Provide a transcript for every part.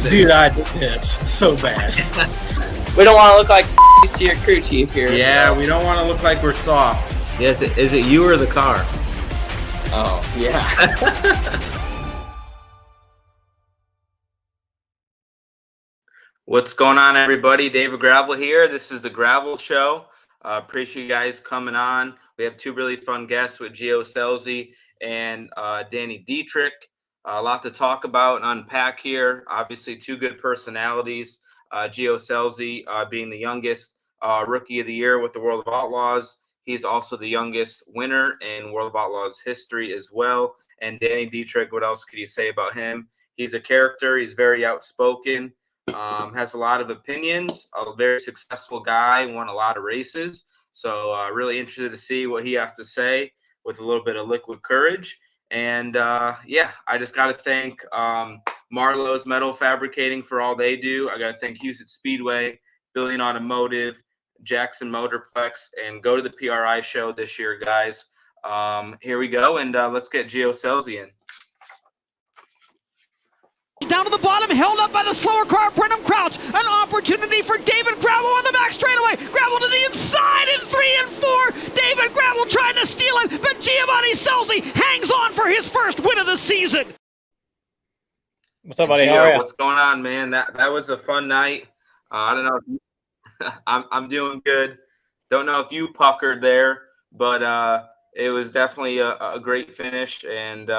Dude, I did this so bad. We don't want to look like to your crew chief here. Yeah, we don't want to look like we're soft. Yes, is it you or the car? Oh, yeah. What's going on, everybody? David Gravel here. This is the Gravel Show. Appreciate you guys coming on. We have two really fun guests with Gio Scelzi and Danny Dietrich. A lot to talk about and unpack here. Obviously, two good personalities. Gio Scelzi being the youngest rookie of the year with the World of Outlaws. He's also the youngest winner in World of Outlaws history as well. And Danny Dietrich, what else could you say about him? He's a character. He's very outspoken. Has a lot of opinions, a very successful guy, won a lot of races. So really interested to see what he has to say with a little bit of liquid courage. And yeah, I just got to thank Marlowe's Metal Fabricating for all they do. I got to thank Houston Speedway, Billion Automotive, Jackson Motorplex, and go to the PRI show this year, guys. Here we go, and let's get Gio Scelzi in. Down to the bottom, held up by the slower car, Brenham Crouch. An opportunity for David Gravel on the back straightaway. Gravel to the inside in 3 and 4. David Gravel trying to steal it, but Giovanni Scelzi hangs on for his first win of the season. What's up, buddy? Gio, how are you? What's going on, man? That was a fun night. I don't know. If you, I'm doing good. Don't know if you puckered there, but it was definitely a great finish, and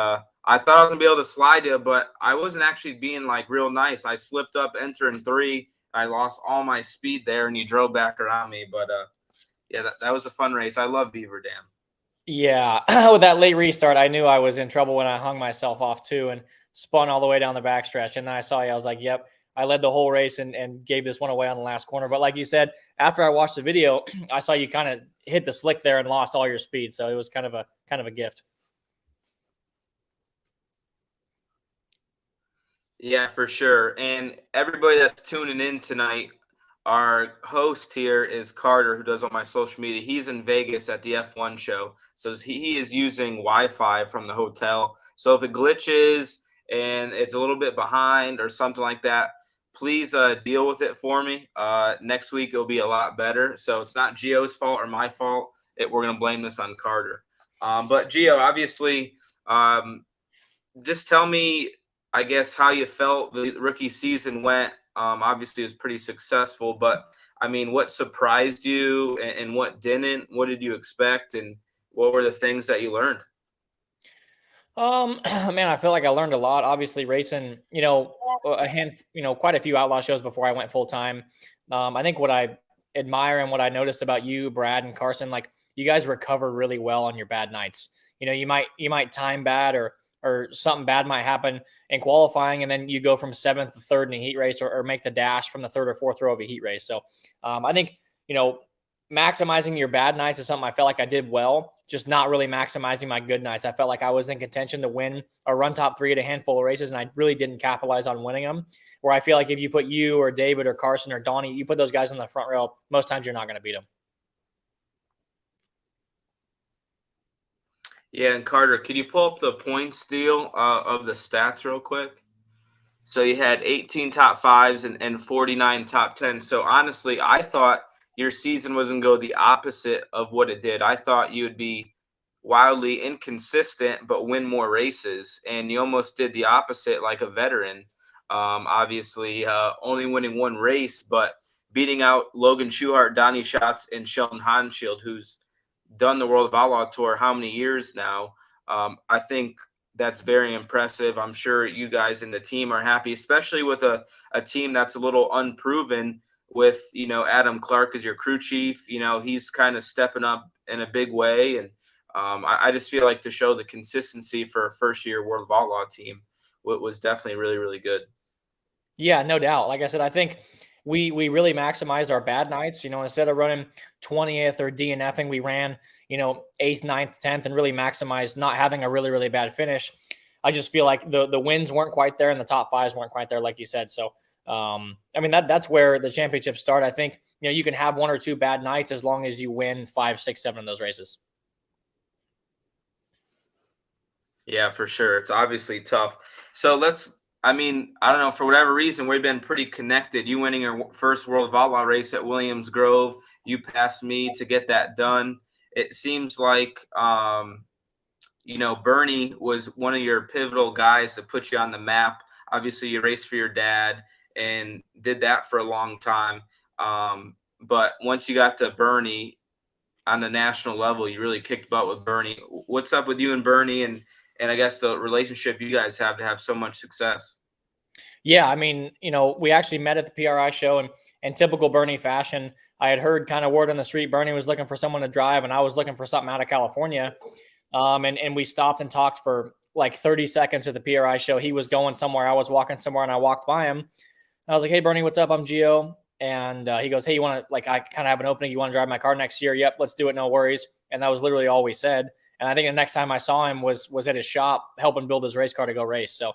I thought I was gonna be able to slide you, but I wasn't actually being like real nice. I slipped up entering 3. I lost all my speed there, and you drove back around me. But yeah, that was a fun race. I love Beaver Dam. Yeah, with that late restart, I knew I was in trouble when I hung myself off too and spun all the way down the backstretch. And then I saw you. I was like, yep, I led the whole race and gave this one away on the last corner. But like you said, after I watched the video, I saw you kind of hit the slick there and lost all your speed. So it was kind of a gift. Yeah, for sure. And everybody that's tuning in tonight, our host here is Carter, who does all my social media. He's in Vegas at the F1 show. So he is using Wi-Fi from the hotel. So if it glitches and it's a little bit behind or something like that, please deal with it for me. Next week, it'll be a lot better. So it's not Gio's fault or my fault. We're going to blame this on Carter. But Gio, obviously, just tell me, I guess, how you felt the rookie season went. Obviously, it was pretty successful, but I mean, what surprised you and what didn't? What did you expect, and what were the things that you learned? Man, I feel like I learned a lot. Obviously, racing, quite a few outlaw shows before I went full time. I think what I admire and what I noticed about you, Brad, and Carson, like you guys recover really well on your bad nights. You might time bad or something bad might happen in qualifying, and then you go from 7th to 3rd in a heat race or make the dash from the 3rd or 4th row of a heat race. So I think, maximizing your bad nights is something I felt like I did well, just not really maximizing my good nights. I felt like I was in contention to win or run top 3 at a handful of races, and I really didn't capitalize on winning them. Where I feel like if you put you or David or Carson or Donnie, you put those guys in the front row, most times you're not going to beat them. Yeah, and Carter, could you pull up the points deal of the stats real quick? So you had 18 top 5s and 49 top 10s. So honestly, I thought your season was going to go the opposite of what it did. I thought you would be wildly inconsistent but win more races, and you almost did the opposite like a veteran. Obviously, only winning one race, but beating out Logan Schuchart, Donnie Schatz, and Sheldon Hanschild, who's done the World of Outlaw Tour how many years now. I think that's very impressive. I'm sure you guys in the team are happy, especially with a team that's a little unproven with, Adam Clark as your crew chief. He's kind of stepping up in a big way. And I just feel like to show the consistency for a first-year World of Outlaw team was definitely really, really good. Yeah, no doubt. Like I said, I think we really maximized our bad nights. Instead of running 20th or DNFing, we ran, 8th, 9th, 10th, and really maximized not having a really, really bad finish. I just feel like the wins weren't quite there and the top 5s weren't quite there, like you said. So, that's where the championships start. I think, you can have 1 or 2 bad nights as long as you win 5, 6, 7 of those races. Yeah, for sure. It's obviously tough. So let's I mean, I don't know, for whatever reason, we've been pretty connected. You winning your first World of Outlaw race at Williams Grove, you passed me to get that done. It seems like, Bernie was one of your pivotal guys to put you on the map. Obviously, you raced for your dad and did that for a long time. But once you got to Bernie on the national level, you really kicked butt with Bernie. What's up with you and Bernie, and I guess the relationship you guys have to have so much success? Yeah, I mean, we actually met at the PRI show, and typical Bernie fashion, I had heard kind of word on the street Bernie was looking for someone to drive, and I was looking for something out of California. And we stopped and talked for like 30 seconds at the PRI show. He was going somewhere, I was walking somewhere, and I walked by him. And I was like, "Hey, Bernie, what's up? I'm Gio." And he goes, "Hey, you want to, like, I kind of have an opening. You want to drive my car next year?" "Yep, let's do it. No worries." And that was literally all we said. And I think the next time I saw him was at his shop helping build his race car to go race. So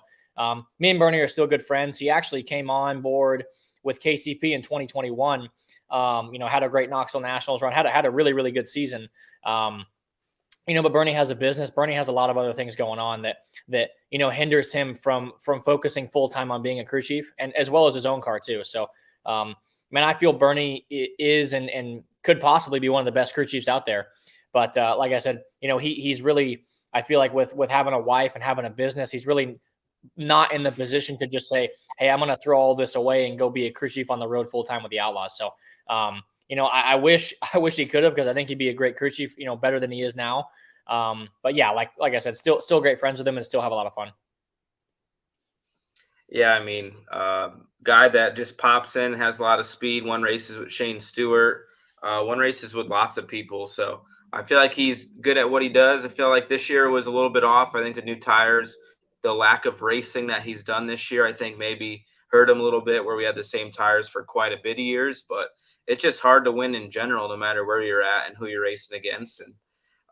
me and Bernie are still good friends. He actually came on board with KCP in 2021. Had a great Knoxville Nationals run, had a really, really good season. But Bernie has a business. Bernie has a lot of other things going on that hinders him from focusing full time on being a crew chief, and as well as his own car too. So, I feel Bernie is and could possibly be one of the best crew chiefs out there. But like I said, he's really, I feel like with having a wife and having a business, he's really not in the position to just say, "Hey, I'm going to throw all this away and go be a crew chief on the road full time with the Outlaws." So, I wish he could have, because I think he'd be a great crew chief, better than he is now. But yeah, like I said, still great friends with him and still have a lot of fun. Yeah, I mean, guy that just pops in, has a lot of speed. One races with Shane Stewart, one races with lots of people. So I feel like he's good at what he does. I feel like this year was a little bit off. I think the new tires, the lack of racing that he's done this year, I think maybe hurt him a little bit, where we had the same tires for quite a bit of years. But it's just hard to win in general, no matter where you're at and who you're racing against. And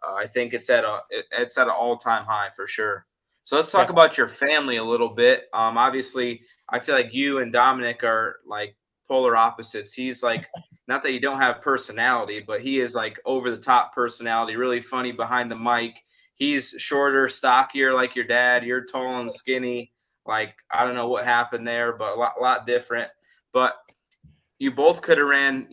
I think it's at an all-time high for sure. So let's talk about your family a little bit. Obviously, I feel like you and Dominic are like polar opposites. He's like, not that you don't have personality, but he is like over the top personality, really funny behind the mic. He's shorter, stockier like your dad. You're tall and skinny. Like, I don't know what happened there, but a lot different. But you both could have ran,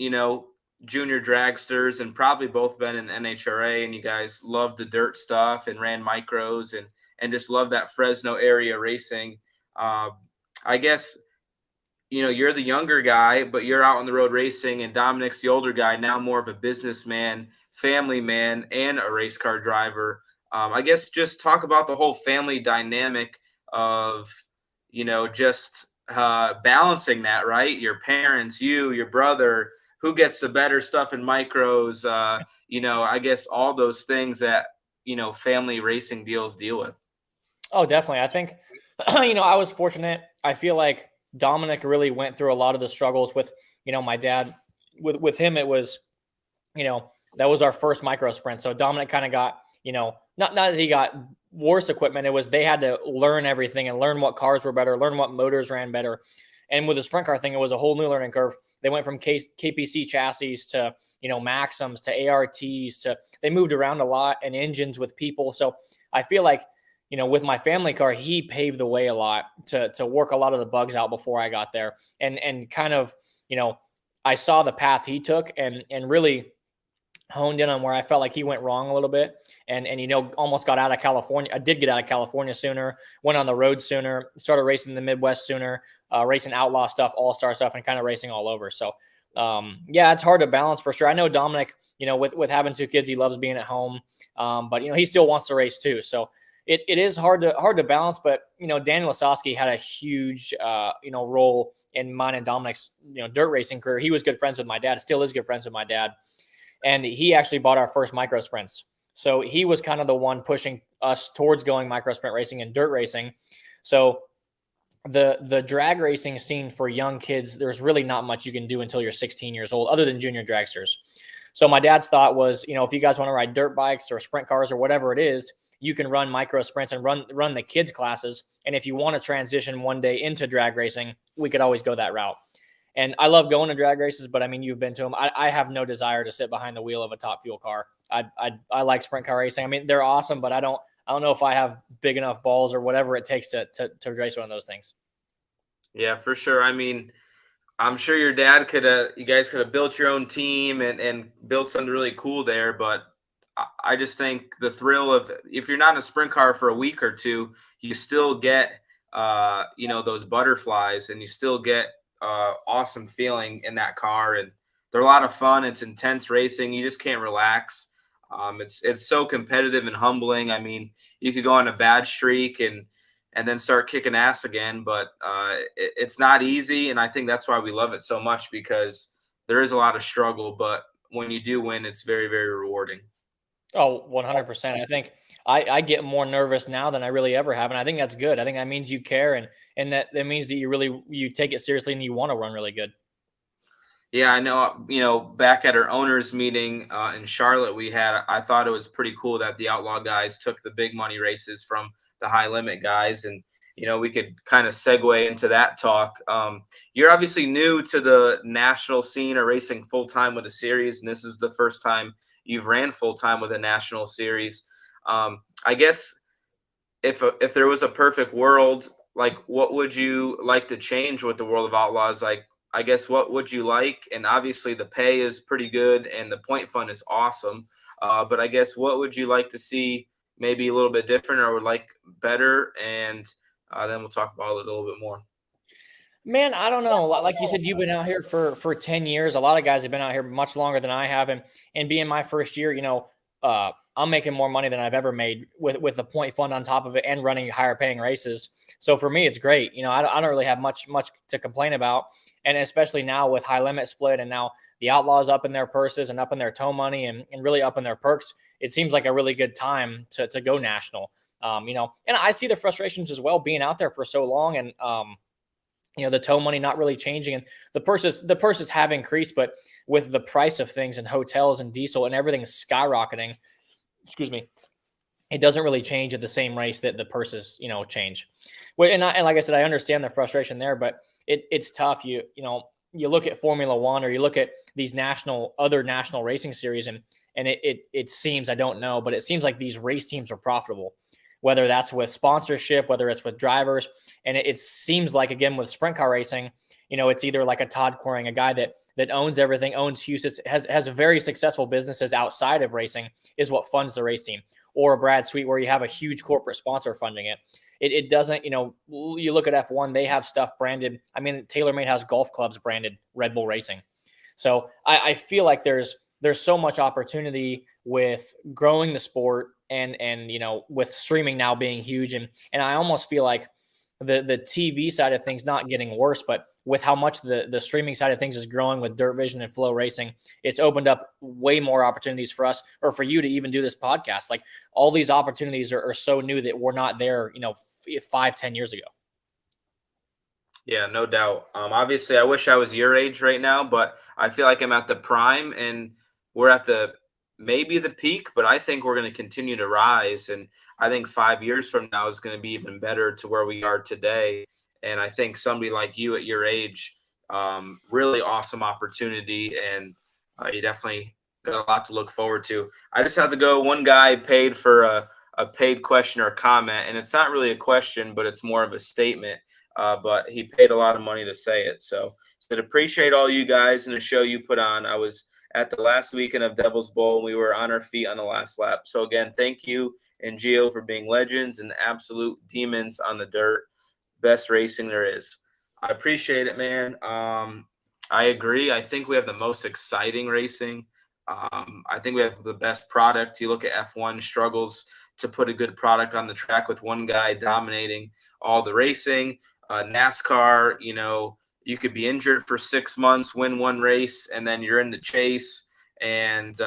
junior dragsters and probably both been in NHRA, and you guys loved the dirt stuff and ran micros and just love that Fresno area racing. I guess, you're the younger guy, but you're out on the road racing, and Dominic's the older guy, now more of a businessman, family man, and a race car driver. I guess just talk about the whole family dynamic of, just balancing that, right? Your parents, your brother, who gets the better stuff in micros, I guess all those things that, family racing deal with. Oh, definitely. I think, I was fortunate. I feel like Dominic really went through a lot of the struggles with, my dad. With him, it was, that was our first micro sprint. So Dominic kind of got, not that he got worse equipment. It was they had to learn everything and learn what cars were better, learn what motors ran better. And with the sprint car thing, it was a whole new learning curve. They went from KPC chassis to, Maxims to ARTs they moved around a lot, and engines with people. So I feel like, with my family car, he paved the way a lot to work a lot of the bugs out before I got there. And kind of, I saw the path he took and really honed in on where I felt like he went wrong a little bit. And almost got out of California. I did get out of California sooner, went on the road sooner, started racing the Midwest sooner, racing outlaw stuff, all-star stuff, and kind of racing all over. So, yeah, it's hard to balance for sure. I know Dominic, with having two kids, he loves being at home. But, he still wants to race too. So it is hard to balance. But, Danny Lasowski had a huge, role in mine and Dominic's, dirt racing career. He was good friends with my dad, still is good friends with my dad. And he actually bought our first micro sprints. So he was kind of the one pushing us towards going micro sprint racing and dirt racing. So the drag racing scene for young kids, there's really not much you can do until you're 16 years old, other than junior dragsters. So my dad's thought was, if you guys want to ride dirt bikes or sprint cars or whatever it is, you can run micro sprints and run the kids classes. And if you want to transition one day into drag racing, we could always go that route. And I love going to drag races, but I mean, you've been to them. I have no desire to sit behind the wheel of a top fuel car. I like sprint car racing. I mean, they're awesome, but I don't know if I have big enough balls or whatever it takes to race one of those things. Yeah, for sure. I mean, I'm sure your dad you guys could have built your own team and built something really cool there. But I just think the thrill of, if you're not in a sprint car for a week or two, you still get, those butterflies, and you still get awesome feeling in that car. And they're a lot of fun. It's intense racing. You just can't relax. It's so competitive and humbling. I mean, you could go on a bad streak and then start kicking ass again. But it's not easy, and I think that's why we love it so much, because there is a lot of struggle. But when you do win, it's very, very rewarding. Oh, 100%. I think I get more nervous now than I really ever have. And I think that's good. I think that means you care, and that means that you take it seriously and you want to run really good. Yeah, I know. Back at our owners meeting in Charlotte, I thought it was pretty cool that the Outlaw guys took the big money races from the high limit guys. And, we could kind of segue into that talk. You're obviously new to the national scene or racing full time with a series, and this is the first time you've ran full time with a national series. I guess if there was a perfect world, like, what would you like to change with the World of Outlaws? Like, I guess, what would you like? And obviously the pay is pretty good and the point fund is awesome. But I guess, what would you like to see maybe a little bit different or would like better? And then we'll talk about it a little bit more. Man, I don't know. Like you said, you've been out here for 10 years. A lot of guys have been out here much longer than I have. And being my first year, I'm making more money than I've ever made with the point fund on top of it and running higher paying races. So for me, it's great. I don't really have much to complain about. And especially now with high limit split and now the Outlaws up in their purses and up in their tow money and really up in their perks, it seems like a really good time to go national. And I see the frustrations as well being out there for so long, and the tow money not really changing, and the purses have increased, but with the price of things and hotels and diesel and everything skyrocketing, excuse me, it doesn't really change at the same race that the purses, change. Well, and like I said, I understand the frustration there, but it's tough. You look at Formula One or you look at these other national racing series, and it seems, I don't know, but it seems like these race teams are profitable, whether that's with sponsorship, whether it's with drivers. And it seems like, again, with sprint car racing, it's either like a Todd Coring, a guy that owns everything, owns Houston, has very successful businesses outside of racing, is what funds the race team, or a Brad Sweet where you have a huge corporate sponsor funding it. It doesn't, you look at F1, they have stuff branded. I mean, TaylorMade has golf clubs branded Red Bull Racing. So I feel like there's so much opportunity with growing the sport and with streaming now being huge. And I almost feel like the TV side of things not getting worse, but with how much the streaming side of things is growing with Dirt Vision and Flow Racing, it's opened up way more opportunities for us, or for you to even do this podcast. Like, all these opportunities are so new that were not there, 5-10 years ago. Yeah, no doubt. Obviously, I wish I was your age right now, but I feel like I'm at the prime, and we're at maybe the peak, but I think we're going to continue to rise. And I think 5 years from now is going to be even better to where we are today. And I think somebody like you at your age, really awesome opportunity. And you definitely got a lot to look forward to. I just have to go. One guy paid for a paid question or comment, and it's not really a question, but it's more of a statement. But he paid a lot of money to say it. So I'd appreciate all you guys and the show you put on. I was at the last weekend of Devil's Bowl, and we were on our feet on the last lap. So again, thank you and Gio for being legends and absolute demons on the dirt. Best racing there is. I appreciate it, man. I agree. I think we have the most exciting racing. I think we have the best product. You look at F1 struggles to put a good product on the track with one guy dominating all the racing. NASCAR, you could be injured for 6 months, win one race, and then you're in the chase. And,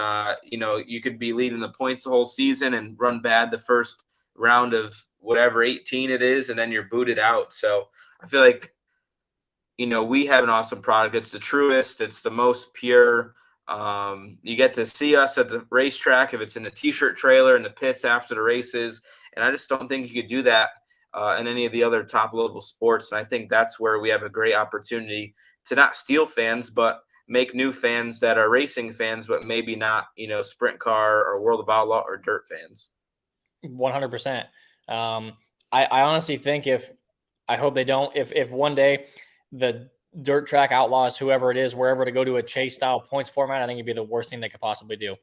you could be leading the points the whole season and run bad the first round of whatever 18 it is, and then you're booted out. So I feel like, we have an awesome product. It's the truest. It's the most pure. You get to see us at the racetrack if it's in the T-shirt trailer in the pits after the races. And I just don't think you could do that in any of the other top level sports. And I think that's where we have a great opportunity to not steal fans, but make new fans that are racing fans, but maybe not, sprint car or World of Outlaw or dirt fans. 100%. I honestly think if I hope they don't. If one day the dirt track Outlaws, whoever it is, wherever to go to a chase style points format, I think it'd be the worst thing they could possibly do.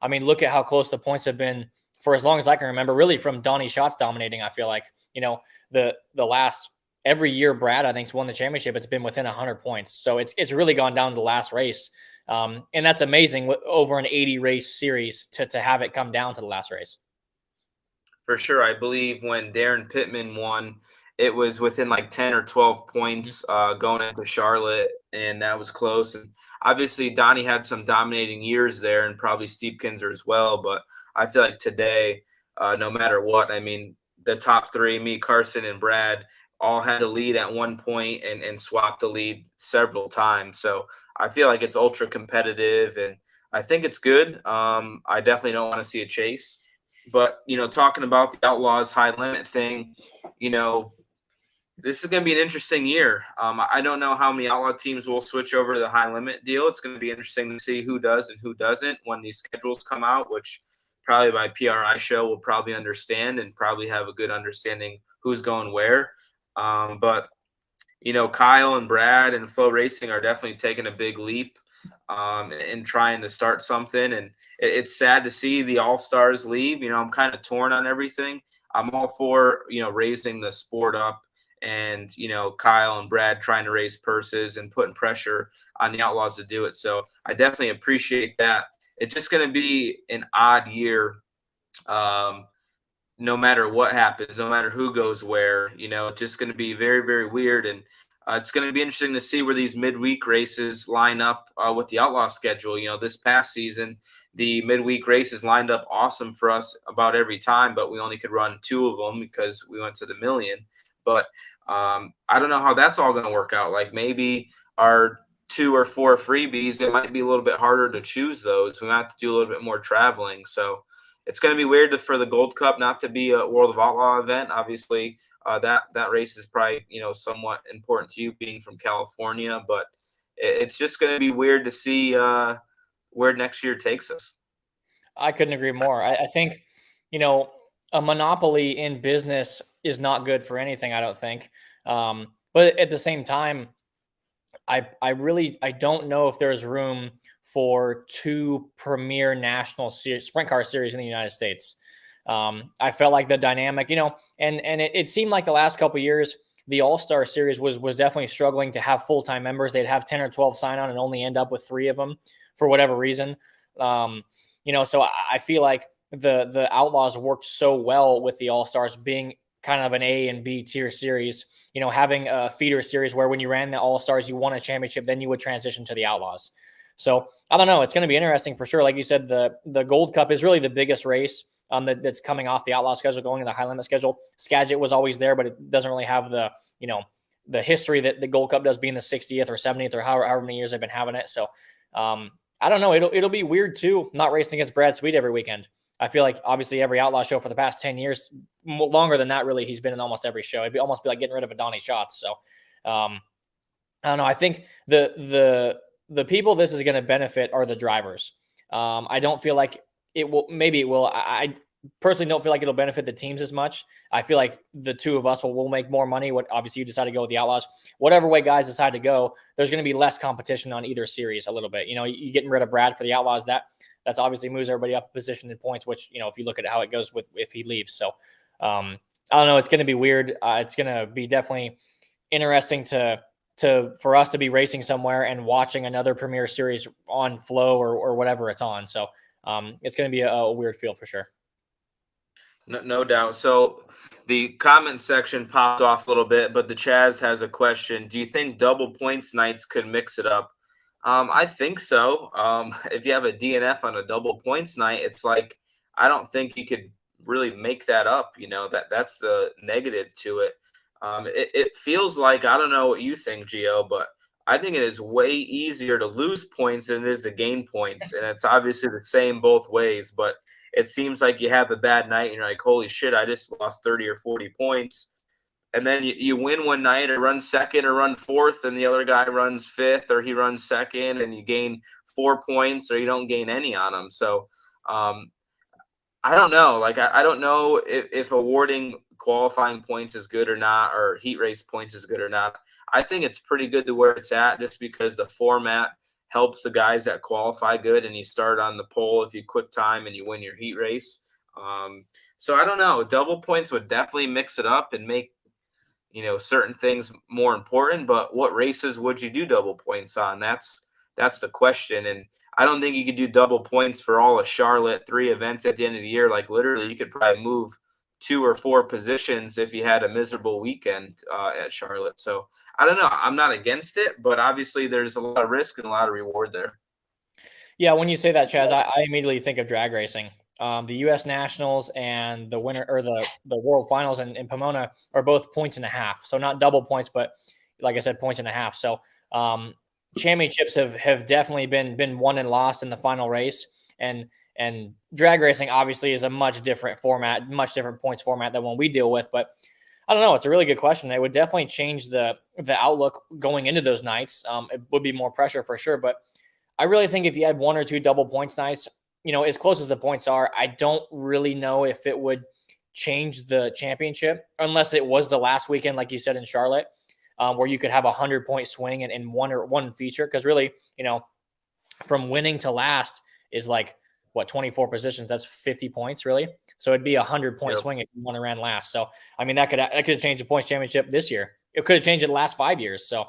I mean, look at how close the points have been for as long as I can remember, really from Donnie Schatz dominating. I feel like, the last every year Brad, I think, has won the championship. It's been within 100 points. So it's really gone down to the last race. And that's amazing over an 80 race series to have it come down to the last race. For sure. I believe when Darren Pittman won, it was within like 10 or 12 points going into Charlotte, and that was close. And obviously, Donnie had some dominating years there, and probably Steve Kinzer as well. But I feel like today, no matter what, I mean, the top three, me, Carson, and Brad, all had a lead at one point and swapped the lead several times. So I feel like it's ultra competitive, and I think it's good. I definitely don't want to see a chase. But, talking about the Outlaws high limit thing, this is going to be an interesting year. I don't know how many Outlaw teams will switch over to the high limit deal. It's going to be interesting to see who does and who doesn't when these schedules come out, which probably by PRI show we'll probably understand and probably have a good understanding who's going where. But Kyle and Brad and Flow Racing are definitely taking a big leap and trying to start something. And it's sad to see the All-Stars leave. I'm kind of torn on everything. I'm all for, raising the sport up and, Kyle and Brad trying to raise purses and putting pressure on the Outlaws to do it. So I definitely appreciate that. It's just going to be an odd year. No matter what happens, no matter who goes where, it's just going to be very, very weird. And it's going to be interesting to see where these midweek races line up with the Outlaw schedule. This past season, the midweek races lined up awesome for us about every time, but we only could run 2 of them because we went to the million. But I don't know how that's all going to work out. Like maybe our 2 or 4 freebies, it might be a little bit harder to choose those. We might have to do a little bit more traveling. So it's going to be weird for the Gold Cup not to be a World of Outlaw event. Obviously, that race is probably, somewhat important to you being from California, but it's just going to be weird to see where next year takes us. I couldn't agree more. I think, a monopoly in business is not good for anything, I don't think. But at the same time, I don't know if there's room for 2 premier national sprint car series in the United States. I felt like the dynamic, and it seemed like the last couple of years, the All-Star Series was definitely struggling to have full-time members. They'd have 10 or 12 sign on and only end up with 3 of them for whatever reason. So I feel like the Outlaws worked so well with the All-Stars being kind of an A and B tier series, having a feeder series where when you ran the All-Stars, you won a championship, then you would transition to the Outlaws. So I don't know. It's going to be interesting for sure. Like you said, the Gold Cup is really the biggest race that's coming off the Outlaw schedule, going to the high limit schedule. Skagit was always there, but it doesn't really have the history that the Gold Cup does, being the 60th or 70th or however many years they've been having it. So I don't know. It'll be weird too, not racing against Brad Sweet every weekend. I feel like obviously every Outlaw show for the past 10 years, longer than that, really, he's been in almost every show. It'd almost be like getting rid of a Donnie Schatz. So I don't know. I think the people this is going to benefit are the drivers. I don't feel like it will. Maybe it will. I personally don't feel like it'll benefit the teams as much. I feel like the 2 of us will make more money. Obviously you decide to go with the Outlaws. Whatever way guys decide to go, there's going to be less competition on either series a little bit. You getting rid of Brad for the Outlaws, that's obviously moves everybody up a position in points, which, if you look at how it goes if he leaves. So I don't know. It's going to be weird. It's going to be definitely interesting for us to be racing somewhere and watching another Premier Series on Flow or whatever it's on. So it's going to be a weird feel for sure. No doubt. So the comment section popped off a little bit, but the Chaz has a question. Do you think double points nights could mix it up? I think so. If you have a DNF on a double points night, it's like, I don't think you could really make that up. That's the negative to it. It feels like, I don't know what you think, Gio, but I think it is way easier to lose points than it is to gain points. And it's obviously the same both ways, but it seems like you have a bad night and you're like, holy shit, I just lost 30 or 40 points. And then you win one night or run second or run fourth, and the other guy runs fifth or he runs second, and you gain 4 points or you don't gain any on him. So I don't know. Like, I don't know if awarding qualifying points is good or not, or heat race points is good or not. I think it's pretty good to where it's at, just because the format helps the guys that qualify good, and you start on the pole if you quick time and you win your heat race. So I don't know. Double points would definitely mix it up and make, certain things more important. But what races would you do double points on? That's the question. And I don't think you could do double points for all of Charlotte, 3 events at the end of the year. Like, literally, you could probably move 2 or 4 positions if you had a miserable weekend at Charlotte. So I don't know. I'm not against it, but obviously there's a lot of risk and a lot of reward there. Yeah, when you say that, Chaz, I immediately think of drag racing. The U.S. Nationals and the winner, or the World Finals in Pomona, are both points and a half. So not double points, but like I said, points and a half. So championships have definitely been won and lost in the final race. And drag racing obviously is a much different format, much different points format than one we deal with. But I don't know. It's a really good question. It would definitely change the outlook going into those nights. It would be more pressure for sure, but I really think if you had 1 or 2 double points nights, as close as the points are, I don't really know if it would change the championship unless it was the last weekend, like you said, in Charlotte, where you could have 100-point swing in one feature. Because really, from winning to last is like, what, 24 positions? That's 50 points, really. So it'd be 100-point swing if you won and ran last. So, I mean, that could have changed the points championship this year. It could have changed it the last 5 years. So,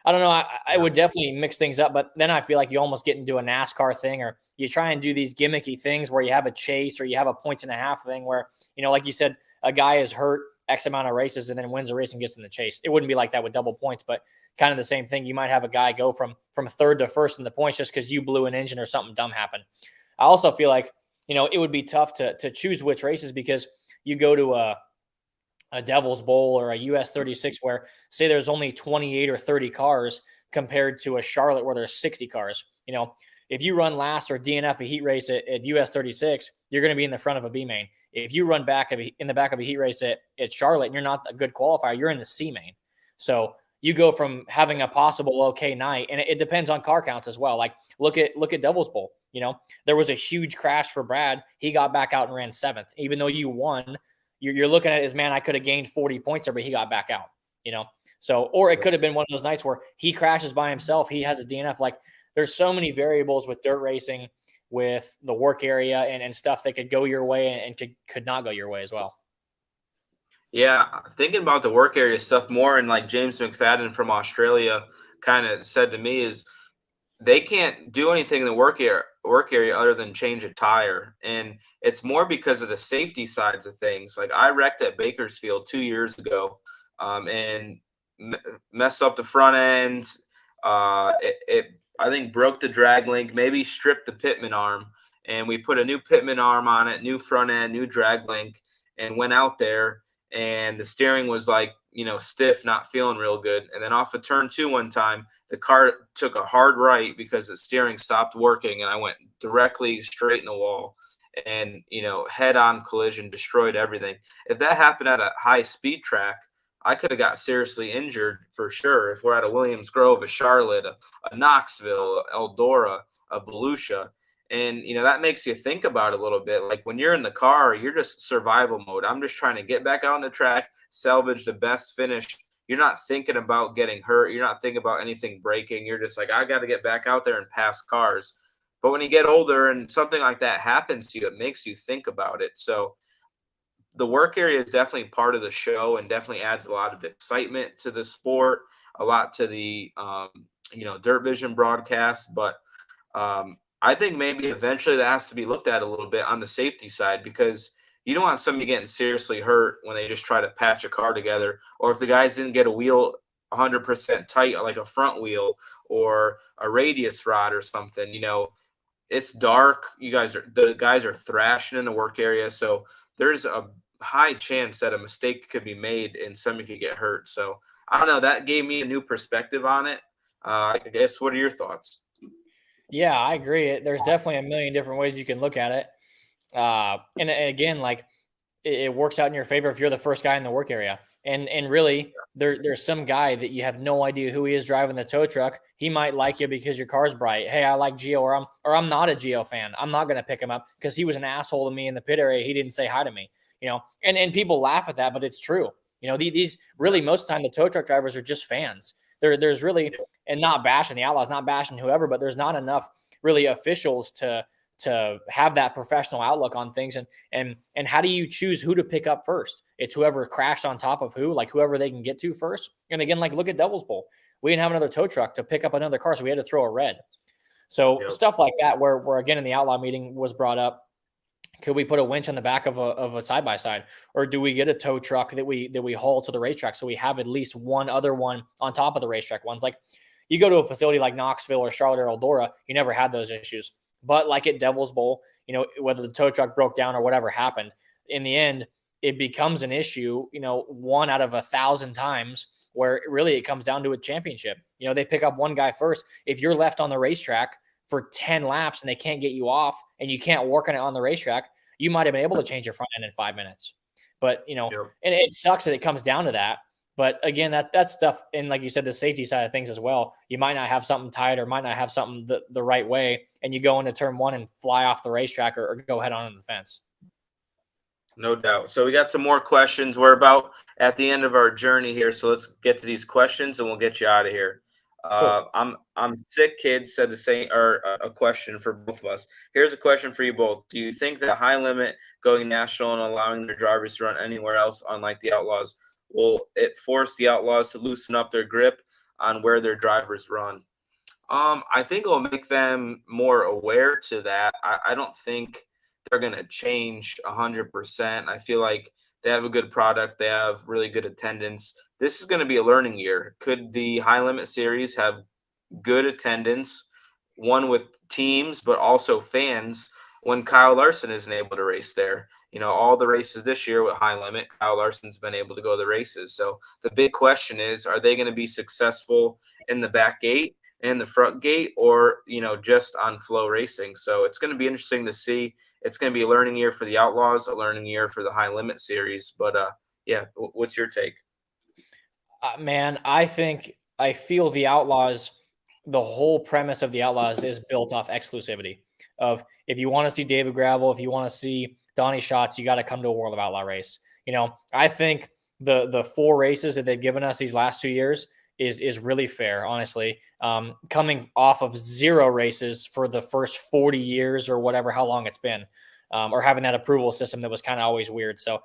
I don't know. I would definitely mix things up, but then I feel like you almost get into a NASCAR thing, or you try and do these gimmicky things where you have a chase or you have a points and a half thing where, like you said, a guy is hurt X amount of races and then wins a race and gets in the chase. It wouldn't be like that with double points, but kind of the same thing. You might have a guy go from third to first in the points just because you blew an engine or something dumb happened. I also feel like, it would be tough to choose which races, because you go to a Devil's Bowl or a US 36 where, say, there's only 28 or 30 cars compared to a Charlotte where there's 60 cars. If you run last or DNF a heat race at US 36, you're going to be in the front of a B main. If you run in the back of a heat race at Charlotte and you're not a good qualifier, you're in the C main. So you go from having a possible okay night, and it depends on car counts as well. Like, look at Devil's Bowl. There was a huge crash for Brad. He got back out and ran 7th, even though you won. You're looking at it as, man, I could have gained 40 points there, but he got back out, So, or it could have been one of those nights where he crashes by himself. He has a DNF. Like, there's so many variables with dirt racing, with the work area and stuff that could go your way and could not go your way as well. Yeah, thinking about the work area stuff more, and like James McFadden from Australia kind of said to me, is they can't do anything in the work area other than change a tire. And it's more because of the safety sides of things. Like, I wrecked at Bakersfield 2 years ago, and messed up the front end. It I think broke the drag link, maybe stripped the pitman arm, and we put a new pitman arm on it, new front end, new drag link, and went out there, and the steering was like, stiff, not feeling real good. And then off of turn 2 one time, the car took a hard right because the steering stopped working, and I went directly straight in the wall, and, head-on collision, destroyed everything. If that happened at a high-speed track, I could have got seriously injured for sure. If we're at a Williams Grove, a Charlotte, a Knoxville, Eldora, a Volusia. And, that makes you think about it a little bit. Like, when you're in the car, you're just survival mode. I'm just trying to get back out on the track, salvage the best finish. You're not thinking about getting hurt. You're not thinking about anything breaking. You're just like, I got to get back out there and pass cars. But when you get older and something like that happens to you, it makes you think about it. So the work area is definitely part of the show and definitely adds a lot of excitement to the sport, a lot to the, Dirt Vision broadcast. But I think maybe eventually that has to be looked at a little bit on the safety side, because you don't want somebody getting seriously hurt when they just try to patch a car together, or if the guys didn't get a wheel 100% tight, like a front wheel or a radius rod or something. It's dark. The guys are thrashing in the work area, so there's a high chance that a mistake could be made and somebody could get hurt. So I don't know. That gave me a new perspective on it. I guess, what are your thoughts? Yeah, I agree. There's definitely a million different ways you can look at it. And again, like, it works out in your favor if you're the first guy in the work area. And really, there's some guy that you have no idea who he is driving the tow truck. He might like you because your car's bright. Hey, I like Gio, or I'm not a Gio fan. I'm not going to pick him up because he was an asshole to me in the pit area. He didn't say hi to me, and people laugh at that, but it's true. These really, most of the time, the tow truck drivers are just fans. There's really, and not bashing the Outlaws, not bashing whoever, but there's not enough really officials to have that professional outlook on things. And how do you choose who to pick up first? It's whoever crashed on top of whoever they can get to first. And again, like look at Devil's Bowl. We didn't have another tow truck to pick up another car, so we had to throw a red. So stuff like that, where again in the Outlaw meeting was brought up. Could we put a winch on the back of a side-by-side, or do we get a tow truck that we haul to the racetrack so we have at least one other one on top of the racetrack ones? Like you go to a facility like Knoxville or Charlotte or Eldora, you never had those issues. But like at Devil's Bowl, whether the tow truck broke down or whatever happened, in the end, it becomes an issue, 1 out of 1,000 times, where really it comes down to a championship. They pick up one guy first. If you're left on the racetrack for 10 laps and they can't get you off and you can't work on it on the racetrack, you might have been able to change your front end in 5 minutes. But, and it sucks that it comes down to that. But again, that's stuff. And like you said, the safety side of things as well. You might not have something tight or might not have something the right way. And you go into turn 1 and fly off the racetrack or go head on into the fence. No doubt. So we got some more questions. We're about at the end of our journey here. So let's get to these questions and we'll get you out of here. Cool. I'm sick, kid said the same, or a question for both of us. Here's a question for you both. Do you think that high limit going national and allowing their drivers to run anywhere else, unlike the Outlaws, will it force the Outlaws to loosen up their grip on where their drivers run? I think it'll make them more aware to that. I don't think they're going to change 100%. I feel like they have a good product. They have really good attendance. This is going to be a learning year. Could the High Limit Series have good attendance, one with teams, but also fans, when Kyle Larson isn't able to race there? All the races this year with High Limit, Kyle Larson's been able to go to the races. So the big question is, are they going to be successful in the back gate and the front gate, or, just on flow racing? So it's going to be interesting to see. It's going to be a learning year for the Outlaws, a learning year for the High Limit Series. But what's your take? Man, I feel the Outlaws, the whole premise of the Outlaws is built off exclusivity of, if you want to see David Gravel, if you want to see Donnie Schatz, you got to come to a World of Outlaw race. I think the 4 races that they've given us these last 2 years is really fair, honestly. Coming off of 0 races for the first 40 years or whatever, how long it's been, or having that approval system that was kind of always weird. So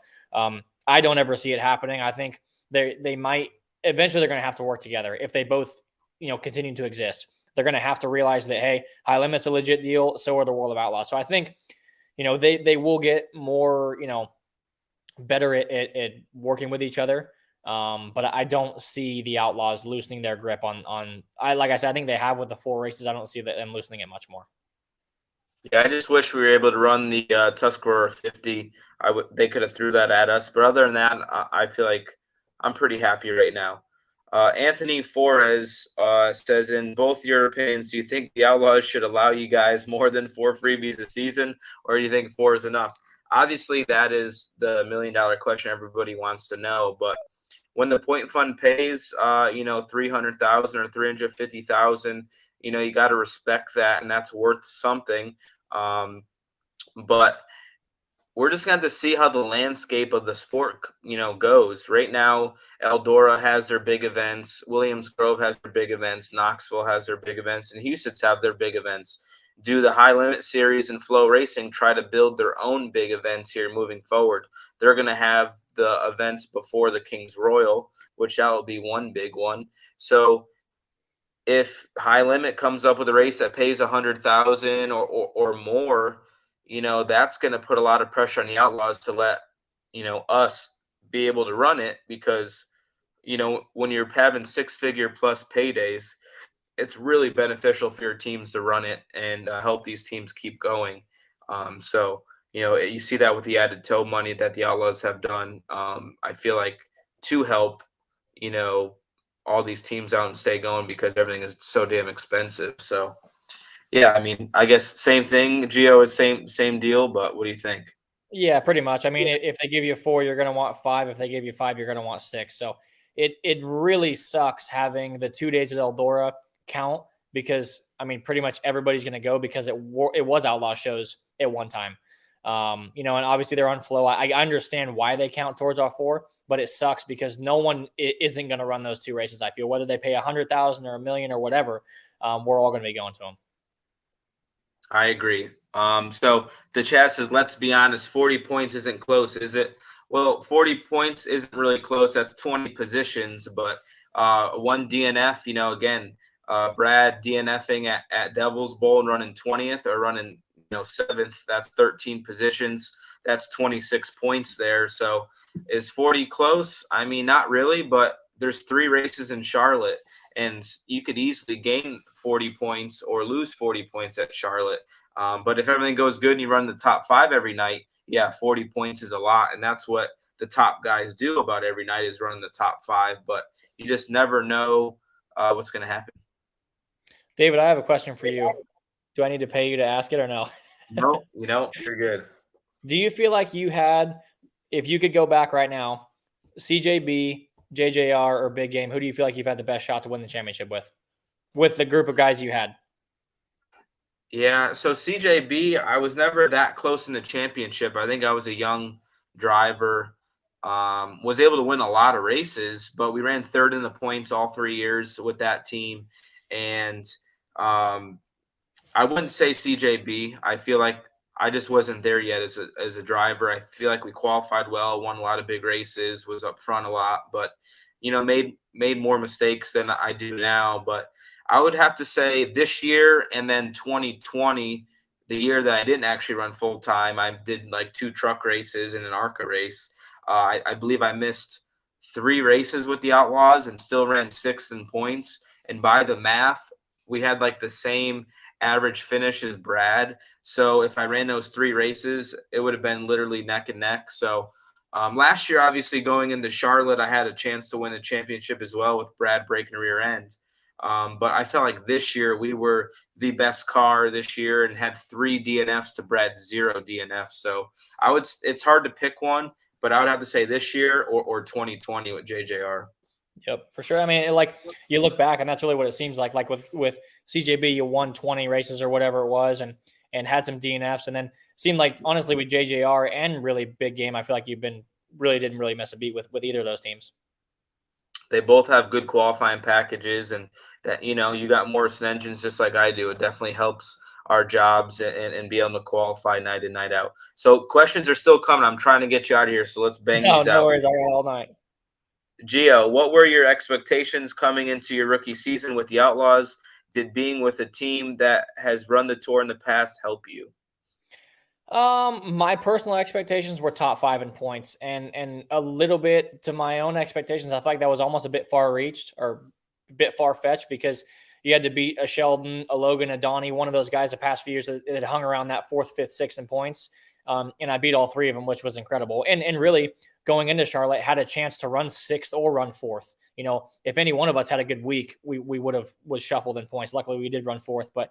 I don't ever see it happening. I think they might eventually, they're going to have to work together if they both, continue to exist. They're going to have to realize that, hey, High Limit's a legit deal. So are the World of Outlaws. So I think, they will get more, better at working with each other. But I don't see the Outlaws loosening their grip on like I said, I think they have with the 4 races. I don't see them loosening it much more. Yeah, I just wish we were able to run the Tuscarora 50. They could have threw that at us. But other than that, I feel like I'm pretty happy right now. Anthony Flores says, in both your opinions, do you think the Outlaws should allow you guys more than 4 freebies a season, or do you think 4 is enough? Obviously, that is the $1 million question everybody wants to know. But when the point fund pays, $300,000 or $350,000, you got to respect that, and that's worth something. But we're just going to have to see how the landscape of the sport, goes. Right now, Eldora has their big events. Williams Grove has their big events. Knoxville has their big events. And Houston's have their big events. Do the High Limit Series and Flow Racing try to build their own big events here moving forward? They're going to have the events before the King's Royal, which that will be one big one. So if High Limit comes up with a race that pays $100,000 or more, that's going to put a lot of pressure on the Outlaws to let, us be able to run it, because, when you're having 6-figure plus paydays, it's really beneficial for your teams to run it and help these teams keep going. So, you see that with the added tow money that the Outlaws have done. I feel like to help, all these teams out and stay going, because everything is so damn expensive. So, yeah, I mean, I guess same thing. Gio is same deal, but what do you think? Yeah, pretty much. I mean, if they give you 4, you're going to want 5. If they give you 5, you're going to want 6. So it really sucks having the 2 days at Eldora count because, I mean, pretty much everybody's going to go because it was Outlaw shows at one time. And obviously they're on flow. I understand why they count towards our 4, but it sucks because no one isn't going to run those 2 races. I feel whether they pay 100,000 or $1 million or whatever, we're all going to be going to them. I agree. So the chat says, let's be honest, 40 points isn't close, is it? Well, 40 points isn't really close. That's 20 positions, but one DNF, again, Brad DNFing at Devil's Bowl and running 20th or running, 7th, that's 13 positions. That's 26 points there. So is 40 close? I mean, not really, but there's 3 races in Charlotte, and you could easily gain 40 points or lose 40 points at Charlotte. But if everything goes good and you run the top 5 every night, 40 points is a lot. And that's what the top guys do about every night is running the top 5. But you just never know what's going to happen. David, I have a question for you. Do I need to pay you to ask it or no? No, you're good. Do you feel like you had, if you could go back right now, CJB, JJR, or Big Game, who do you feel like you've had the best shot to win the championship with the group of guys you had? Yeah, so CJB, I was never that close in the championship. I think I was a young driver, was able to win a lot of races, but we ran 3rd in the points all 3 years with that team. And I wouldn't say CJB. I feel like I just wasn't there yet as a driver. I feel like we qualified well, won a lot of big races, was up front a lot, but made more mistakes than I do now. But I would have to say this year and then 2020, the year that I didn't actually run full time, I did like 2 truck races and an ARCA race. I believe I missed 3 races with the Outlaws and still ran 6th in points. And by the math, we had like the same average finish as Brad. So if I ran those 3 races, it would have been literally neck and neck. So last year, obviously going into Charlotte, I had a chance to win a championship as well with Brad breaking rear end. But I felt like this year we were the best car this year and had 3 DNFs to Brad's 0 DNFs. So it's hard to pick one, but I would have to say this year or 2020 with JJR. Yep, for sure. I mean, like you look back, and that's really what it seems like. Like with CJB, you won 20 races or whatever it was, and had some DNFs, and then seemed like honestly with JJR and really Big Game, I feel like didn't really miss a beat with either of those teams. They both have good qualifying packages, and that you got Morrison engines just like I do. It definitely helps our jobs and be able to qualify night in, night out. So questions are still coming. I'm trying to get you out of here, so let's bang these out. No worries, I got all night. Gio, what were your expectations coming into your rookie season with the Outlaws? Did being with a team that has run the tour in the past help you? My personal expectations were top 5 in points, and a little bit to my own expectations. I feel like that was almost a bit far reached or a bit far fetched because you had to beat a Sheldon, a Logan, a Donnie, one of those guys the past few years that hung around that 4th, 5th, 6th in points. And I beat all 3 of them, which was incredible. And really going into Charlotte had a chance to run 6th or run 4th. If any one of us had a good week, we was shuffled in points. Luckily we did run 4th, but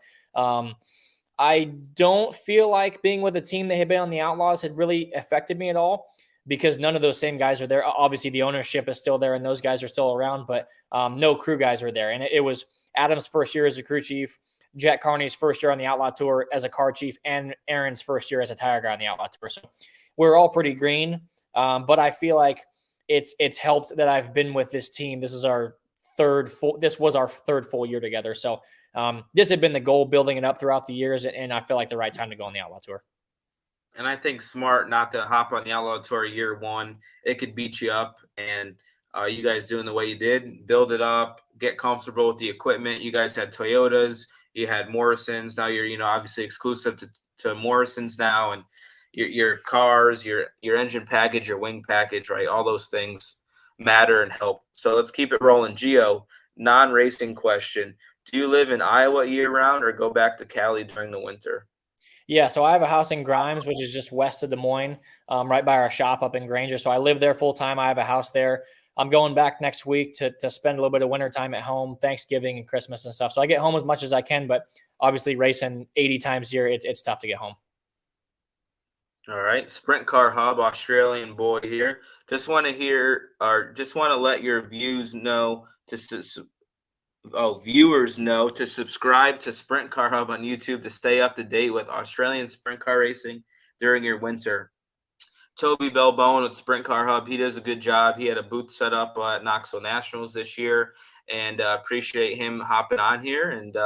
I don't feel like being with a team that had been on the Outlaws had really affected me at all because none of those same guys are there. Obviously the ownership is still there and those guys are still around, but no crew guys are there. And it was Adam's first year as a crew chief, Jet Carney's first year on the Outlaw Tour as a car chief, and Aaron's first year as a tire guy on the Outlaw Tour. So we're all pretty green, but I feel like it's helped that I've been with this team. This was our third full year together. So this had been the goal, building it up throughout the years, and I feel like the right time to go on the Outlaw Tour. And I think smart not to hop on the Outlaw Tour year 1. It could beat you up, and you guys doing the way you did, build it up, get comfortable with the equipment. You guys had Toyotas, you had Morrisons. Now you're obviously exclusive to Morrisons now, and your cars, your engine package, your wing package, right? All those things matter and help. So let's keep it rolling. Gio, non-racing question. Do you live in Iowa year-round or go back to Cali during the winter? Yeah, so I have a house in Grimes, which is just west of Des Moines, right by our shop up in Granger. So I live there full-time. I have a house there. I'm going back next week to spend a little bit of winter time at home, Thanksgiving and Christmas and stuff. So I get home as much as I can, but obviously racing 80 times a year, it's tough to get home. All right, Sprint Car Hub, Australian boy here. Just want to let your viewers know to subscribe to Sprint Car Hub on YouTube to stay up to date with Australian sprint car racing during your winter. Toby Belbone with Sprint Car Hub, he does a good job. He had a booth set up at Knoxville Nationals this year, and appreciate him hopping on here. And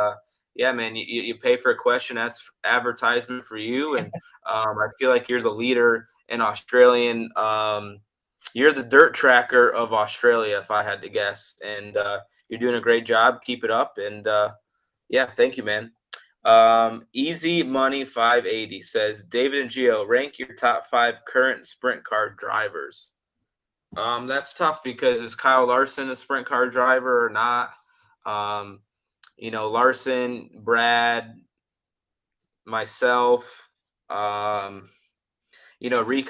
yeah, man, you pay for a question. That's advertisement for you. And I feel like you're the leader in Australian. You're the dirt tracker of Australia, if I had to guess. And you're doing a great job. Keep it up. And yeah, thank you, man. Easy Money 580 says, David and Gio, rank your top 5 current sprint car drivers. That's tough because is Kyle Larson a sprint car driver or not? Larson, Brad, myself, Rico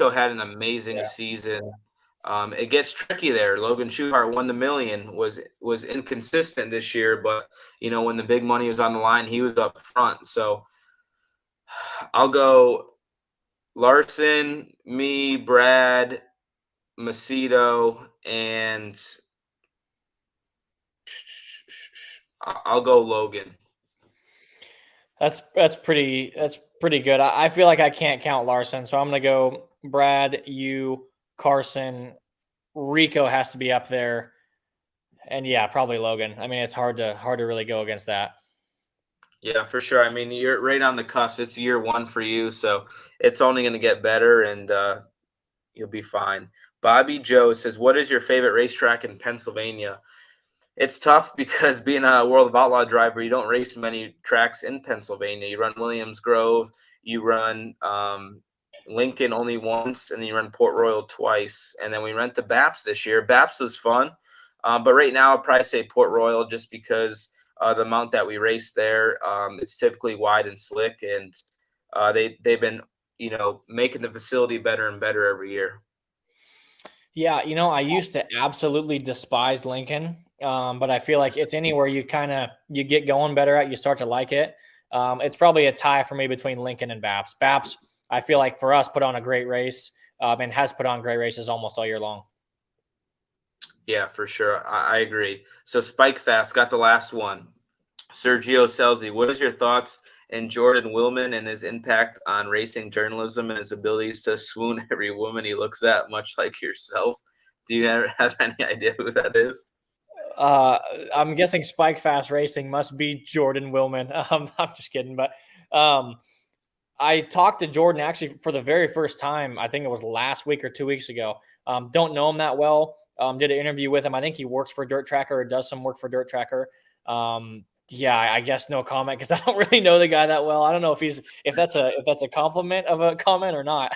had an amazing season. It gets tricky there. Logan Schuchart won the million, was inconsistent this year, but when the big money was on the line, he was up front. So I'll go Larson, me, Brad, Macedo, and I'll go Logan. That's pretty good. I feel like I can't count Larson, so I'm gonna go Brad, you, Carson, Rico has to be up there, and yeah, probably Logan. I mean, it's hard to really go against that. Yeah, for sure. I mean, you're right on the cusp. It's year 1 for you, so it's only going to get better, and you'll be fine. Bobby Joe says, what is your favorite racetrack in Pennsylvania? It's tough because being a World of Outlaw driver, you don't race many tracks in Pennsylvania. You run Williams Grove, you run Lincoln only once, and then you run Port Royal twice. And then we went to BAPS this year. BAPS was fun, but right now I'll probably say Port Royal just because the amount that we race there, it's typically wide and slick, and they've been making the facility better and better every year. Yeah, I used to absolutely despise Lincoln, but I feel like it's anywhere you get going better at, you start to like it. It's probably a tie for me between Lincoln and BAPS. BAPS, I feel like for us, put on a great race and has put on great races almost all year long. Yeah, for sure. I agree. So Spike Fast got the last one. Sergio Scelzi, what is your thoughts in Jordan Willman and his impact on racing journalism and his abilities to swoon every woman he looks at, much like yourself? Do you have any idea who that is? I'm guessing Spike Fast Racing must be Jordan Willman. I'm just kidding. But I talked to Jordan actually for the very first time. I think it was last week or 2 weeks ago. Don't know him that well. Did an interview with him. I think he works for Dirt Tracker or does some work for Dirt Tracker. Yeah, I guess no comment because I don't really know the guy that well. I don't know if that's a compliment of a comment or not.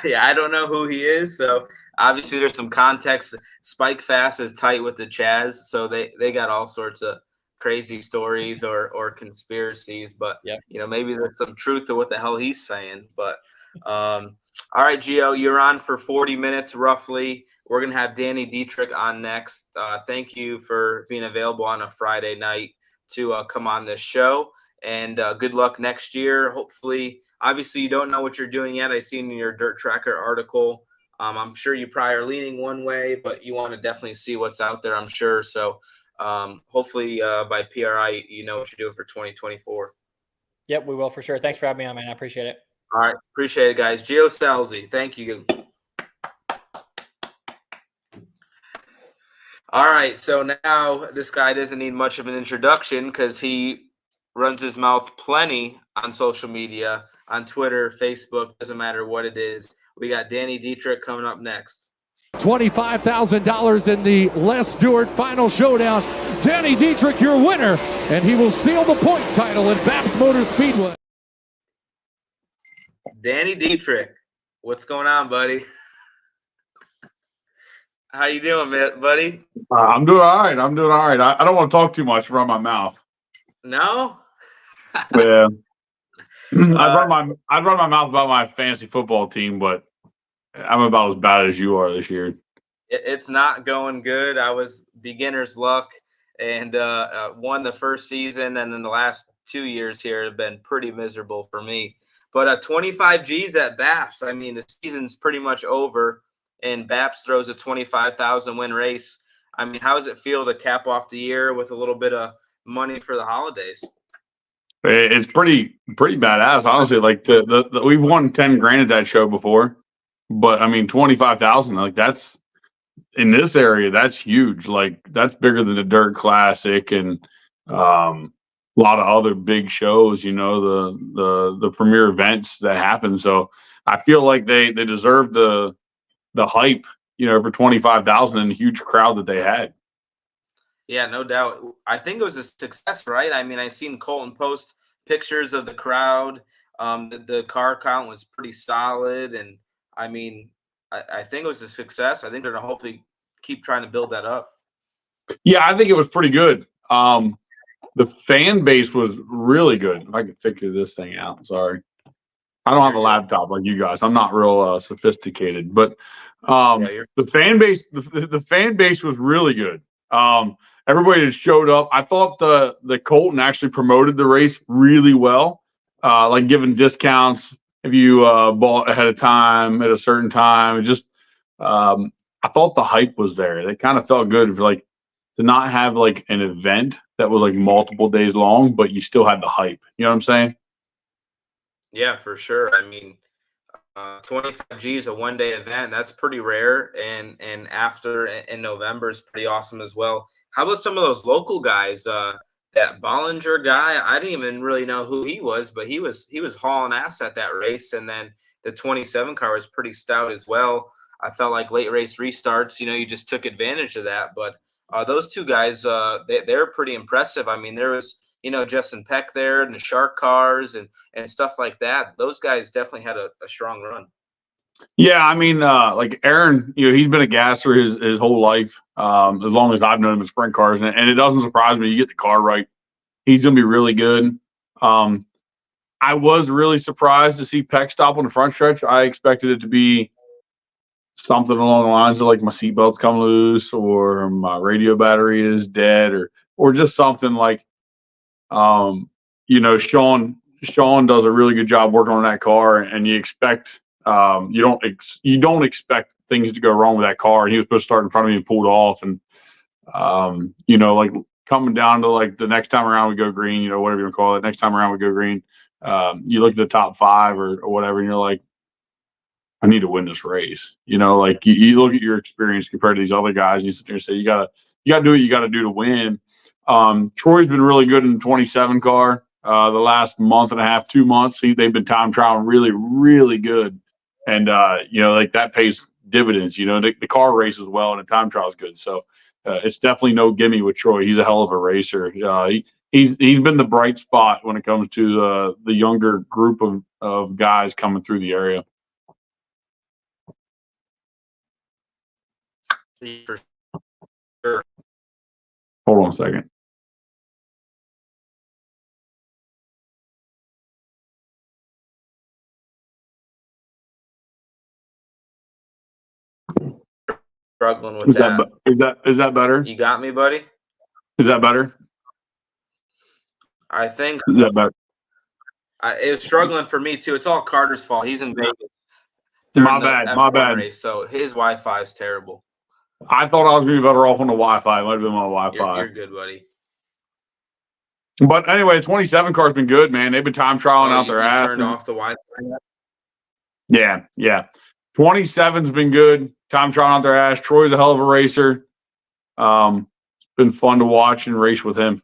Yeah, I don't know who he is. So obviously there's some context. Spike Fast is tight with the Chaz, so they got all sorts of crazy stories or conspiracies. But Yep. Maybe there's some truth to what the hell he's saying. But all right, Gio, you're on for 40 minutes roughly. We're going to have Danny Dietrich on next. Thank you for being available on a Friday night to come on this show. And good luck next year. Hopefully, obviously, you don't know what you're doing yet. I seen in your Dirt Tracker article. I'm sure you probably are leaning one way, but you want to definitely see what's out there, I'm sure. So hopefully by PRI, you know what you're doing for 2024. Yep, we will for sure. Thanks for having me on, man. I appreciate it. All right. Appreciate it, guys. Gio Scelzi, thank you. All right. So now this guy doesn't need much of an introduction because he runs his mouth plenty on social media, on Twitter, Facebook, doesn't matter what it is. We got Danny Dietrich coming up next. $25,000 in the Les Stewart Final Showdown. Danny Dietrich, your winner, and he will seal the points title at BAPS Motor Speedway. Danny Dietrich, what's going on, buddy? How you doing, buddy? I'm doing all right. I don't want to talk too much, run my mouth. No? Yeah. I'd run my mouth about my fantasy football team, but I'm about as bad as you are this year. It's not going good. I was beginner's luck and won the first season, and then the last 2 years here have been pretty miserable for me. But 25 G's at Baps. I mean, the season's pretty much over, and Baps throws a 25,000 win race. I mean, how does it feel to cap off the year with a little bit of money for the holidays? It's pretty badass, honestly. Like we've won 10 grand at that show before, but I mean 25,000. Like that's in this area, that's huge. Like that's bigger than the Dirt Classic and a lot of other big shows. You know, the premier events that happen. So I feel like they deserve the hype. You know, for 25,000 and the huge crowd that they had. Yeah, no doubt. I think it was a success, right? I mean, I seen Colton post pictures of the crowd. The car count was pretty solid, and I mean, I think it was a success. I think they're gonna hopefully keep trying to build that up. Yeah, I think it was pretty good. The fan base was really good. If I could figure this thing out, sorry. I don't have a laptop like you guys. I'm not real sophisticated, but the fan base, the fan base was really good. Everybody that showed up. I thought the Colton actually promoted the race really well, like giving discounts if you bought ahead of time at a certain time. It just I thought the hype was there. It kind of felt good for like to not have like an event that was like multiple days long, but you still had the hype. You know what I'm saying? Yeah, for sure. I mean, 25 G is a one-day event. That's pretty rare, and after in November is pretty awesome as well. How about some of those local guys? That Bollinger guy, I didn't even really know who he was, but he was hauling ass at that race. And then the 27 car was pretty stout as well. I felt like late race restarts, you know, you just took advantage of that. But those two guys, they're pretty impressive. I mean, there was, you know, Justin Peck there and the Shark cars and stuff like that. Those guys definitely had a strong run. Yeah, I mean, like Aaron, you know, he's been a gasser his whole life, as long as I've known him in sprint cars, and it doesn't surprise me. You get the car right, he's gonna be really good. I was really surprised to see Peck stop on the front stretch. I expected it to be something along the lines of like my seatbelt's come loose or my radio battery is dead or just something like, you know, Sean does a really good job working on that car, and you expect. You don't expect things to go wrong with that car. And he was supposed to start in front of me and pulled off. And you know, like coming down to like the next time around we go green, you know, whatever you want to call it. Next time around we go green. You look at the top 5 or whatever, and you're like, I need to win this race. You know, like you look at your experience compared to these other guys, and you sit there and say, you gotta do what you gotta do to win. Troy's been really good in the 27 car. The last month and a half, 2 months, they've been time trialing really, really good. And, you know, like that pays dividends, you know, the car races well and the time trial is good. So it's definitely no gimme with Troy. He's a hell of a racer. He's been the bright spot when it comes to the younger group of guys coming through the area. For sure. Hold on a second. Struggling with that. Is that better? You got me, buddy? Is that better? I think Is that better? it was struggling for me too. It's all Carter's fault. He's in Vegas. My bad. Race, so his Wi-Fi is terrible. I thought I was going to be better off on the Wi-Fi. It might have been my Wi-Fi. You're good, buddy. But anyway, the 27 car's been good, man. They've been time trialing out their ass. Turned off the Wi-Fi. Yeah. 27's been good. Time trialing out their ass. Troy's a hell of a racer. It's been fun to watch and race with him.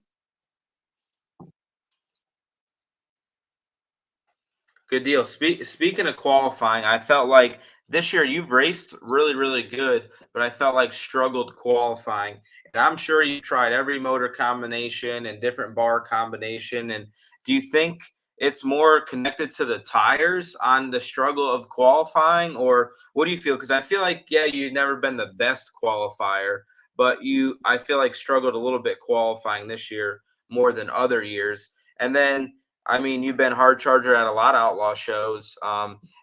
Good deal. Speaking of qualifying, I felt like this year you've raced really, really good, but I felt like struggled qualifying. And I'm sure you tried every motor combination and different bar combination. And do you think it's more connected to the tires on the struggle of qualifying, or what do you feel? Because I feel like, yeah, you've never been the best qualifier, but I feel like struggled a little bit qualifying this year more than other years. And then, I mean, you've been hard charger at a lot of Outlaw shows.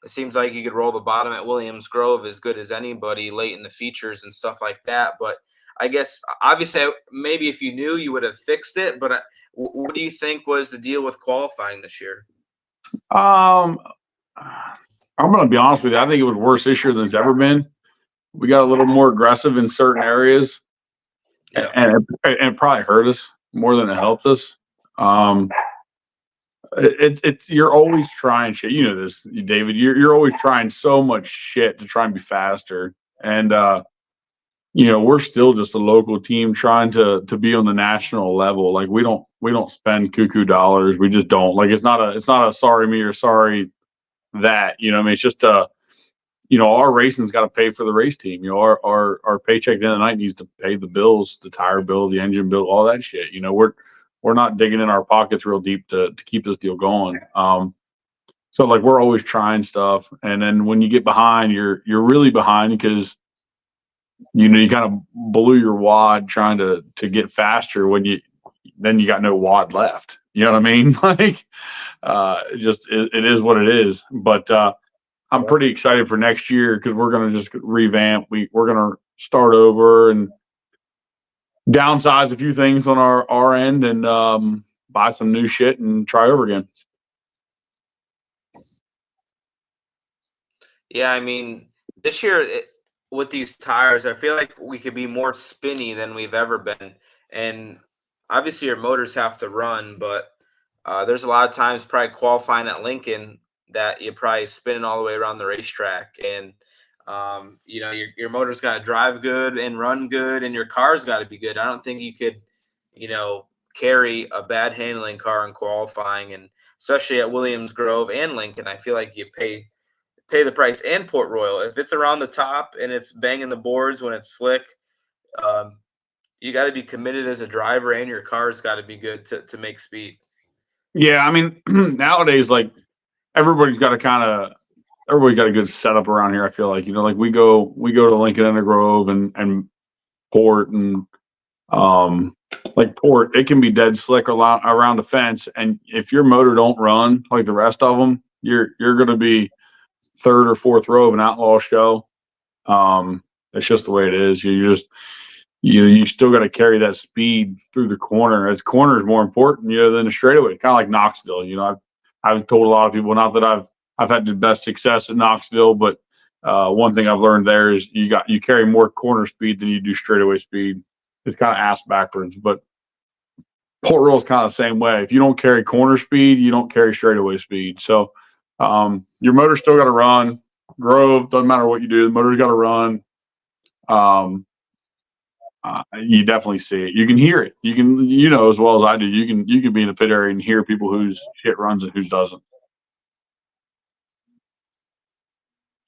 It seems like you could roll the bottom at Williams Grove as good as anybody late in the features and stuff like that. But I guess, obviously, maybe if you knew, you would have fixed it. But what do you think was the deal with qualifying this year? I'm going to be honest with you. I think it was worse this year than it's ever been. We got a little more aggressive in certain areas, Yeah. and it probably hurt us more than it helped us. It's you're always trying shit. You know this, David. You're always trying so much shit to try and be faster, and we're still just a local team trying to be on the national level. Like we don't spend cuckoo dollars. We just don't. Like it's not a sorry me or sorry that. You know what I mean? It's just our racing's got to pay for the race team. Our paycheck at the end of the night needs to pay the bills, the tire bill, the engine bill, all that shit. We're not digging in our pockets real deep to keep this deal going. So like we're always trying stuff, and then when you get behind, you're really behind because you kind of blew your wad trying to get faster when you got no wad left. You know what I mean? Like it is what it is. But I'm pretty excited for next year because we're going to just revamp. We're going to start over and downsize a few things on our end and buy some new shit and try over again. Yeah, I mean, this year with these tires, I feel like we could be more spinny than we've ever been. And obviously, your motors have to run, but there's a lot of times probably qualifying at Lincoln that you're probably spinning all the way around the racetrack. And, your motor's got to drive good and run good, and your car's got to be good. I don't think you could, carry a bad handling car in qualifying, and especially at Williams Grove and Lincoln. I feel like you pay the price, and Port Royal. If it's around the top and it's banging the boards when it's slick, you got to be committed as a driver, and your car's got to be good to make speed. Yeah, I mean, nowadays, like everybody's got a good setup around here. I feel like like we go to Lincoln and the Grove and Port and like Port, it can be dead slick around the fence, and if your motor don't run like the rest of them, you're going to be third or fourth row of an outlaw show. It's just the way it is. You still got to carry that speed through the corner. As corner is more important, than the straightaway. It's kind of like Knoxville. I've told a lot of people, not that I've had the best success at Knoxville, but one thing I've learned there is you carry more corner speed than you do straightaway speed. It's kind of ass backwards, but Port Royal is kind of the same way. If you don't carry corner speed, you don't carry straightaway speed. So your motor's still got to run. Grove, doesn't matter what you do, the motor's got to run. You definitely see it. You can hear it. You can, as well as I do. You can be in the pit area and hear people whose shit runs and whose doesn't.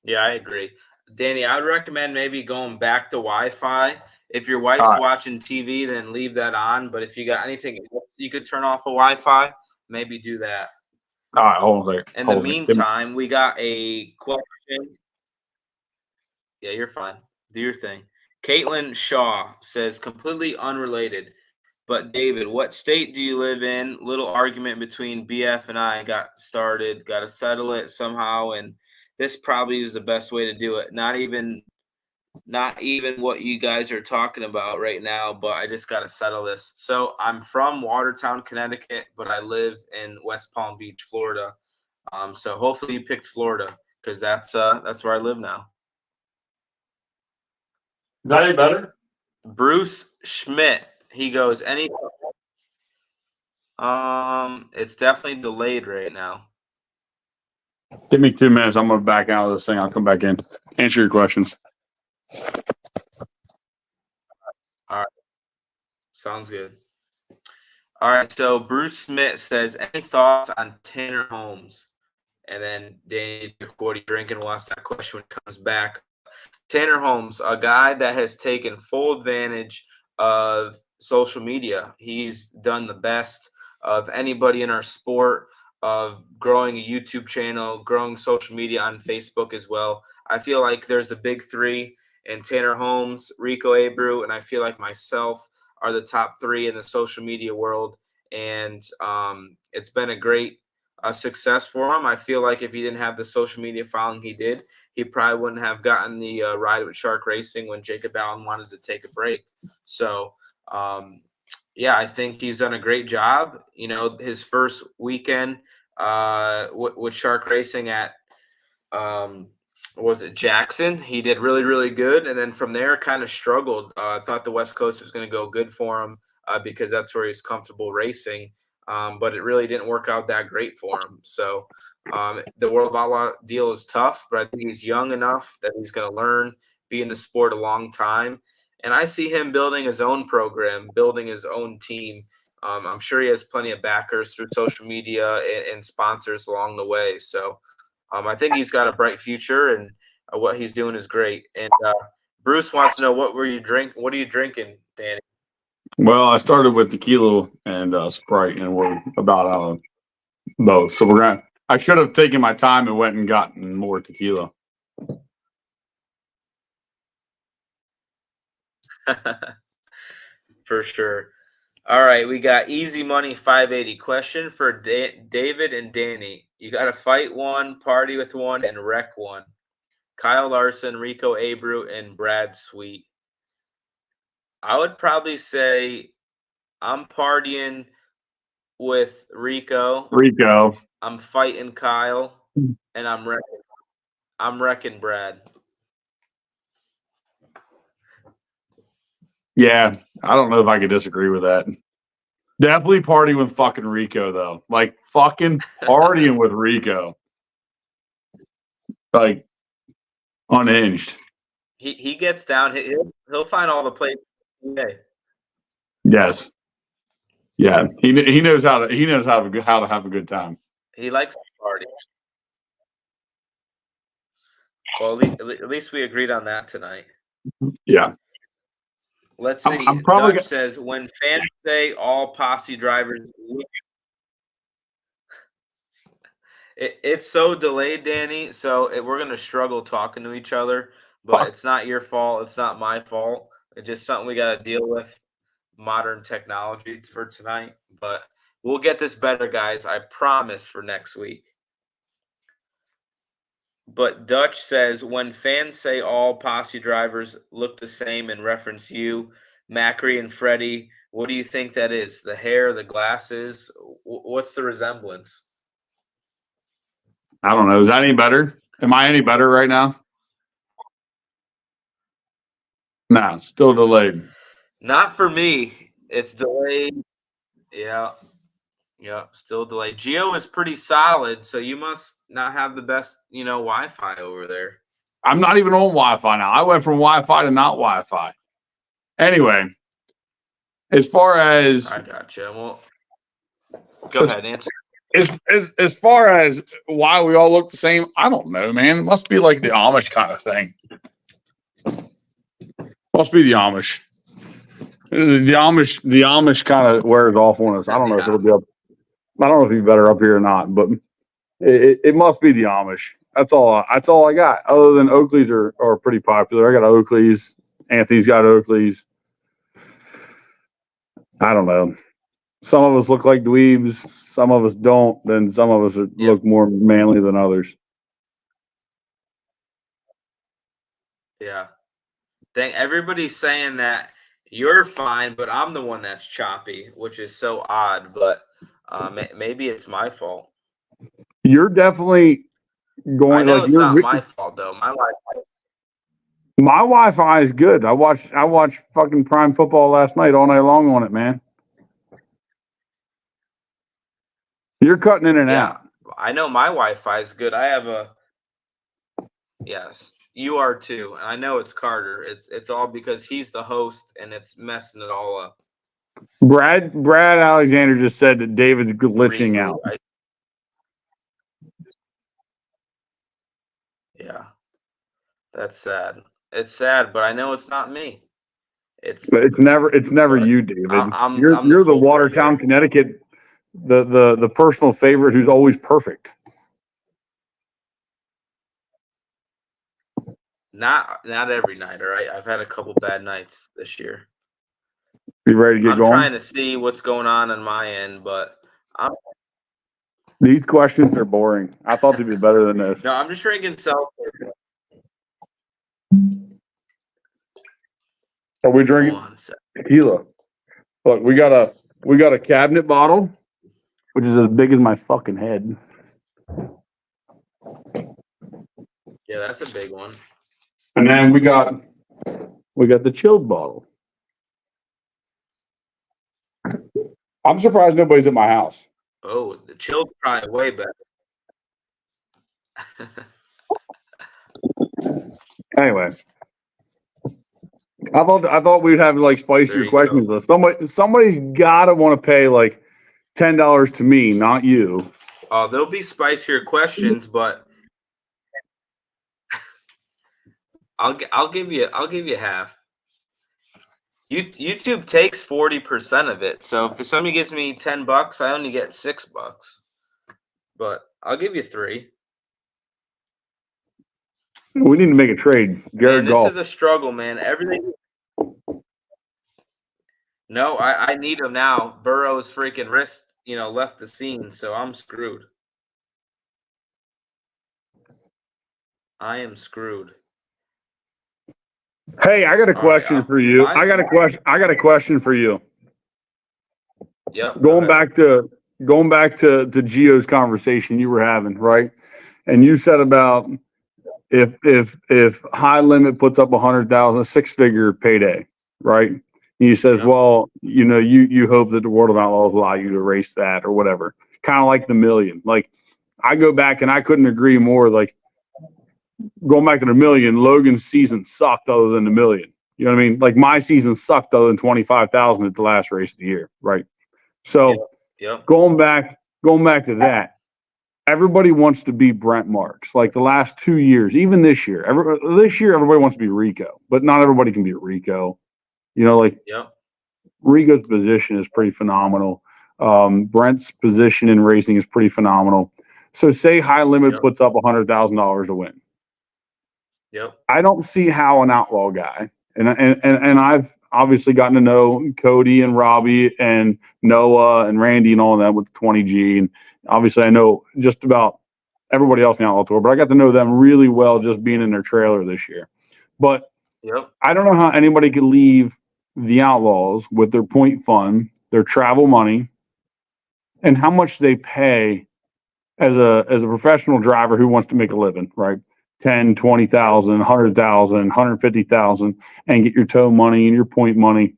Yeah, I agree. Danny, I would recommend maybe going back to Wi-Fi. If your wife's watching TV, then leave that on. But if you got anything you could turn off a Wi-Fi, maybe do that. All right, hold on a second. In the meantime, we got a question. Yeah, you're fine. Do your thing. Caitlin Shaw says, completely unrelated, but David, what state do you live in? Little argument between BF and I got started. Got to settle it somehow, and this probably is the best way to do it. Not even what you guys are talking about right now, but I just got to settle this. So I'm from Watertown, Connecticut, but I live in West Palm Beach, Florida. So hopefully you picked Florida because that's where I live now. Is that any better? Bruce Schmidt, he goes, it's definitely delayed right now. Give me 2 minutes. I'm going to back out of this thing. I'll come back in. Answer your questions. All right. Sounds good. All right. So Bruce Smith says, any thoughts on Tanner Holmes? And then Danny Dietrich drinking will ask that question when it comes back. Tanner Holmes, a guy that has taken full advantage of social media. He's done the best of anybody in our sport, of growing a YouTube channel, growing social media on Facebook as well. I feel like there's a big three, and Tanner Holmes, Rico Abreu, and I feel like myself are the top three in the social media world. And it's been a great success for him. I feel like if he didn't have the social media following he did, he probably wouldn't have gotten the ride with Shark Racing when Jacob Allen wanted to take a break. So, yeah, I think he's done a great job. His first weekend with Shark Racing at was it Jackson? He did really, really good, and then from there kind of struggled. I thought the West Coast was going to go good for him because that's where he's comfortable racing, but it really didn't work out that great for him. So the World of Outlaw deal is tough, but I think he's young enough that he's going to learn, be in the sport a long time, and I see him building his own program, building his own team. I'm sure he has plenty of backers through social media and sponsors along the way. So I think he's got a bright future, and what he's doing is great. And Bruce wants to know what are you drinking, Danny? Well, I started with tequila and Sprite, and we're about out of both. So I should have taken my time and went and gotten more tequila. For sure. All right, we got easy money 580 question for David and Danny. You got to fight one, party with one, and wreck one. Kyle Larson, Rico Abreu, and Brad Sweet. I would probably say I'm partying with Rico. I'm fighting Kyle, and I'm wrecking Brad. Yeah, I don't know if I could disagree with that. Definitely party with fucking Rico, though. Like, fucking partying with Rico. Like, unhinged. He gets down. He'll find all the places. Yes. Yeah, he knows how to have a good time. He likes to party. Well, at least we agreed on that tonight. Yeah. Let's see. Dutch says, when fans say all posse drivers, it's so delayed, Danny. So we're going to struggle talking to each other, but it's not your fault. It's not my fault. It's just something we got to deal with. Modern technology for tonight, but we'll get this better, guys. I promise for next week. But Dutch says, when fans say all posse drivers look the same and reference you, Macri and Freddie, what do you think that is? The hair, the glasses? What's the resemblance? I don't know. Is that any better? Am I any better right now? No, still delayed. Not for me. It's delayed. Yeah. Yeah, still delayed. Gio is pretty solid, so you must not have the best, Wi-Fi over there. I'm not even on Wi-Fi now. I went from Wi-Fi to not Wi-Fi. Anyway, as far as I gotcha. Well, go ahead, answer. As far as why we all look the same, I don't know, man. It must be like the Amish kind of thing. Must be the Amish. The Amish kind of wears off on us. I don't know if it'll be up. I don't know if it'll be better up here or not, but it must be the Amish. That's all I got. Other than Oakleys are pretty popular. I got Oakleys. Anthony's got Oakleys. I don't know. Some of us look like dweebs. Some of us don't. Then some of us look more manly than others. Yeah. Everybody's saying that you're fine, but I'm the one that's choppy, which is so odd. But maybe it's my fault. You're definitely going. I know like it's not my fault though. My Wi-Fi is good. I watched fucking Prime Football last night all night long on it, man. You're cutting in and out. I know my Wi-Fi is good. I have a yes. You are too. And I know it's Carter. It's all because he's the host and it's messing it all up. Brad Alexander just said that David's glitching out. Yeah. That's sad. It's sad, but I know it's not me. It's never you, David. You're the Watertown, Connecticut, the personal favorite who's always perfect. Not every night, all right? I've had a couple bad nights this year. You ready to get going? I'm trying to see what's going on my end, but these questions are boring. I thought they'd be better than this. No, I'm just drinking seltzer. Are we drinking tequila? Look, we got a cabinet bottle. which is as big as my fucking head. Yeah, that's a big one. And then we got the chilled bottle. I'm surprised nobody's at my house. Oh, the chilled probably way better. Anyway, I thought we'd have like spicier There you questions. go. Somebody's got to want to pay like $10 to me, not you. There'll be spicier questions, but I'll give you half. YouTube takes 40% of it. So if somebody gives me $10, I only get $6. But I'll give you 3. We need to make a trade. Jared Man, this Goff. is a struggle, man. Everything. No, I need him now. Burrow's freaking wrist, left the scene, so I'm screwed. I am screwed. Hey, I got a question for you. I got a question for you. Yep. Going back to Gio's conversation you were having, right? And you said about if High Limit puts up 100,000, a 6-figure payday, right? And you says, Yep. well, you hope that the World of Outlaws allow you to race that or whatever. Kind of like the million. Like I go back and I couldn't agree more. Like going back to the million, Logan's season sucked other than the million. You know what I mean? Like my season sucked other than 25,000 at the last race of the year, right? So Yep. going back to that, everybody wants to be Brent Marks. Like the last 2 years, even this year. Everybody wants to be Rico, but not everybody can be Rico. Like Rico's position is pretty phenomenal. Brent's position in racing is pretty phenomenal. So say High Limit puts up $100,000 to win. Yep. I don't see how an Outlaw guy, and I've obviously gotten to know Cody and Robbie and Noah and Randy and all of that with the 20G, and obviously I know just about everybody else in the Outlaw Tour, but I got to know them really well just being in their trailer this year. But I don't know how anybody could leave the Outlaws with their point fund, their travel money, and how much they pay as a professional driver who wants to make a living, right? 10, 20,000, 100,000, 150,000, and get your tow money and your point money.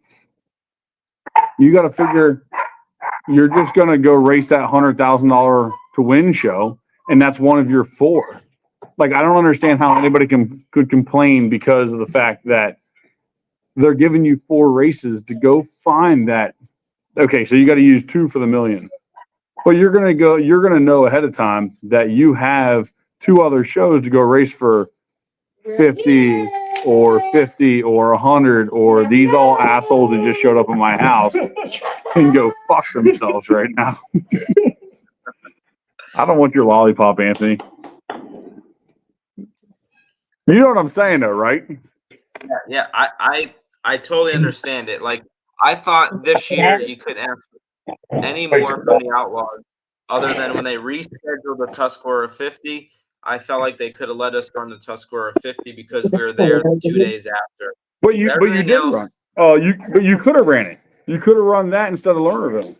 You got to figure you're just going to go race that $100,000 to win show, and that's one of your 4. Like, I don't understand how anybody could complain because of the fact that they're giving you 4 races to go find that. Okay, so you got to use 2 for the million. But you're going to know ahead of time that you have 2 other shows to go race for 50 or 100, or these all assholes that just showed up at my house can go fuck themselves right now. I don't want your lollipop, Anthony. You know what I'm saying though, right? Yeah, I totally understand it. Like I thought this year you couldn't ask any more from the Outlaws other than when they rescheduled the Tuscarora 50. I felt like they could have let us run the Tuscarora 50 because we were there 2 days after. But you did run. Oh, you could have ran it. You could have run that instead of Lernerville.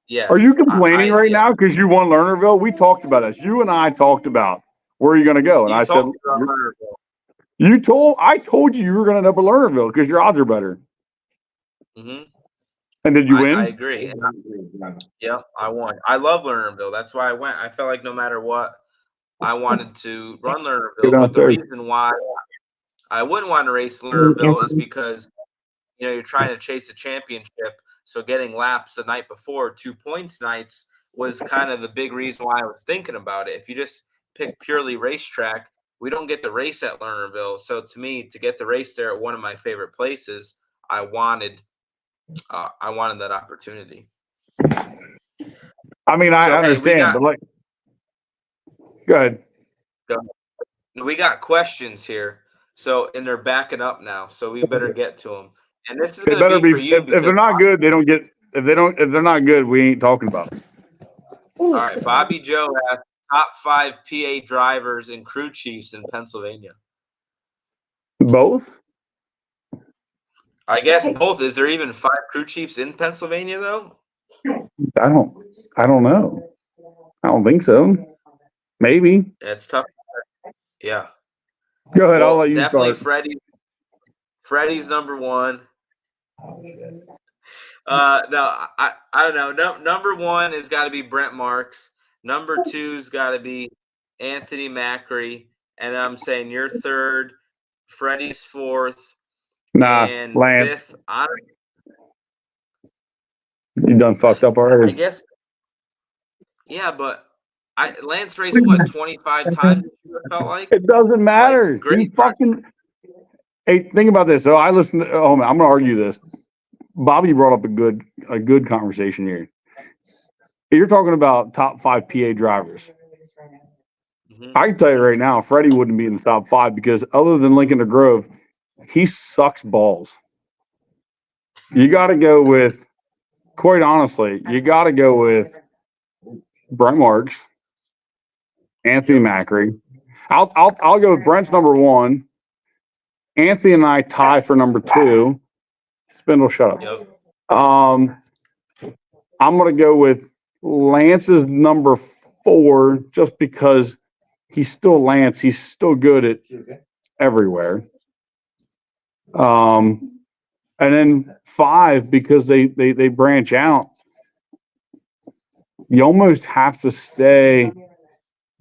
Yes. Are you complaining right now because you won Lernerville? We talked about this. You and I talked about where are you going to go, and I said I told you were going to end up at Lernerville because your odds are better. Mm-hmm. And did you win? I agree. Yeah, I won. I love Lernerville. That's why I went. I felt like no matter what, I wanted to run Lernerville. But the reason why I wouldn't want to race Lernerville is because you're trying to chase a championship. So getting laps the night before, 2 points nights, was kind of the big reason why I was thinking about it. If you just pick purely racetrack, we don't get the race at Lernerville. So to me, to get the race there at one of my favorite places, I wanted that opportunity. I mean, I understand, but like, go ahead. We got questions here, and they're backing up now, so we better get to them. And this is going to be for you. If they're not good, they don't get. If they're not good, we ain't talking about it. All right, Bobby Joe asked top 5 PA drivers and crew chiefs in Pennsylvania. Both? I guess both. Is there even 5 crew chiefs in Pennsylvania though? I don't know. I don't think so. Maybe. It's tough. Yeah. Go ahead. I'll Well, let you definitely start. Freddie's number one. No, I don't know. No, number one has got to be Brent Marks. Number two's got to be Anthony Macri, and I'm saying you're third. Freddie's fourth, Nah, and Lance. fifth. You done fucked up I already. guess. Yeah, but Lance raced what 25 times. It felt like It doesn't matter. Like, great. He fucking. Hey, think about this. So I listen to. Oh man, I'm gonna argue this. Bobby brought up a good conversation here. You're talking about top 5 PA drivers. Mm-hmm. I can tell you right now, Freddie wouldn't be in the top 5 because other than Lincoln to Grove, he sucks balls. You got to go with, quite honestly, you got to go with Brent Marks, Anthony Macri. I'll go with Brent's number 1. Anthony and I tie for number 2. Spindle, shut up. Yep. I'm gonna go with Lance's number 4 just because he's still Lance. He's still good at everywhere. And then 5 because they branch out. You almost have to stay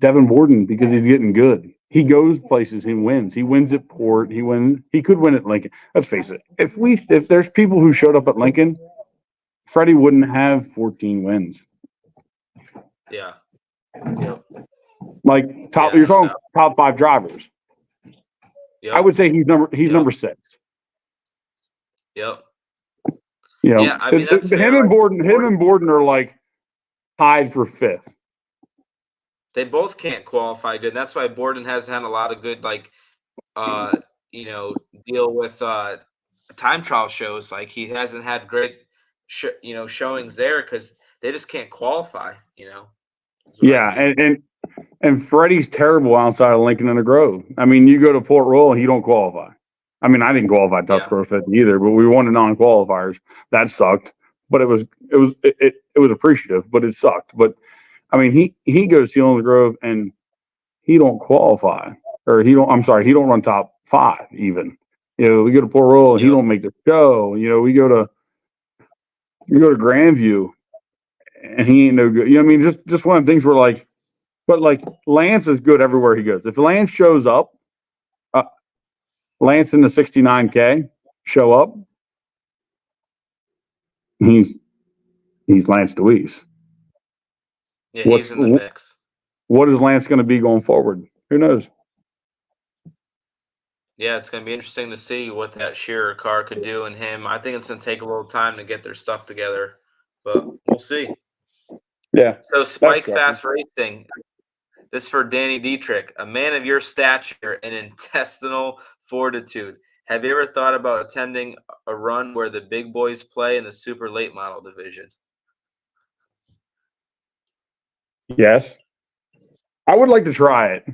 Devin Borden because he's getting good. He goes places, he wins. He wins at Port. He could win at Lincoln. Let's face it. If there's people who showed up at Lincoln, Freddie wouldn't have 14 wins. Yeah. Like you're talking top 5 drivers. Yep. I would say he's number 6. Yep. You know, yeah, I mean, that's him and Borden are like tied for 5th. They both can't qualify good. That's why Borden hasn't had a lot of good, deal with time trial shows. Like he hasn't had great, showings there because they just can't qualify. Yeah, and Freddie's terrible outside of Lincoln and the Grove. I mean, you go to Port Royal and he don't qualify. I mean, I didn't qualify Tuscarora 50 either, but we won the non-qualifiers. That sucked, but it was appreciative, but it sucked. But I mean, he goes to Sealands Grove and he don't qualify, or he don't run top 5 even. We go to Port Royal and he don't make the show. We go to Grandview and he ain't no good. I mean, just one of the things where like, but like Lance is good everywhere he goes. If Lance shows up, Lance in the 69K show up, he's Lance Deweese. Yeah, he's in the mix. What is Lance going to be going forward? Who knows? Yeah, it's going to be interesting to see what that Shearer car could do and him. I think it's going to take a little time to get their stuff together, but we'll see. Yeah. So Spike Fast Racing, this is for Danny Dietrich, a man of your stature and intestinal fortitude. Have you ever thought about attending a run where the big boys play in the super late model division? Yes. I would like to try it.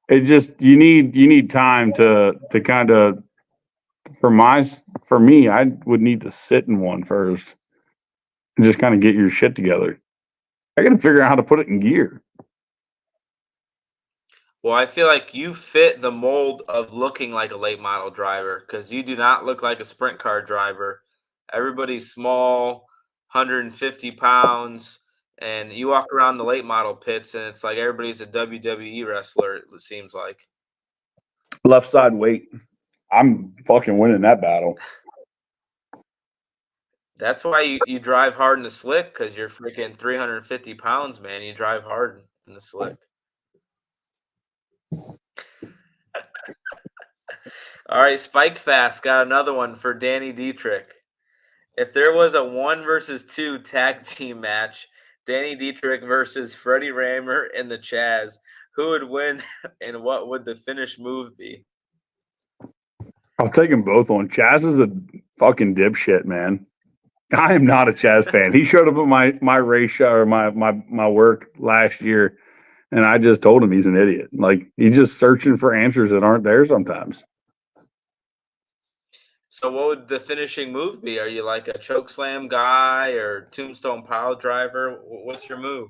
It just you need time to kind of for me, I would need to sit in one first and just kind of get your shit together. I got to figure out how to put it in gear. Well, I feel like you fit the mold of looking like a late model driver because you do not look like a sprint car driver. Everybody's small, 150 pounds, and you walk around the late model pits, and it's like everybody's a WWE wrestler, it seems like. Left side weight. I'm fucking winning that battle. That's why you drive hard in the slick because you're freaking 350 pounds, man. You drive hard in the slick. All right, Spike Fast got another one for Danny Dietrich. If there was a 1 versus 2 tag team match, Danny Dietrich versus Freddie Rammer and the Chaz, who would win and what would the finish move be? I'll take them both on. Chaz is a fucking dipshit, man. I am not a Chaz fan. He showed up at my race show or my work last year, and I just told him he's an idiot. Like, he's just searching for answers that aren't there sometimes. So what would the finishing move be? Are you like a choke slam guy or tombstone pile driver? What's your move?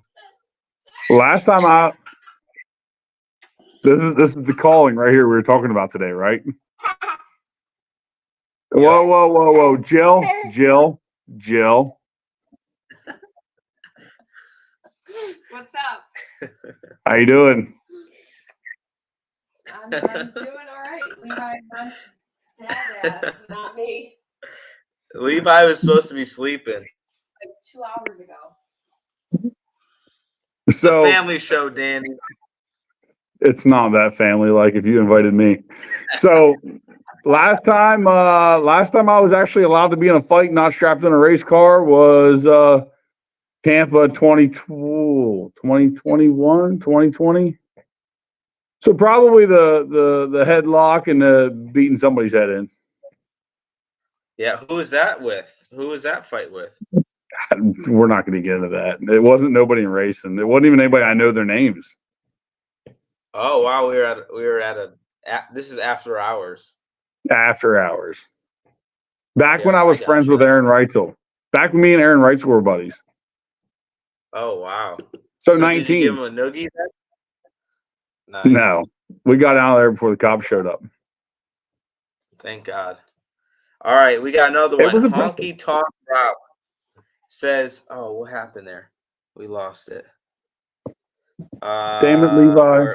Last time I this is the calling right here we were talking about today, right? Whoa. Jill. What's up? How you doing? I'm doing all right. Levi wants dad, not me. Levi was supposed to be sleeping. Like 2 hours ago. It's a So family show, Danny. it's not that family like if you invited me. So last time I was actually allowed to be in a fight, not strapped in a race car, was Tampa 2021, 2020. So probably the headlock and the beating somebody's head in. Yeah, who was that with? Who was that fight with? We're not going to get into that. It wasn't nobody in racing. It wasn't even anybody I know their names. Oh wow, we were at this is after hours. After hours. Back Yeah, when I was got friends you. with Aaron Reitzel. Back when me and Aaron Reitzel were buddies. Oh wow. So Did 19. you give him a noogie then? Nice. No, we got out of there before the cops showed up. Thank God. All right, we got another It one. was impressive. Honky Talk Rob says, "Oh, what happened there? We lost it." Damn it, Levi.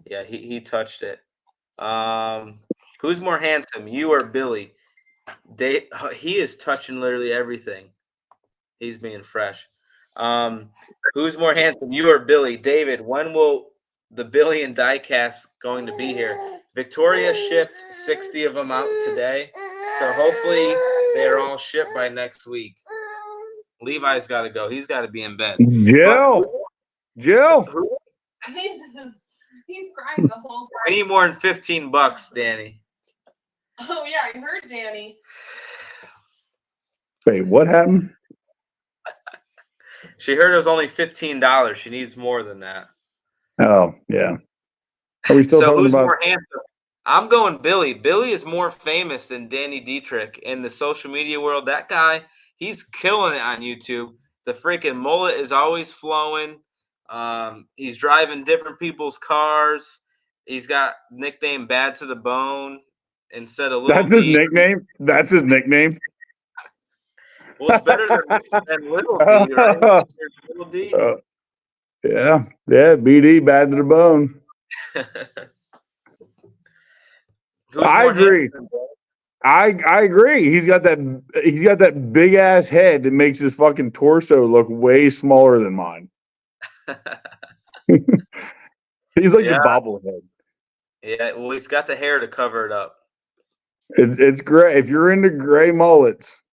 Yeah, he touched it. Who's more handsome, you or Billy? He is touching literally everything. He's being fresh. Who's more handsome, you or Billy? David, when will the Billy and Diecast going to be here? Victoria shipped 60 of them out today, so hopefully they're all shipped by next week. Levi's got to go. He's got to be in bed. Jill. He's crying the whole time. I need more than $15, Danny. Oh yeah, I heard Danny. Wait, what happened? She heard it was only $15. She needs more than that. Oh, yeah. Are we still So talking who's about more handsome? I'm going Billy. Billy is more famous than Danny Dietrich in the social media world. That guy, he's killing it on YouTube. The freaking mullet is always flowing. He's driving different people's cars. He's got nickname Bad to the Bone instead of Little That's his D. nickname? That's his nickname? Well, it's better than Little D, right? Little D. Yeah, BD, bad to the bone. I agree. I agree. He's got that big ass head that makes his fucking torso look way smaller than mine. He's like the bobblehead. Yeah, well, he's got the hair to cover it up. It's gray. If you're into gray mullets.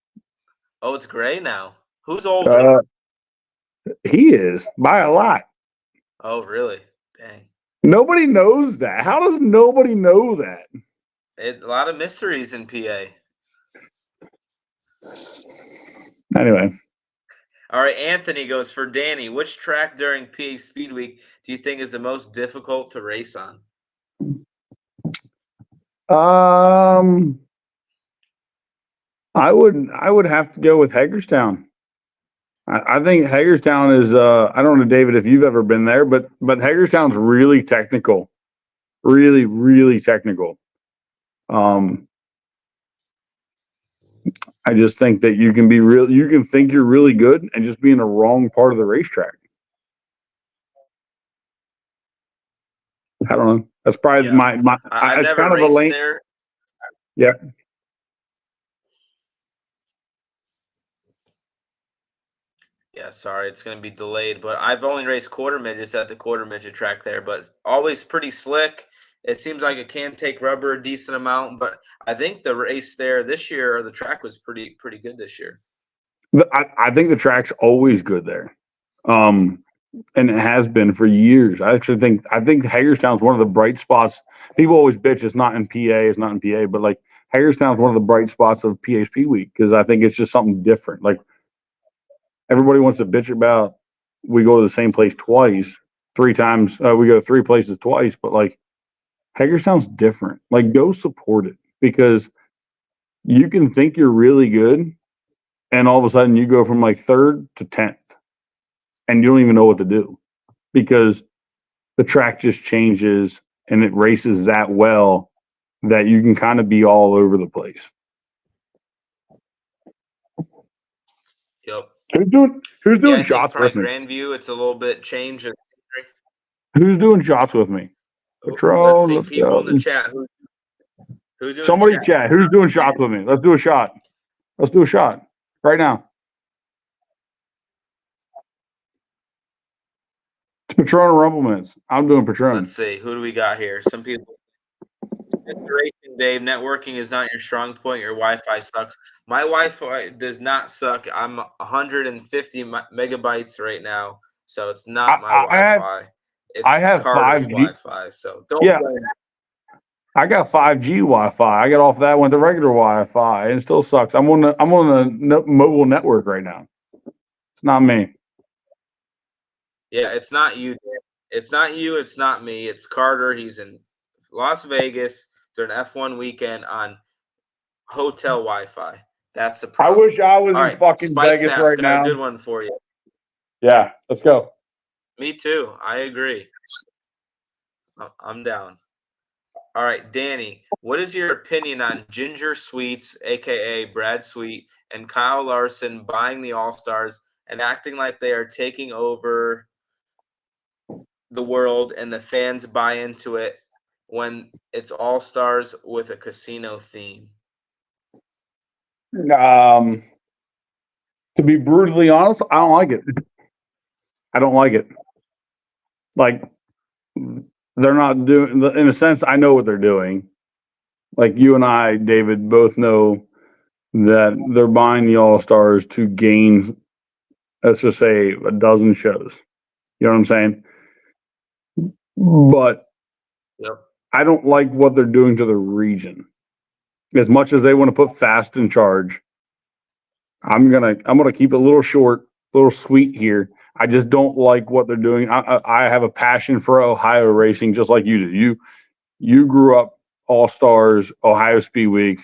Oh, it's gray now. Who's older? He is by a lot. Oh, really? Dang. Nobody knows that. How does nobody know that? A lot of mysteries in PA. Anyway. All right, Anthony goes for Danny. Which track during PA Speed Week do you think is the most difficult to race on? I would have to go with Hagerstown. I think Hagerstown is I don't know, David, if you've ever been there, but Hagerstown's really technical. Really, really technical. I just think that you can think you're really good and just be in the wrong part of the racetrack. I don't know. That's probably my it's kind of a lane. There. Yeah. Yeah, sorry, it's going to be delayed, but I've only raced quarter midgets at the quarter midget track there, but always pretty slick. It seems like it can take rubber a decent amount, but I think the race there this year, or the track was pretty good this year. I think the track's always good there, and it has been for years. I think Hagerstown's one of the bright spots. People always bitch it's not in PA, but like Hagerstown's one of the bright spots of PHP week because I think it's just something different. Like everybody wants to bitch about we go to the same place twice, 3 times. We go to 3 places twice, but like Hagerstown's different. Like go support it because you can think you're really good, and all of a sudden you go from like 3rd to 10th, and you don't even know what to do because the track just changes and it races that well that you can kind of be all over the place. Yep. Who's doing I think shots with probably me? Grandview, it's a little bit change. Who's doing shots with me? Let's Patron, see let's people go. in the chat. Who doing Somebody chat. Who's doing shots with me? Let's do a shot. Let's do a shot right now. It's Patron or Rumplemans. I'm doing Patron. Let's see. Who do we got here? Some people. Inspiration, Dave. Networking is not your strong point. Your Wi-Fi sucks. My Wi-Fi does not suck. I'm 150 megabytes right now, so it's not my Wi-Fi. I have Carter's 5G. Wi-Fi. So don't. Yeah, I got 5G Wi-Fi. I got off that one to regular Wi-Fi, and it still sucks. I'm on the mobile network right now. It's not me. Yeah, it's not you. Dave. It's not you. It's not me. It's Carter. He's in Las Vegas during F1 weekend on hotel Wi-Fi. That's the problem. I wish I was All in right, fucking Spike Vegas Fast, right got now. a good one for you. Yeah, let's go. Me too. I agree. I'm down. All right, Danny, what is your opinion on Ginger Sweets, aka Brad Sweet, and Kyle Larson buying the All-Stars and acting like they are taking over the world and the fans buy into it when it's All-Stars with a casino theme? To be brutally honest, I don't like it. I don't like it. Like, they're not doing, in a sense, I know what they're doing. Like, you and I, David, both know that they're buying the All-Stars to gain, let's just say, a dozen shows. You know what I'm saying? But Yep. I don't like what they're doing to the region. As much as they want to put Fast in charge, I'm gonna keep it a little short, a little sweet here. I just don't like what they're doing. I have a passion for Ohio racing, just like you do. You grew up All Stars, Ohio Speed Week.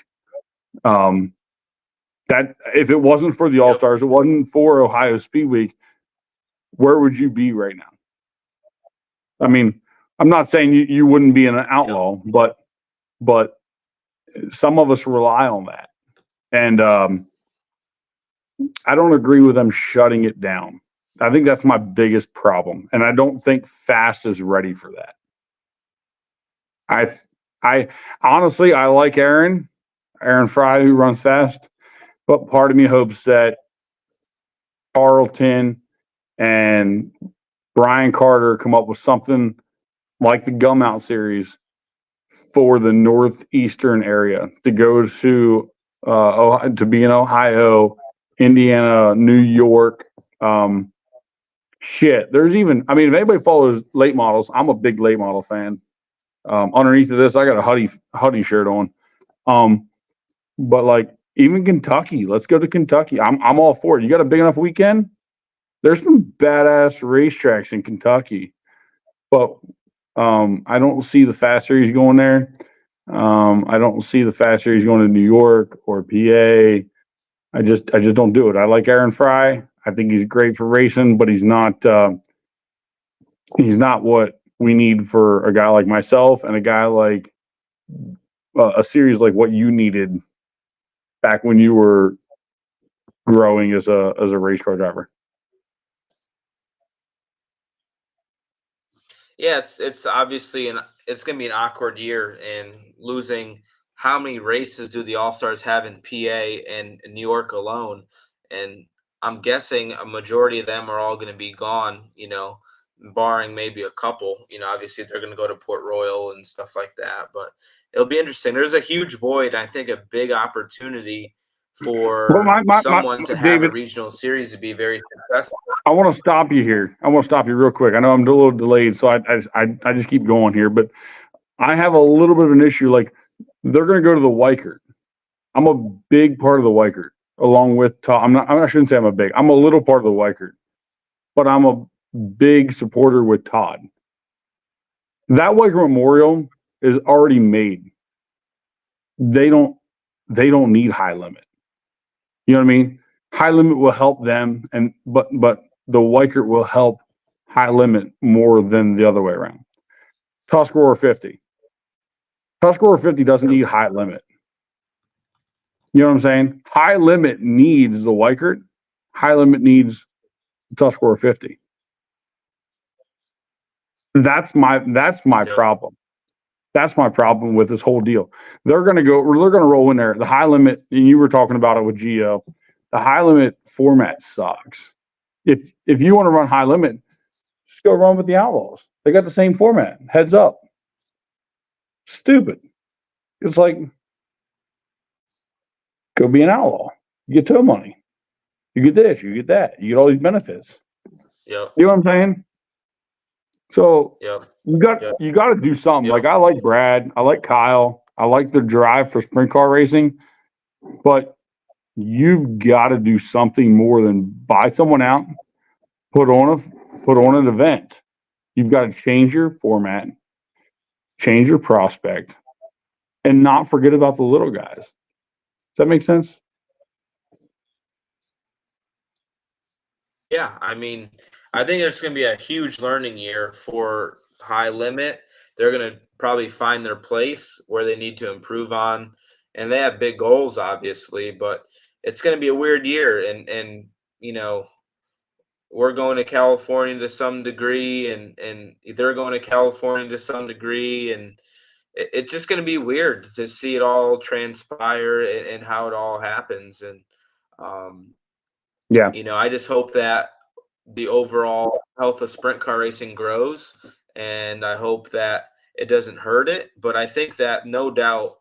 That if it wasn't for the All Stars, it wasn't for Ohio Speed Week, where would you be right now? I mean, I'm not saying you wouldn't be an outlaw, but some of us rely on that, and I don't agree with them shutting it down. I think that's my biggest problem, and I don't think Fast is ready for that. I honestly, I like Aaron Fry, who runs Fast, but part of me hopes that Carlton and Brian Carter come up with something like the Gum Out series for the northeastern area to go to be in Ohio, Indiana, New York. There's even, I mean, if anybody follows late models, I'm a big late model fan. Underneath of this, I got a Huddy shirt on. But like even Kentucky, let's go to Kentucky. I'm all for it. You got a big enough weekend? There's some badass racetracks in Kentucky, but I don't see the Fast Series going there. I don't see the Fast Series going to New York or PA. I just don't do it. I like Aaron Fry. I think he's great for racing, but he's not what we need for a guy like myself and a guy like a series like what you needed back when you were growing as a race car driver. Yeah, it's obviously it's going to be an awkward year, and losing how many races do the All-Stars have in PA and New York alone? And I'm guessing a majority of them are all going to be gone, barring maybe a couple. Obviously they're going to go to Port Royal and stuff like that, but it'll be interesting. There's a huge void. I think a big opportunity for someone to have David, a regional series to be very successful. I want to stop you here. I want to stop you real quick. I know I'm a little delayed, so I just keep going here, but I have a little bit of an issue. Like they're going to go to the Weikert. I'm a big part of the Weikert, along with Todd. I shouldn't say I'm a little part of the Weikert, but I'm a big supporter with Todd. That Weikert Memorial is already made. They don't they don't need high limit. You know what I mean? High limit will help them, but the Weichert will help high limit more than the other way around. Tuscarora 50. Tuscarora 50 doesn't need high limit. You know what I'm saying? High limit needs the Weichert. High limit needs the Tuscarora 50. That's my problem. That's my problem with this whole deal. They're gonna roll in there. The high limit, and you were talking about it with Gio. The high limit format sucks. If you want to run high limit, just go run with the Outlaws. They got the same format. Heads up. Stupid. It's like, go be an outlaw. You get tow money. You get this. You get that. You get all these benefits. Yep. You know what I'm saying? So Yep. you got to do something. Yep. Like, I like Brad. I like Kyle. I like their drive for sprint car racing. But you've got to do something more than buy someone out, put on an event. You've got to change your format, change your prospect, and not forget about the little guys. Does that make sense? Yeah, I mean, I think there's going to be a huge learning year for high limit. They're going to probably find their place where they need to improve on, and they have big goals, obviously. But it's going to be a weird year, and you know, we're going to California to some degree, and they're going to California to some degree, and it's just going to be weird to see it all transpire and how it all happens. And Yeah. you know, I just hope that the overall health of sprint car racing grows, and I hope that it doesn't hurt it. But I think that no doubt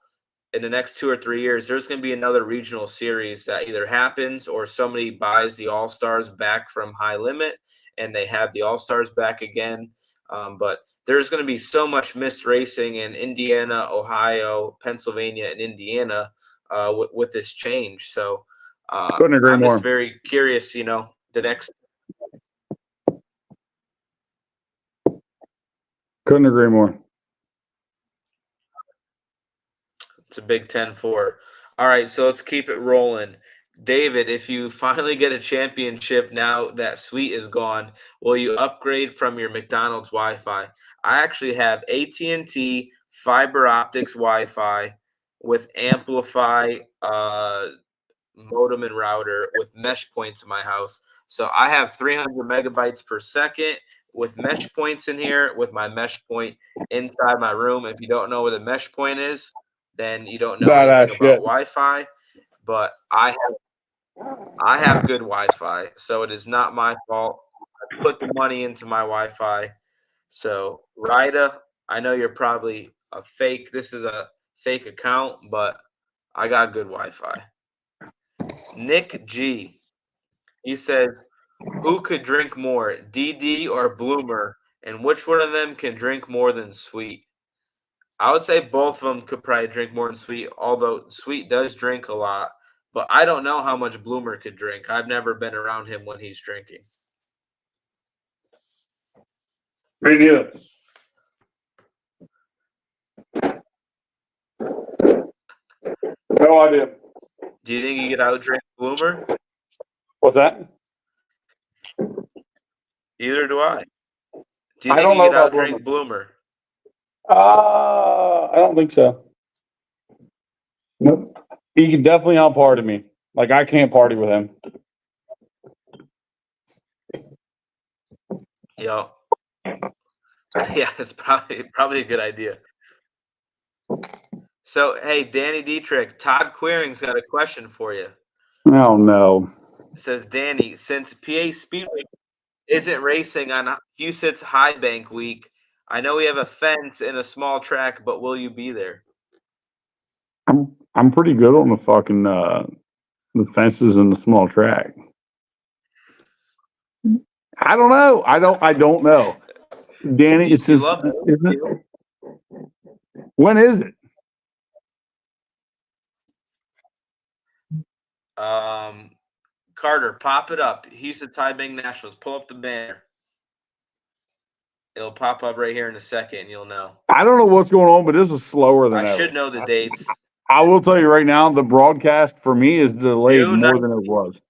in the next 2 or 3 years, there's going to be another regional series that either happens or somebody buys the All-Stars back from high limit and they have the All-Stars back again. But there's going to be so much missed racing in Indiana, Ohio, Pennsylvania, and Indiana with this change. So Couldn't agree I'm more. just very curious, you know, the next. Couldn't agree more. It's a Big 10-4. All right, so let's keep it rolling. David, if you finally get a championship now that Sweet is gone, will you upgrade from your McDonald's Wi-Fi? I actually have AT&T fiber optics Wi-Fi with Amplify modem and router with mesh points in my house. So I have 300 megabytes per second with mesh points in here with my mesh point inside my room. If you don't know what a mesh point is, then you don't know anything about Wi-Fi. But I have good Wi-Fi, so it is not my fault. I put the money into my Wi-Fi. So Rida, I know you're probably a fake. This is a fake account, but I got good Wi-Fi. Nick G, he says, who could drink more, DD or Bloomer, and which one of them can drink more than Sweet? I would say both of them could probably drink more than Sweet, although Sweet does drink a lot. But I don't know how much Bloomer could drink. I've never been around him when he's drinking. Me neither. No idea. Do you think he could outdrink Bloomer? What's that? Either do I. Do you I think don't he know could about outdrink Bloomer? I don't think so. Nope. He can definitely out-party me. Like, I can't party with him. Yo. Yeah, it's probably a good idea. So, hey, Danny Dietrich, Todd Queering's got a question for you. Oh, no. It says, Danny, since PA Speedway isn't racing on Huset's High Bank week, I know we have a fence and a small track, but will you be there? I'm pretty good on the fucking the fences and the small track. I don't know. I don't know. Danny, it's just, when is it? Carter, pop it up. Houston High Bank Nationals. Pull up the banner. It'll pop up right here in a second, and you'll know. I don't know what's going on, but this is slower than ever. I should know the dates. I will tell you right now, the broadcast for me is delayed June more than it was.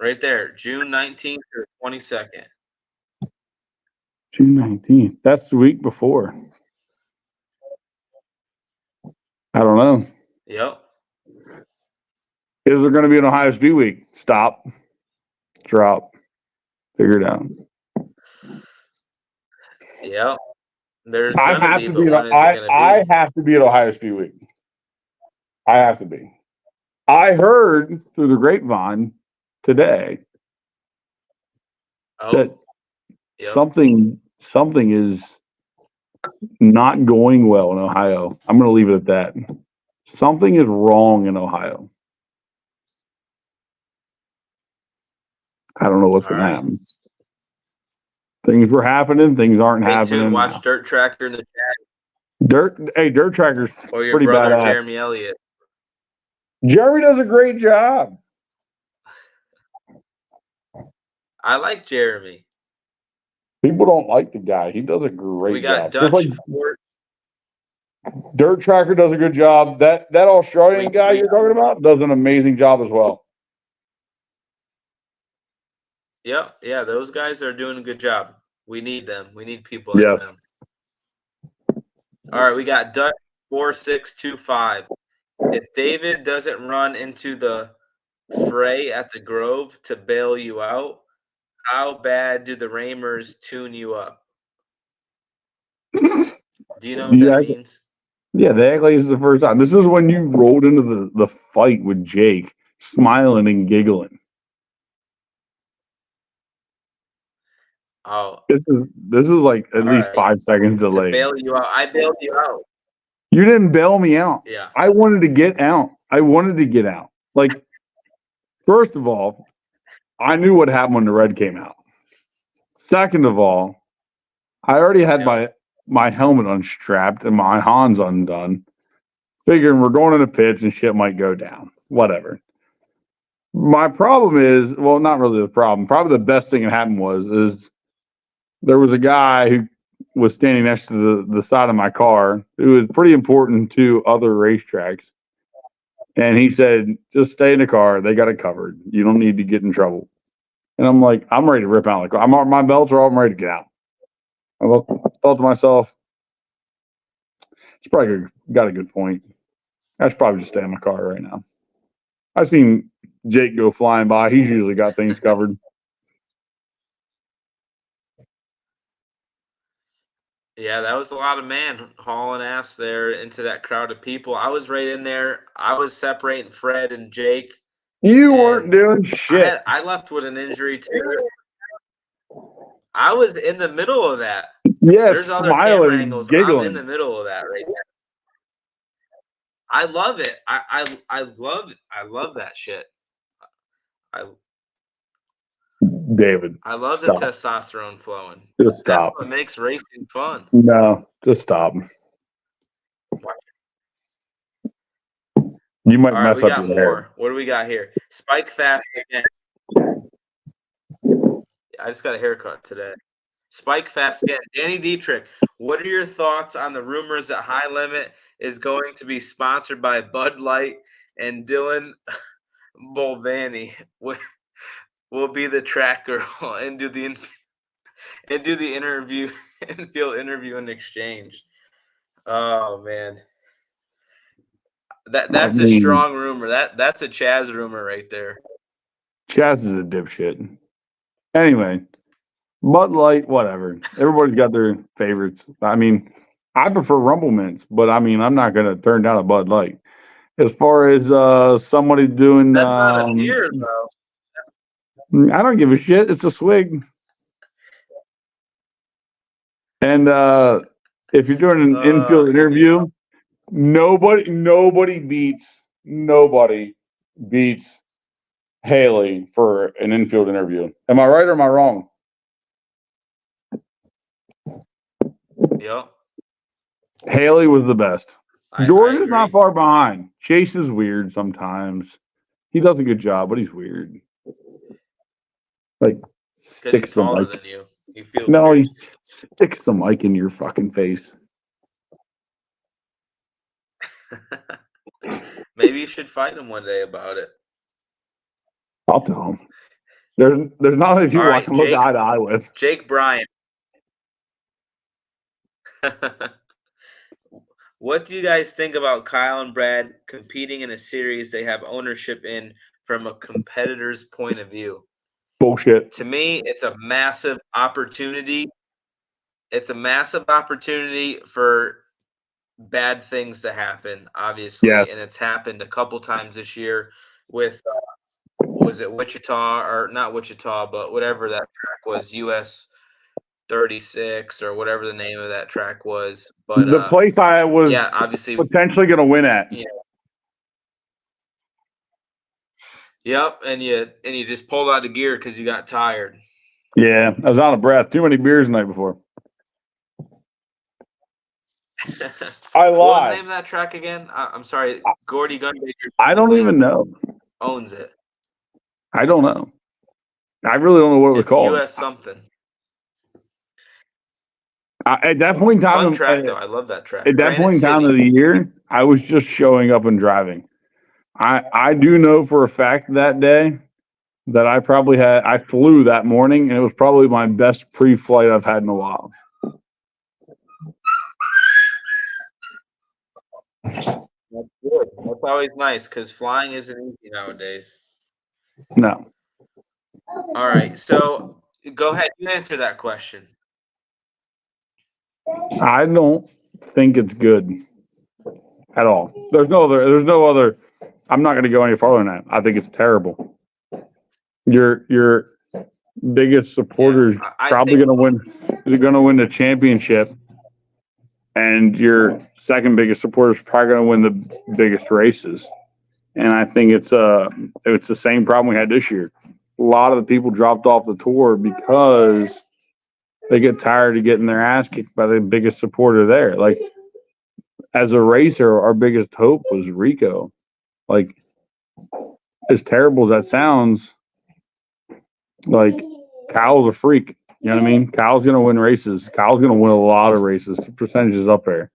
Right there, June 19th or 22nd. June 19th. That's the week before. I don't know. Yep. Is there going to be an Ohio Speed Week? Stop. Drop. Figure it out. Yep. There's I gonna have be, to but be. when is it gonna I be? have to be at Ohio Speed Week. I have to be. I heard through the grapevine today that Oh, yep. something is not going well in Ohio. I'm going to leave it at that. Something is wrong in Ohio. I don't know what's All going to right. happen. Things were happening. Things aren't Stay tuned. happening Watch now. Dirt Tracker in the chat, Dirt Tracker's or your pretty brother badass. Jeremy Elliott. Jerry does a great job. I like Jeremy. People don't like the guy. He does a great We got job. Just Dutch like Fort. Dirt Tracker does a good job. That Australian guy we- you're talking about does an amazing job as well. Yep. Yeah, those guys are doing a good job. We need them. We need people like Yes. them. All right, we got Dutch 4625. If David doesn't run into the fray at the Grove to bail you out, how bad do the Ramers tune you up? Do you know what that means? Yeah, they act like it's the first time. This is when you rolled into the fight with Jake, smiling and giggling. Oh, This is like at all least right. 5 seconds To delayed. bail you out. I bailed you out. You didn't bail me out. Yeah. I wanted to get out. Like, first of all, I knew what happened when the red came out. Second of all, I already had my helmet unstrapped and my Hans undone, figuring we're going in a pitch and shit might go down. Whatever. My problem is, well, not really the problem. Probably the best thing that happened is there was a guy who was standing next to the side of my car who was pretty important to other racetracks. And he said, just stay in the car. They got it covered. You don't need to get in trouble. And I'm like, I'm ready to rip out. Like, my belts are all, I'm ready to get out. I thought to myself, it's probably got a good point. I should probably just stay in my car right now. I've seen Jake go flying by. He's usually got things covered. Yeah, that was a lot of man hauling ass there into that crowd of people. I was right in there. I was separating Fred and Jake. You weren't doing shit. I left with an injury too. I was in the middle of that. Yes, There's other camera smiling, angles. giggling. I'm in the middle of that right now. I love it. I love that shit. David, I love stop. the testosterone flowing. Just stop. That's what makes racing fun. No, just stop. You might All right, mess we up got your more. hair. What do we got here? Spike fast again. I just got a haircut today. Spike fast again. Danny Dietrich, what are your thoughts on the rumors that High Limit is going to be sponsored by Bud Light and Dylan Mulvaney will be the track girl and do the interview and field interview and exchange? Oh man. That's a strong rumor. That's a Chaz rumor right there. Chaz is a dipshit. Anyway, Bud Light, whatever. Everybody's got their favorites. I mean, I prefer Rumble Mints, but I mean, I'm not going to turn down a Bud Light. As far as somebody doing, That's not a beer, though. I don't give a shit. It's a swig. And if you're doing an infield interview, nobody beats Haley for an infield interview. Am I right or am I wrong? Yep. Haley was the best. George is agree. not far behind. Chase is weird sometimes. He does a good job, but he's weird. Like sticks taller the mic. than you. You feel No, weird. he sticks the mic in your fucking face. Maybe you should fight him one day about it. I'll tell him. There's not many people All right, I can look Jake- eye to eye with. Jake Bryan. What do you guys think about Kyle and Brad competing in a series they have ownership in from a competitor's point of view? Bullshit. To me, it's a massive opportunity. It's a massive opportunity for bad things to happen, obviously. Yes. And it's happened a couple times this year with, was it Wichita or not Wichita, but whatever that track was, US 36 or whatever the name of that track was. But The place I was obviously potentially going to win at. Yeah. Yep, and you just pulled out of gear because you got tired. Yeah, I was out of breath. Too many beers the night before. I What was the lied. name of that track again? I'm sorry, Gordy Gunbaker. I don't even know. Owns it. I don't know. I really don't know what it was It's called. US something. At that point in time, Fun track though. I love that track. at that Granite point in time City. of the year, I was just showing up and driving. I do know for a fact that day that I flew that morning, and it was probably my best pre-flight I've had in a while. That's good. That's always nice because flying isn't easy nowadays. No. All right, so go ahead. You answer that question. I don't think it's good at all. There's no other. I'm not going to go any farther than that. I think it's terrible. Your biggest supporter is probably going to win. Is going to win the championship, and your second biggest supporter is probably going to win the biggest races. And I think it's the same problem we had this year. A lot of the people dropped off the tour because they get tired of getting their ass kicked by the biggest supporter there. Like, as a racer, our biggest hope was Rico. Like, as terrible as that sounds, like, Kyle's a freak. You know what I mean? Kyle's going to win races. Kyle's going to win a lot of races. The percentage is up there.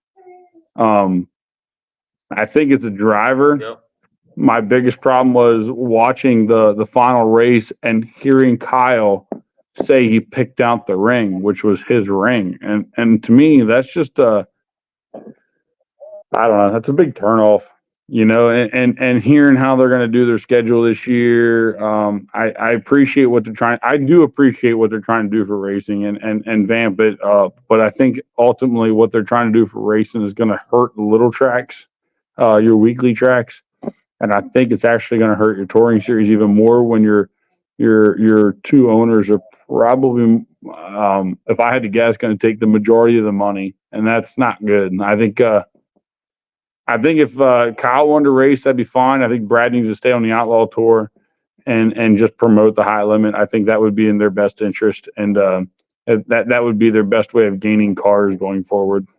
I think it's a driver. Yep. My biggest problem was watching the final race and hearing Kyle say he picked out the ring, which was his ring. And to me, that's just I don't know, that's a big turnoff, you know, and hearing how they're going to do their schedule this year. I appreciate what they're trying. I do appreciate what they're trying to do for racing and vamp it up. But I think ultimately what they're trying to do for racing is going to hurt the little tracks, your weekly tracks. And I think it's actually going to hurt your touring series even more when your two owners are probably, if I had to guess, going to take the majority of the money, and that's not good. And I think if Kyle wanted to race, that'd be fine. I think Brad needs to stay on the Outlaw Tour and just promote the high limit. I think that would be in their best interest, and that would be their best way of gaining cars going forward.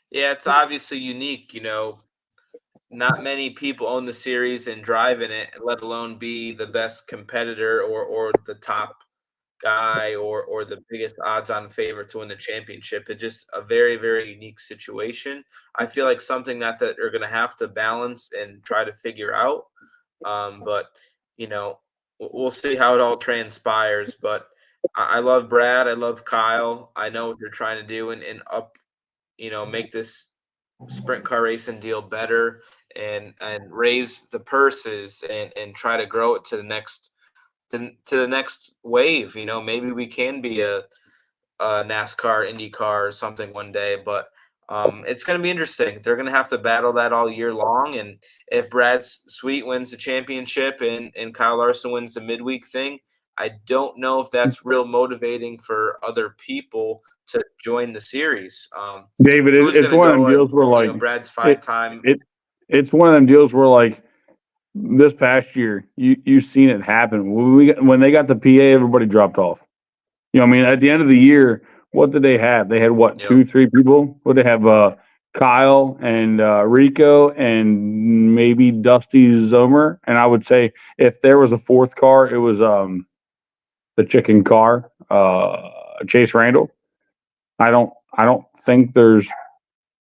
Yeah, it's obviously unique, you know. Not many people own the series and drive in it, let alone be the best competitor or the top guy or the biggest odds-on favorite to win the championship. It's just a very, very unique situation. I feel like something that are going to have to balance and try to figure out. But, you know, we'll see how it all transpires. But I love Brad. I love Kyle. I know what they're trying to do and up, you know, make this sprint car racing deal better and raise the purses and try to grow it to the next wave. You know, maybe we can be a NASCAR, IndyCar or something one day, but it's going to be interesting. They're going to have to battle that all year long. And if Brad Sweet wins the championship and Kyle Larson wins the midweek thing, I don't know if that's real motivating for other people to join the series. David, it's one of them deals where, like, you know, Brad's five-time. It's one of them deals where, like, this past year, you've seen it happen. When they got the PA, everybody dropped off. You know what I mean? At the end of the year, what did they have? They had, what, 2-3 people? What did they have? Kyle and Rico and maybe Dusty Zomer. And I would say if there was a fourth car, it was the chicken car, Chase Randall. I don't think there's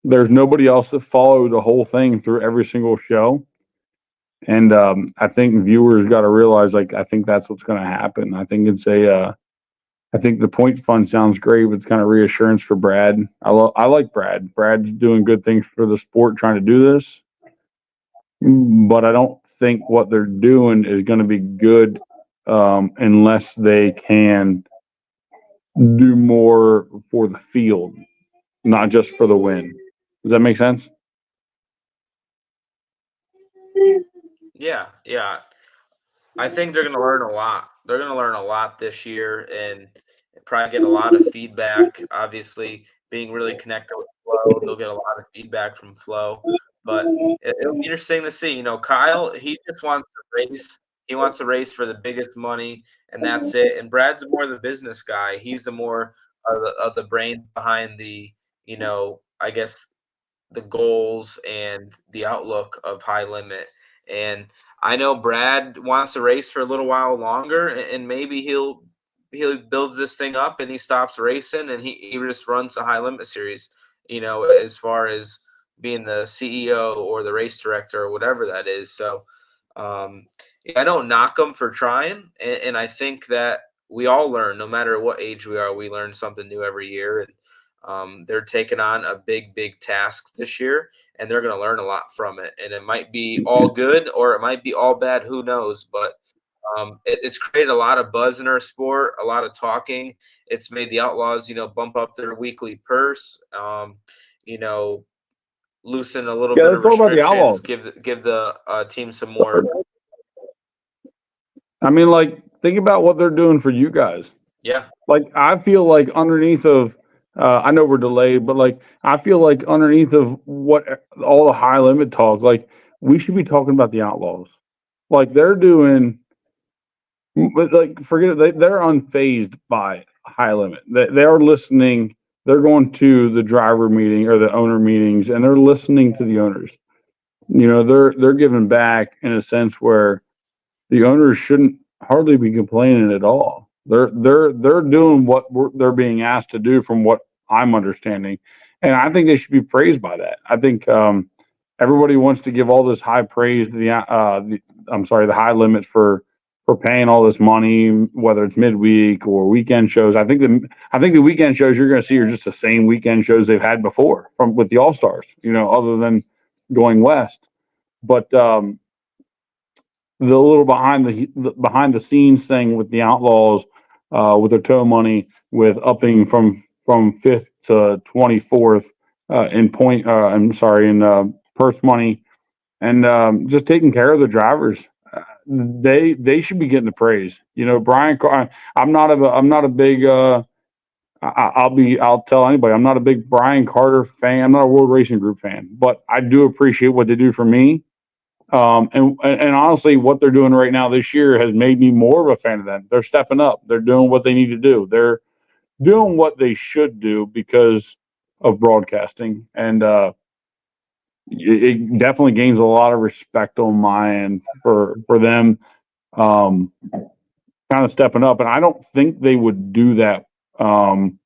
there's nobody else that followed the whole thing through every single show. And I think viewers got to realize, like, I think that's what's going to happen. I think I think the point fund sounds great, but it's kind of reassurance for Brad. I like Brad. Brad's doing good things for the sport, trying to do this. But I don't think what they're doing is going to be good unless they can do more for the field, not just for the win. Does that make sense? Yeah, yeah. I think they're going to learn a lot. They're going to learn a lot this year and probably get a lot of feedback. Obviously, being really connected with Flo, they'll get a lot of feedback from Flo. But it'll be interesting to see. Kyle, he just wants to race. He wants to race for the biggest money, and that's it. And Brad's more the business guy. He's the more of the brain behind the, I guess, the goals and the outlook of High Limit. And I know Brad wants to race for a little while longer, and maybe he'll builds this thing up and he stops racing and he just runs the High Limit series, as far as being the CEO or the race director or whatever that is. So I don't knock him for trying, and I think that we all learn, no matter what age we are, we learn something new every year. And they're taking on a big task this year, and they're going to learn a lot from it. And it might be all good or it might be all bad. Who knows? But it's created a lot of buzz in our sport, a lot of talking. It's made the Outlaws, bump up their weekly purse, loosen a little bit of let's talk about the restrictions, Outlaws. give the team some more. I mean, like, think about what they're doing for you guys. Yeah. Like, I feel like underneath of, I know we're delayed, but like, I feel like underneath of what all the High Limit talk, like, we should be talking about the Outlaws. Like, they're doing, but like, forget it, they're unfazed by High Limit. They are listening. They're going to the driver meeting or the owner meetings, and they're listening to the owners. They're giving back in a sense where the owners shouldn't hardly be complaining at all. They're doing what they're being asked to do, from what I'm understanding, and I think they should be praised by that. I think everybody wants to give all this high praise to the High Limits for paying all this money, whether it's midweek or weekend shows. I think the weekend shows you're going to see are just the same weekend shows they've had before with the All Stars. Other than going west, but the little behind the scenes thing with the Outlaws, with their tow money, with upping from 5th to 24th in point. In purse money, and just taking care of the drivers. They should be getting the praise. Brian. I'm not a big. I'll tell anybody, I'm not a big Brian Carter fan. I'm not a World Racing Group fan, but I do appreciate what they do for me. And honestly, what they're doing right now this year has made me more of a fan of them. They're stepping up. They're doing what they need to do. They're doing what they should do because of broadcasting, and it definitely gains a lot of respect on my end for them, kind of stepping up. And I don't think they would do that. I'm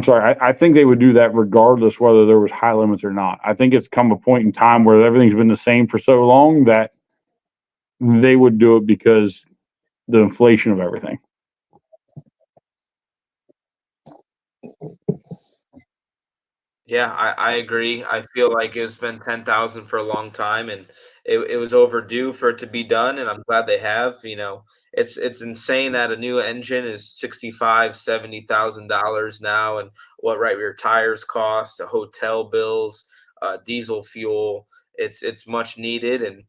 sorry. I think they would do that regardless whether there was High Limits or not. I think it's come a point in time where everything's been the same for so long that they would do it because the inflation of everything. Yeah, I agree. I feel like it's been 10,000 for a long time, and it was overdue for it to be done, and I'm glad they have. It's insane that a new engine is $65,000-$70,000 now, and what rear tires cost, hotel bills, diesel fuel. It's much needed, and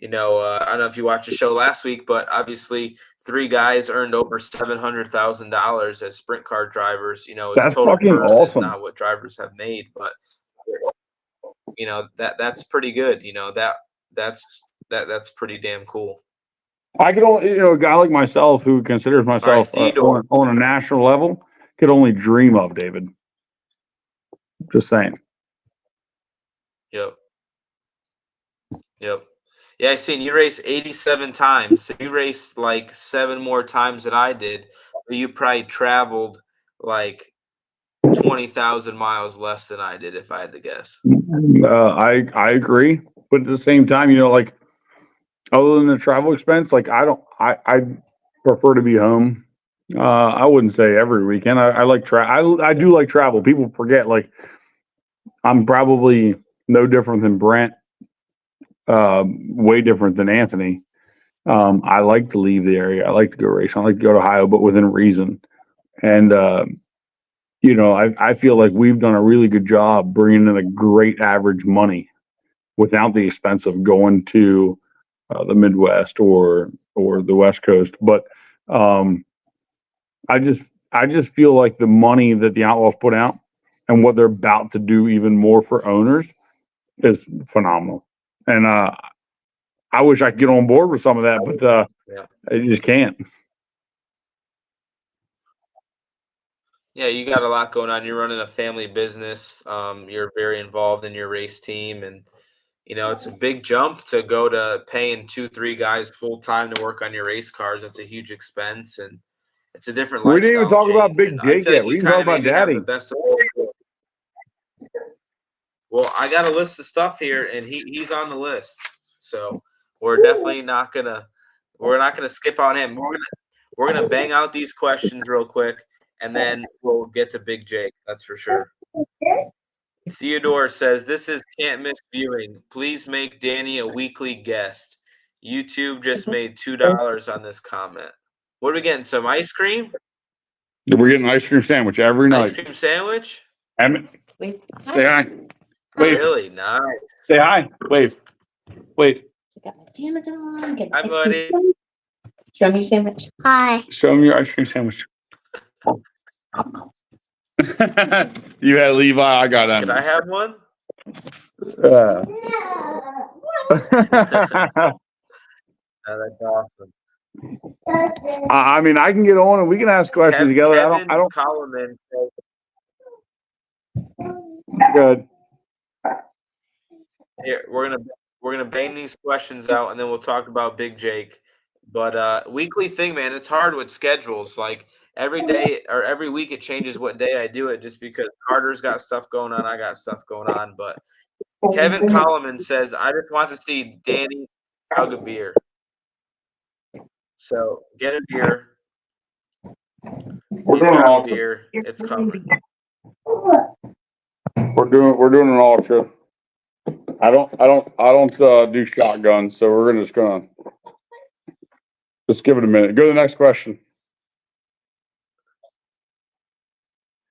I don't know if you watched the show last week, but obviously 3 guys earned over $700,000 as sprint car drivers. As That's total fucking purse is awesome. not what drivers have made, but that's pretty good. That's pretty damn cool. I could only, a guy like myself who considers myself Theodore. on a national level could only dream of, David. Just saying. Yep. Yeah, I seen you race 87 times. So you raced like 7 more times than I did. You probably traveled like 20,000 miles less than I did, if I had to guess. I agree, but at the same time, like other than the travel expense, like I prefer to be home. I wouldn't say every weekend. I like I do like travel. People forget, like I'm probably no different than Brent, way different than Anthony. I like to leave the area. I like to go race. I like to go to Ohio, but within reason. And I feel like we've done a really good job bringing in a great average money without the expense of going to the Midwest or the West Coast. But I just feel like the money that the Outlaws put out and what they're about to do even more for owners is phenomenal. And I wish I could get on board with some of that, but I just can't. Yeah, you got a lot going on. You're running a family business. You're very involved in your race team, and it's a big jump to go to paying 2-3 guys full time to work on your race cars. That's a huge expense, and it's a different lifestyle. We didn't even talk change. about Big And Jake yet. We didn't talk about Daddy. Well, I got a list of stuff here, and he's on the list, so we're definitely not gonna skip on him. We're gonna bang out these questions real quick, and then we'll get to Big Jake. That's for sure. Theodore says, "This is can't miss viewing. Please make Danny a weekly guest. YouTube just made $2 on this comment. What are we getting? Some ice cream? We're getting an ice cream sandwich every night. Ice cream sandwich? Emmett, say hi. Wave. Really nice. Say hi. Wave. Wave. Got my pajamas on. Get Hi, ice buddy. cream. Show me your sandwich. Hi. Show me your ice cream sandwich. You had Levi. I got Emmett. Can I have one? Oh, that's awesome. I mean, I can get on and we can ask questions together. Kevin I don't. Colliman says, Good. here, we're gonna bang these questions out, and then we'll talk about Big Jake. But weekly thing, man, it's hard with schedules. Like every day or every week, it changes what day I do it, just because Carter's got stuff going on, I got stuff going on. But Kevin Colliman says, I just want to see Danny chug a beer. So get a beer. We're He's doing an got a ultra. beer. It's coming. We're doing an ultra. I don't do shotguns, so we're just gonna give it a minute. Go to the next question.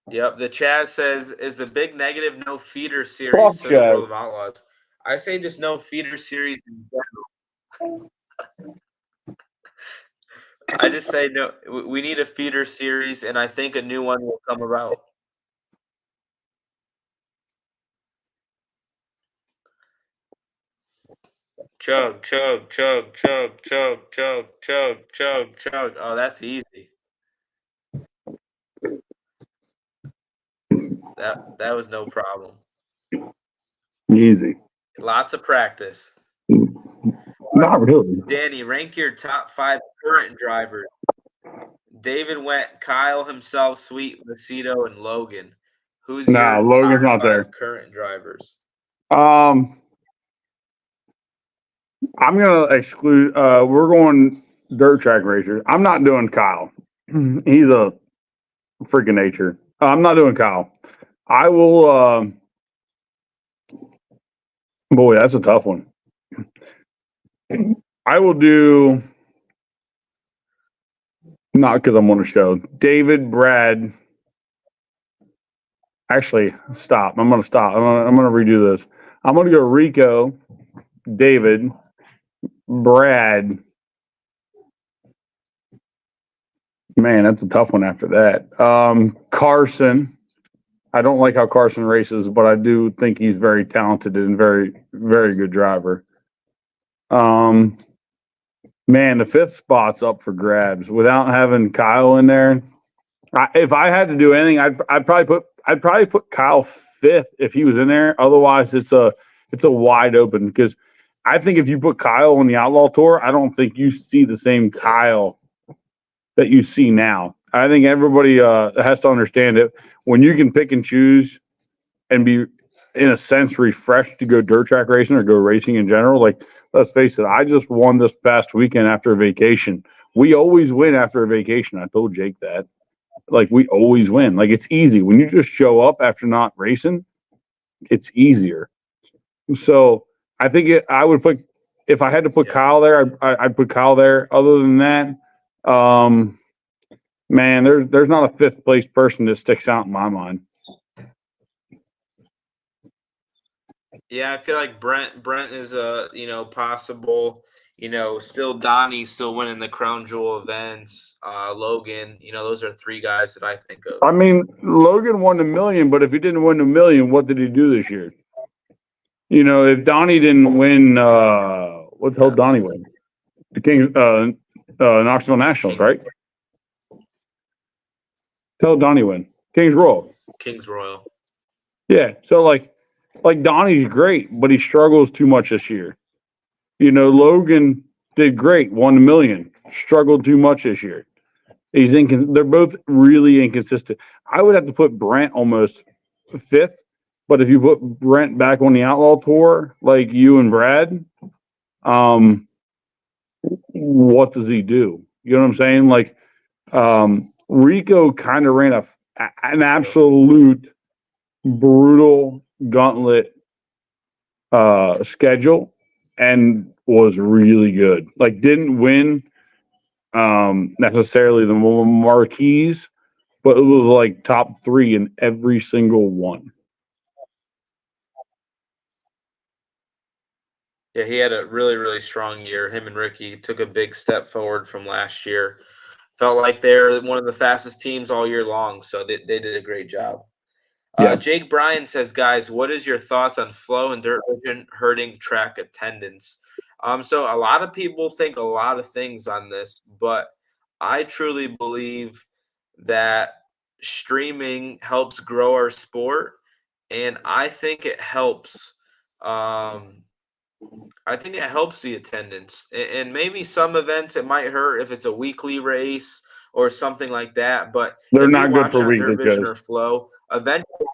Yep. The Chaz says, is the big negative no feeder series to the World of Outlaws? I say just no feeder series in general. I just say no. We need a feeder series, and I think a new one will come about. Chug, chug, chug, chug, chug, chug, chug, chug, chug. Oh, that's easy. That was no problem. Easy. Lots of practice. Not really. Danny, rank your top 5 current drivers. David went Kyle himself, Sweet, Macedo, and Logan. Who's your Logan's top not there. 5 current drivers? I'm gonna exclude. We're going dirt track racers. I'm not doing Kyle. He's a freaking nature. I'm not doing Kyle. I will. Boy, that's a tough one. I will do. Not because I'm on a show. David, Brad. Actually, stop. I'm gonna stop. I'm gonna redo this. I'm gonna go Rico, David, Brad. Man, that's a tough one after that. Carson. I don't like how Carson races, but I do think he's very talented and very, very good driver. Man, the 5th spot's up for grabs without having Kyle in there. If I had to do anything, I'd probably put Kyle 5th if he was in there. Otherwise, it's a wide open, because I think if you put Kyle on the Outlaw Tour, I don't think you see the same Kyle that you see now. I think everybody has to understand it. When you can pick and choose and be, in a sense, refreshed to go dirt track racing or go racing in general, like, let's face it, I just won this past weekend after a vacation. We always win after a vacation. I told Jake that. Like, we always win. Like, it's easy. When you just show up after not racing, it's easier. So I think I would put, if I had to put Kyle there, I'd put Kyle there. Other than that, man, there's not a fifth place person that sticks out in my mind. Yeah, I feel like Brent is possible. Still Donnie's still winning the Crown Jewel events. Logan, those are three guys that I think of. I mean, Logan won $1 million, but if he didn't win $1 million, what did he do this year? If Donnie didn't win, what the hell did Donnie win? The King, Knoxville Nationals, right? Tell Donnie win. Kings Royal. Kings Royal. Yeah. So like Donnie's great, but he struggles too much this year. Logan did great, won $1 million, struggled too much this year. They're both really inconsistent. I would have to put Brent almost fifth, but if you put Brent back on the Outlaw Tour, like you and Brad, what does he do? You know what I'm saying? Like, Rico kind of ran an absolute brutal gauntlet schedule and was really good. Like, didn't win necessarily the marquees, but it was like top 3 in every single one. Yeah, he had a really, really strong year. Him and Ricky took a big step forward from last year. Felt like they're one of the fastest teams all year long, so they did a great job. Yeah. Jake Bryan says, guys, what is your thoughts on flow and dirt vision hurting track attendance? So a lot of people think a lot of things on this, but I truly believe that streaming helps grow our sport, and I think it helps. I think it helps the attendance, and maybe some events it might hurt if it's a weekly race or something like that. But They're if not you're good watching for on weekly Dirt Vision shows. or Flow, eventually,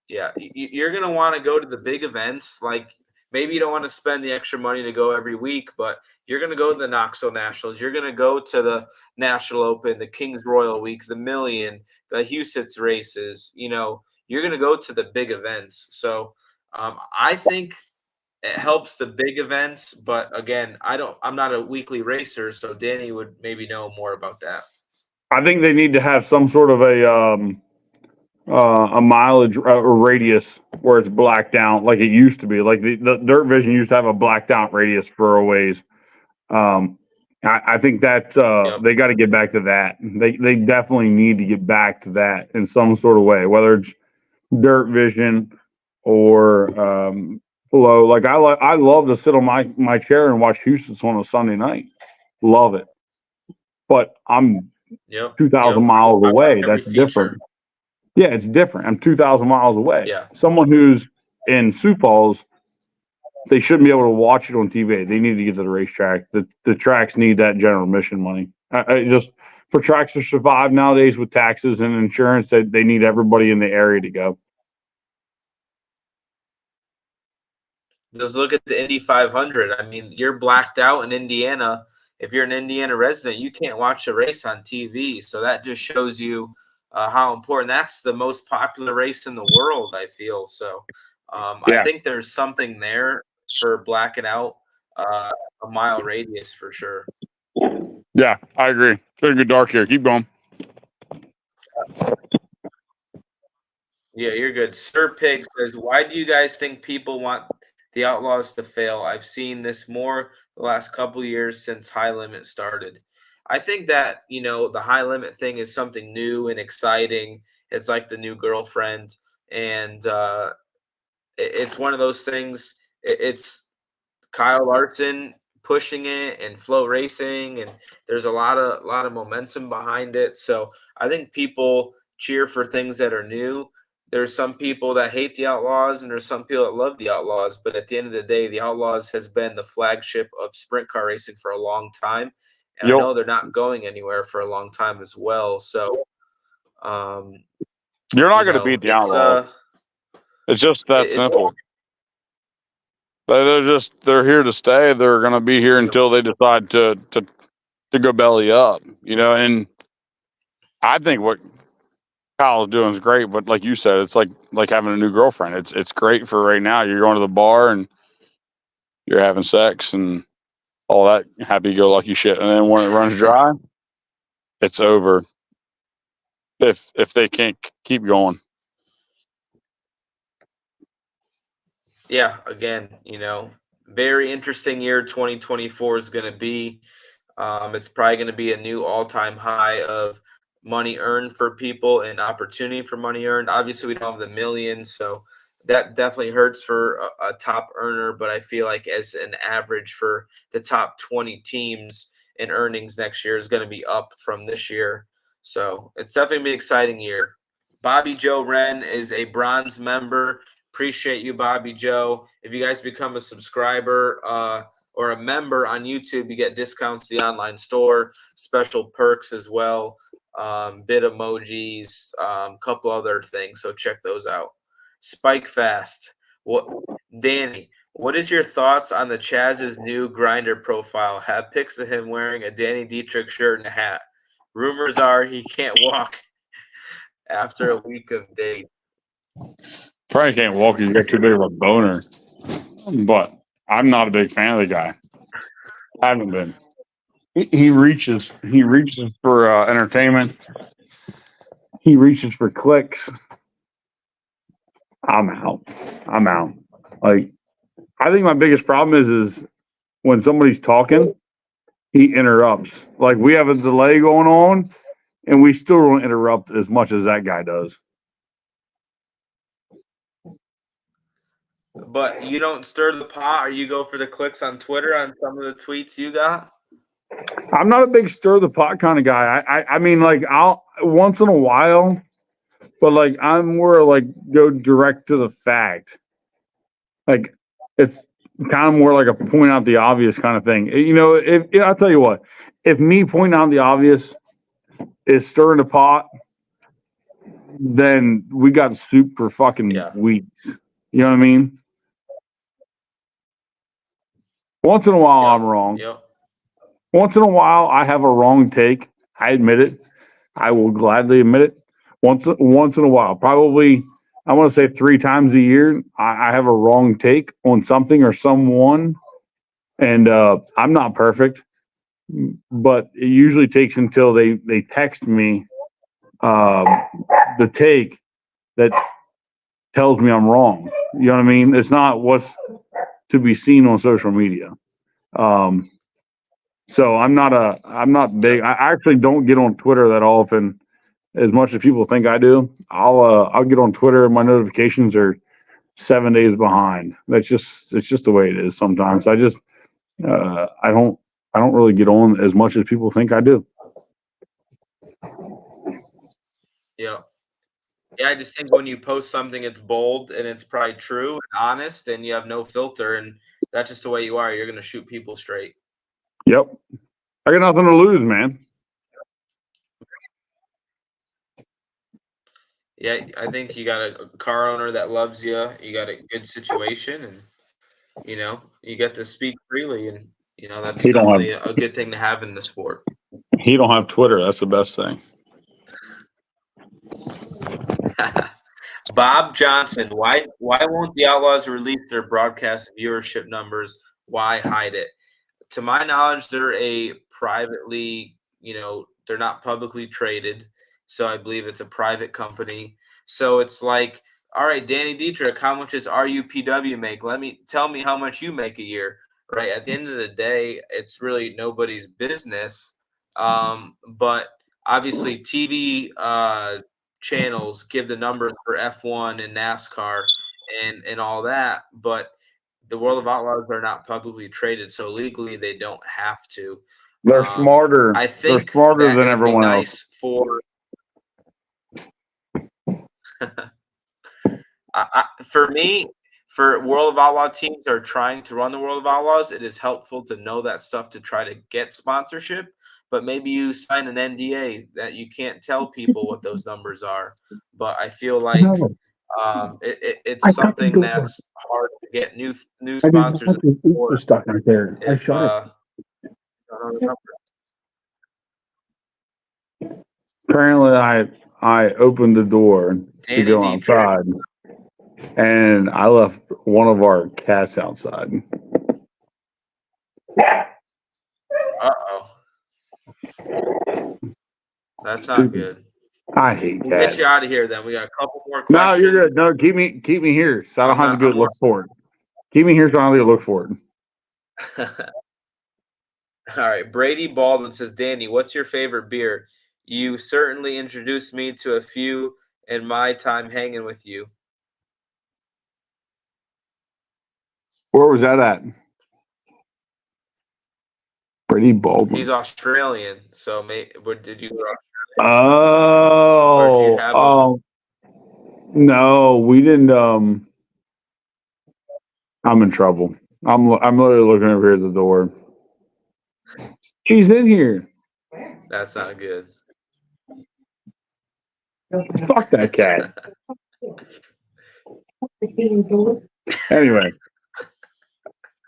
yeah, you're gonna want to go to the big events. Like, maybe you don't want to spend the extra money to go every week, but you're gonna go to the Knoxville Nationals. You're gonna go to the National Open, the Kings Royal Week, the Million, the Huset's races. You're gonna go to the big events. So I think it helps the big events, but again, I'm not a weekly racer, so Danny would maybe know more about that. I think they need to have some sort of a mileage or radius where it's blacked out like it used to be. Like the Dirt Vision used to have a blacked out radius for a ways. I think that they got to get back to that. They definitely need to get back to that in some sort of way, whether it's Dirt Vision or Flow. Like, I love to sit on my chair and watch Houston on a Sunday night. Love it. But I'm 2,000 miles away. That's different. Yeah, it's different. I'm 2,000 miles away. Yeah. Someone who's in Sioux Falls, they shouldn't be able to watch it on TV. They need to get to the racetrack. The tracks need that general admission money. I just, for tracks to survive nowadays with taxes and insurance, they need everybody in the area to go. Just look at the Indy 500. I mean, you're blacked out in Indiana. If you're an Indiana resident, you can't watch the race on TV. So that just shows you how important. That's the most popular race in the world, I feel. So I think there's something there for blacking out a mile radius for sure. Yeah, I agree. It's very good dark here. Keep going. Yeah, you're good. Sir Pig says, why do you guys think people want the Outlaws to fail? I've seen this more the last couple of years since High Limit started. I think that, the High Limit thing is something new and exciting. It's like the new girlfriend. And it's one of those things. It's Kyle Larson pushing it and Flow Racing, and there's a lot of momentum behind it. So I think people cheer for things that are new. There's some people that hate the Outlaws, and there's some people that love the Outlaws. But at the end of the day, the Outlaws has been the flagship of sprint car racing for a long time. And I know they're not going anywhere for a long time as well. So, you're not going to beat the Outlaws. It's just that simple. They're here to stay. They're going to be here until they decide to go belly up, and I think what Kyle's doing is great, but like you said, it's like having a new girlfriend. It's great for right now. You're going to the bar and you're having sex and all that happy-go-lucky shit, and then when it runs dry, it's over. If they can't keep going. Yeah, again, very interesting year 2024 is going to be. It's probably going to be a new all-time high of money earned for people and opportunity for money earned. Obviously, we don't have the millions, so that definitely hurts for a top earner. But I feel like as an average for the top 20 teams in earnings next year is going to be up from this year. So it's definitely going to be an exciting year. Bobby Joe Wren is a bronze member. Appreciate you, Bobby Joe. If you guys become a subscriber or a member on YouTube, you get discounts to the online store, special perks as well, bid emojis, couple other things. So check those out. Spike Fast. Danny, what is your thoughts on the Chaz's new grinder profile? Have pics of him wearing a Danny Dietrich shirt and a hat. Rumors are he can't walk after a week of dating. Probably can't walk. He's got too big of a boner. But I'm not a big fan of the guy. I haven't been. He reaches for entertainment. He reaches for clicks. I'm out. Like, I think my biggest problem is when somebody's talking, he interrupts. Like, we have a delay going on, and we still don't interrupt as much as that guy does. But you don't stir the pot, or you go for the clicks on Twitter on some of the tweets you got? I'm not a big stir the pot kind of guy. I mean, like, I'll once in a while, but like I'm more like go direct to the fact. Like, it's kind of more like a point out the obvious kind of thing. If I'll tell you what, if me pointing out the obvious is stirring the pot, then we got soup for fucking weeks. You know what I mean? Once in a while, I'm wrong. Yep. Once in a while, I have a wrong take. I admit it. I will gladly admit it. Once in a while, probably, I want to say 3 times a year, I have a wrong take on something or someone. And I'm not perfect, but it usually takes until they text me the take that tells me I'm wrong. You know what I mean? It's not what's to be seen on social media. So I'm not big. I actually don't get on Twitter that often, as much as people think I do. I'll get on Twitter and my notifications are 7 days behind. It's just the way it is sometimes. I don't really get on as much as people think I do. Yeah. Yeah, I just think when you post something, it's bold and it's probably true and honest, and you have no filter, and that's just the way you are. You're going to shoot people straight. Yep. I got nothing to lose, man. Yeah, I think you got a car owner that loves you. You got a good situation, and you get to speak freely, and that's definitely a good thing to have in the sport. He don't have Twitter. That's the best thing. Bob Johnson, why won't the Outlaws release their broadcast viewership numbers? Why hide it? To my knowledge, they're a privately, they're not publicly traded. So I believe it's a private company. So it's like, all right, Danny Dietrich, how much does RUPW make? Tell me how much you make a year, right? At the end of the day, it's really nobody's business. But obviously TV channels give the numbers for F1 and NASCAR and all that. But the World of Outlaws are not publicly traded, so legally they don't have to. They're smarter. I think they're smarter than everyone else. For me, for World of Outlaw teams that are trying to run the World of Outlaws, it is helpful to know that stuff to try to get sponsorship. But maybe you sign an NDA that you can't tell people what those numbers are. But I feel like it's something that's hard to get new sponsors. Stuck right there. If Apparently, I opened the door to Danny go Dietrich. outside, and I left one of our cats outside. Uh-oh. That's not good. I hate We'll cats. get you out of here then. We got a couple more No, questions. you're good. No, keep me here, so I don't have to go look for it. Keep me here, so I don't have to go look for it. All right. Brady Baldwin says, Danny, what's your favorite beer? You certainly introduced me to a few in my time hanging with you. Where was that at? Brady Baldwin. He's Australian, so did you go to Australia? Oh, or did you have no, we didn't. I'm in trouble. I'm literally looking over here at the door. She's in here. That's not good. Fuck that cat. Anyway,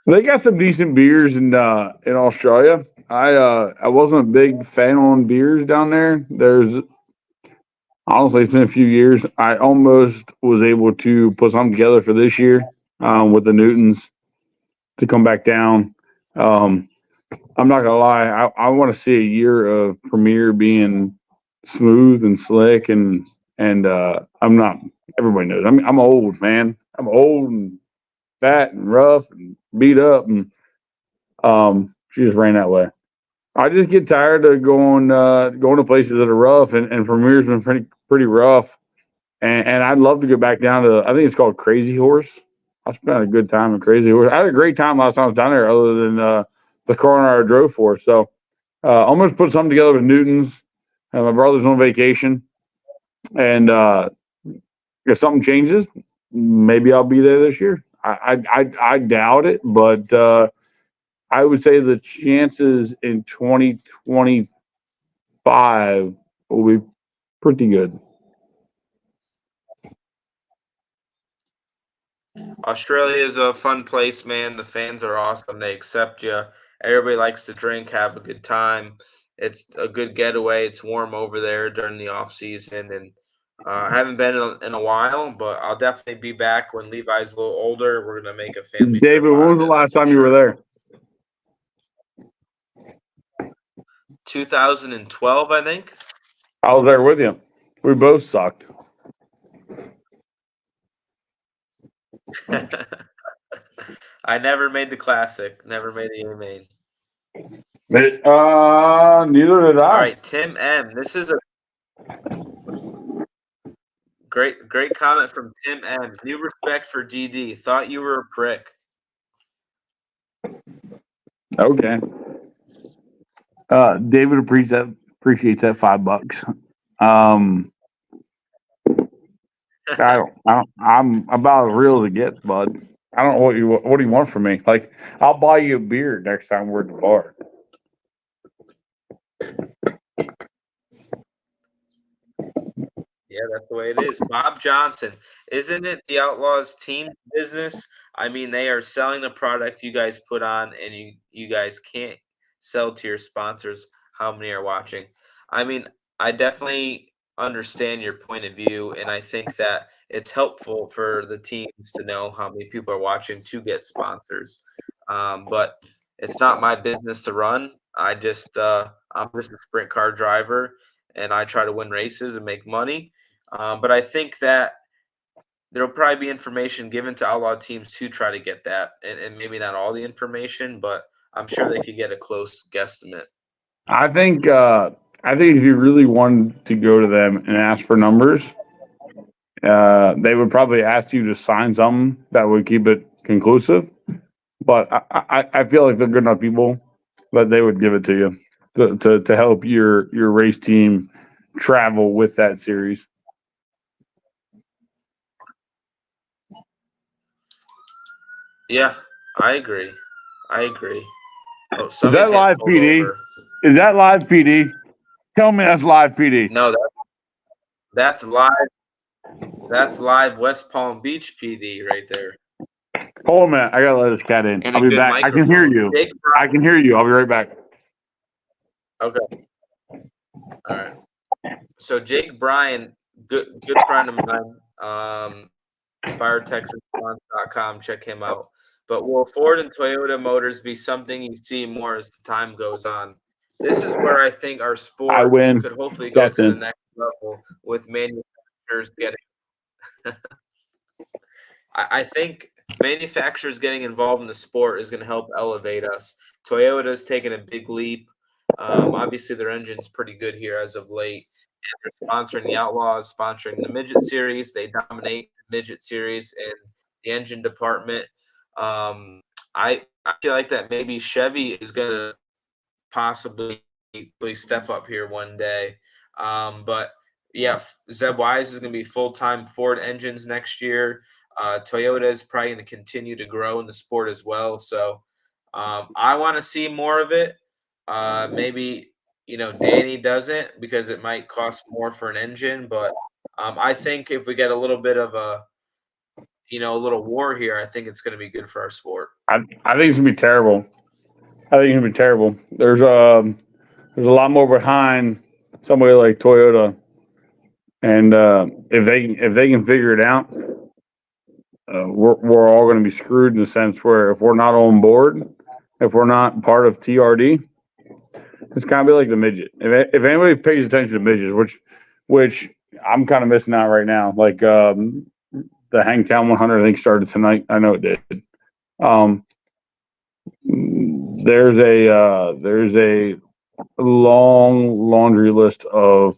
they got some decent beers in Australia. I wasn't a big fan on beers down there. Honestly, it's been a few years. I almost was able to put something together for this year with the Newtons to come back down. I'm not gonna lie. I want to see a year of Premier being smooth and slick, and I'm not. Everybody knows. I'm old, man. I'm old and fat and rough and beat up, and she just ran that way. I just get tired of going to places that are rough, and Premier's been pretty rough, and I'd love to go back down to. I think it's called Crazy Horse. I spent a good time at Crazy Horse. I had a great time last time I was down there, other than the car I drove for. So almost put something together with Newtons. My brother's on vacation, and if something changes, maybe I'll be there this year. I doubt it, but I would say the chances in 2025 will be pretty good. Australia is a fun place, man. The fans are awesome. They accept you. Everybody likes to drink, have a good time. It's a good getaway. It's warm over there during the off season, and I haven't been in a while, but I'll definitely be back when Levi's a little older. We're gonna make a family trip. David, when was the last time you were there? 2012, I think. I was there with you. We both sucked. I never made the classic. Never made the A main. Neither did I. All right, Tim M. This is a great comment from Tim M. New respect for DD. Thought you were a prick. Okay. David appreciates that $5. I'm about as real as it gets, bud. I don't know what do you want from me? Like, I'll buy you a beer next time we're at the bar. Yeah, that's the way it is. Bob Johnson, isn't it the Outlaws team business? I mean, they are selling the product you guys put on, and you guys can't sell to your sponsors how many are watching. I mean, I definitely understand your point of view, and I think that it's helpful for the teams to know how many people are watching to get sponsors. But it's not my business to run. I'm just a sprint car driver, and I try to win races and make money. But I think that there'll probably be information given to outlaw teams to try to get that, and maybe not all the information, but I'm sure they could get a close guesstimate. I think if you really wanted to go to them and ask for numbers, they would probably ask you to sign something that would keep it conclusive. But I feel like they're good enough people that they would give it to you to help your race team travel with that series. Yeah, I agree. I agree. Oh, Is somebody's that getting live pulled PD? over. Is that live PD? Tell me that's live PD. No, that's live. That's live West Palm Beach PD right there. Hold on a minute. I gotta let this cat in. And I'll a be good back. I can hear microphone. you. Jake I can hear you. I'll be right back. Okay. All right. So Jake Bryan, good friend of mine. FireTechResponse.com. Check him out. But will Ford and Toyota Motors be something you see more as the time goes on? This is where I think our I sport win. could hopefully go That's to the in. next level with manufacturers getting. I think manufacturers getting involved in the sport is going to help elevate us. Toyota's taken a big leap. Obviously, their engine's pretty good here as of late. And they're sponsoring the Outlaws, sponsoring the Midget Series. They dominate the Midget Series in the engine department. I feel like that maybe Chevy is going to possibly step up here one day. But yeah, Zeb Wise is going to be full-time Ford engines next year. Toyota is probably going to continue to grow in the sport as well. So I want to see more of it. Maybe Danny doesn't because it might cost more for an engine. But I think if we get a little bit of a little war here, I think it's going to be good for our sport. I think it's gonna be terrible. I think it's gonna be terrible. There's a lot more behind somebody like Toyota, and if they can figure it out, we're all going to be screwed in the sense where if we're not on board, if we're not part of TRD, it's kind of be like the midget. If anybody pays attention to midgets, which I'm kind of missing out right now, like the Hangtown 100, I think started tonight. I know it did. There's a long laundry list of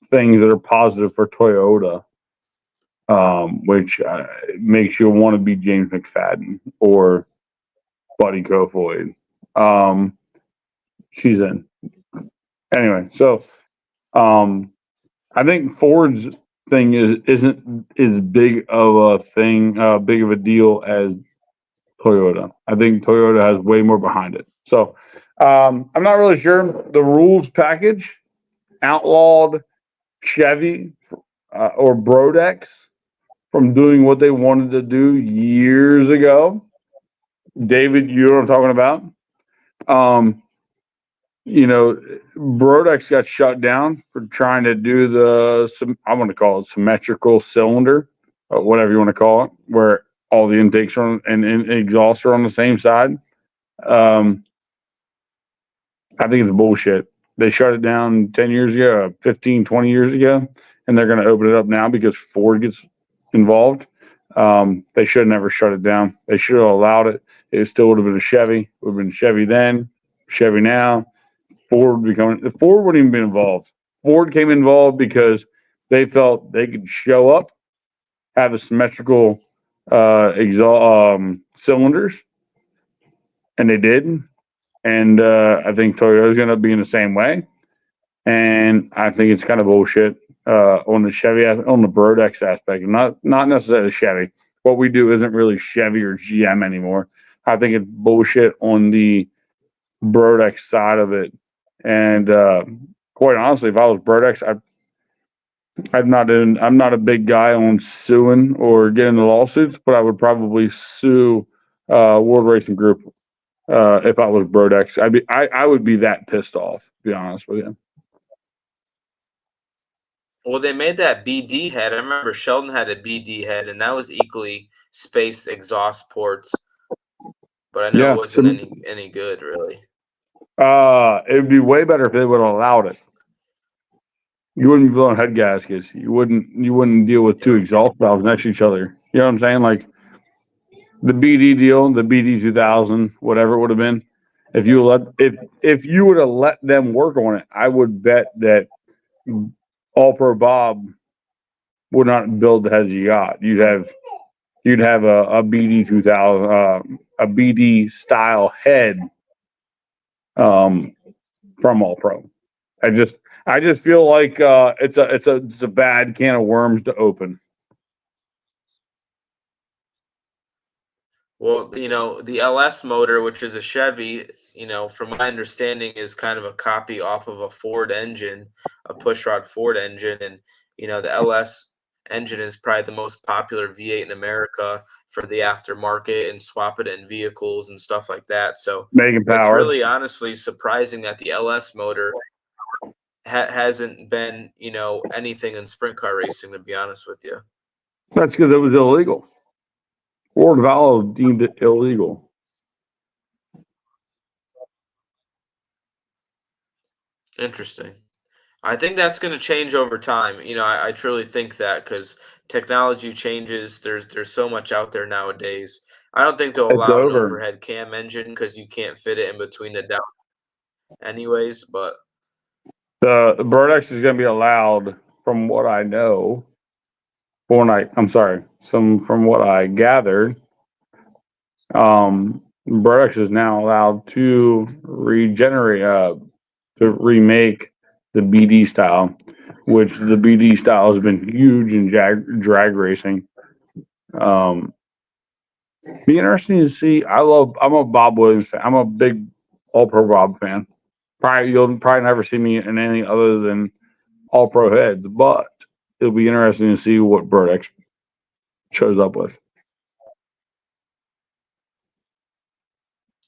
things that are positive for Toyota, which makes you want to be James McFadden or Buddy Kofoid. She's in. Anyway, so I think Ford's thing isn't as big of a thing, big of a deal as Toyota. I think Toyota has way more behind it. So I'm not really sure. The rules package outlawed Chevy or Brodex from doing what they wanted to do years ago. David, you know what I'm talking about? Brodex got shut down for trying to do I want to call it symmetrical cylinder, whatever you want to call it, where all the intakes and exhausts are on the same side. I think it's bullshit. They shut it down 10 years ago, 15, 20 years ago, and they're going to open it up now because Ford gets involved. They should have never shut it down. They should have allowed it. It still would have been a Chevy. It would have been Chevy then, Chevy now. Ford wouldn't even be involved. Ford came involved because they felt they could show up, have a symmetrical cylinders, and they did. And I think Toyota's going to be in the same way. And I think it's kind of bullshit on the Chevy, on the Brodex aspect, not necessarily Chevy. What we do isn't really Chevy or GM anymore. I think it's bullshit on the Brodex side of it. And quite honestly, if I was Brodex, I'm not a big guy on suing or getting the lawsuits, but I would probably sue World Racing Group if I was Brodex. I would be that pissed off, to be honest with you. Well, they made that BD head. I remember Sheldon had a BD head, and that was equally spaced exhaust ports. But I know it wasn't any good, really. It would be way better if they would have allowed it. You wouldn't be blowing head gaskets. You wouldn't deal with two exhaust valves next to each other. You know what I'm saying? Like the BD deal, the BD 2000, whatever it would have been. If you would have let them work on it, I would bet that All Pro Bob would not build the heads you got. You'd have a BD 2000, a BD style head from All Pro. I just feel like it's a bad can of worms to open. Well, the LS motor, which is a Chevy, from my understanding, is kind of a copy off of a Ford engine, a pushrod Ford engine. And, the LS engine is probably the most popular V8 in America for the aftermarket and swap it in vehicles and stuff like that. So Making it's power. really honestly surprising that the LS motor hasn't been, anything in sprint car racing, to be honest with you. That's because it was illegal. Ford Valve deemed it illegal. Interesting. I think that's going to change over time. I truly think that because technology changes. There's so much out there nowadays. I don't think they'll It's allow an over. overhead cam engine because you can't fit it in between the down anyways. But The Bird X is going to be allowed, from what I know. From what I gathered, Bird X is now allowed to remake the BD style, which the BD style has been huge in drag racing. Be interesting to see. I'm a Bob Williams fan. I'm a big All Pro Bob fan. You'll probably never see me in anything other than All Pro heads, but it'll be interesting to see what Bird X shows up with.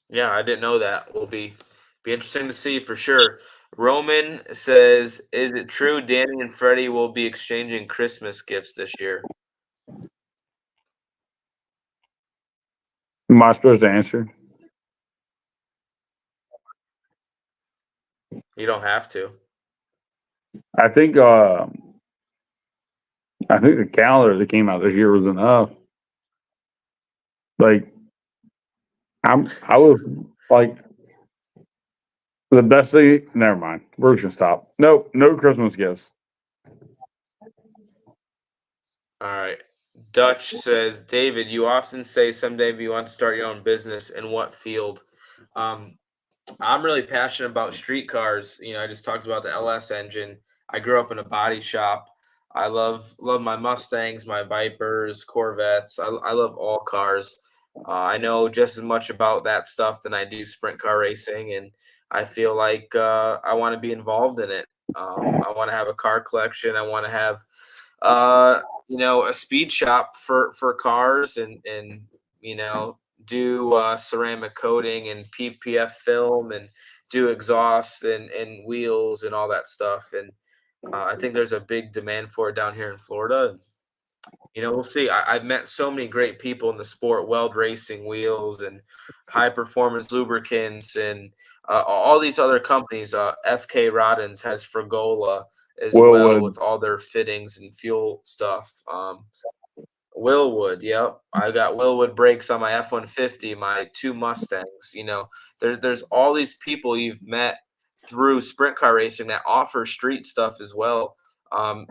yeah, I didn't know that. Will be interesting to see for sure. Roman says, "Is it true Danny and Freddie will be exchanging Christmas gifts this year?" Am I supposed to answer? You don't have to. I think the calendar that came out this year was enough. Like I was like the best thing. Never mind. We're just gonna stop. Nope, no Christmas gifts. All right. Dutch says, David, you often say someday you want to start your own business. In what field? Um, I'm really passionate about street cars. I just talked about the LS engine. I grew up in a body shop. I love my Mustangs, my Vipers, Corvettes. I love all cars. I know just as much about that stuff than I do sprint car racing, and I feel like I want to be involved in it. I want to have a car collection. I want to have a speed shop for cars and do ceramic coating and PPF film and do exhaust and wheels and all that stuff. And I think there's a big demand for it down here in Florida. We'll see. I've met so many great people in the sport, Weld Racing Wheels and High Performance Lubricants and all these other companies. FK Roddens has Fragola as well Willwood. with all their fittings and fuel stuff. Willwood, yep. I got Willwood brakes on my F-150, my two Mustangs. There's all these people you've met through sprint car racing that offer street stuff as well.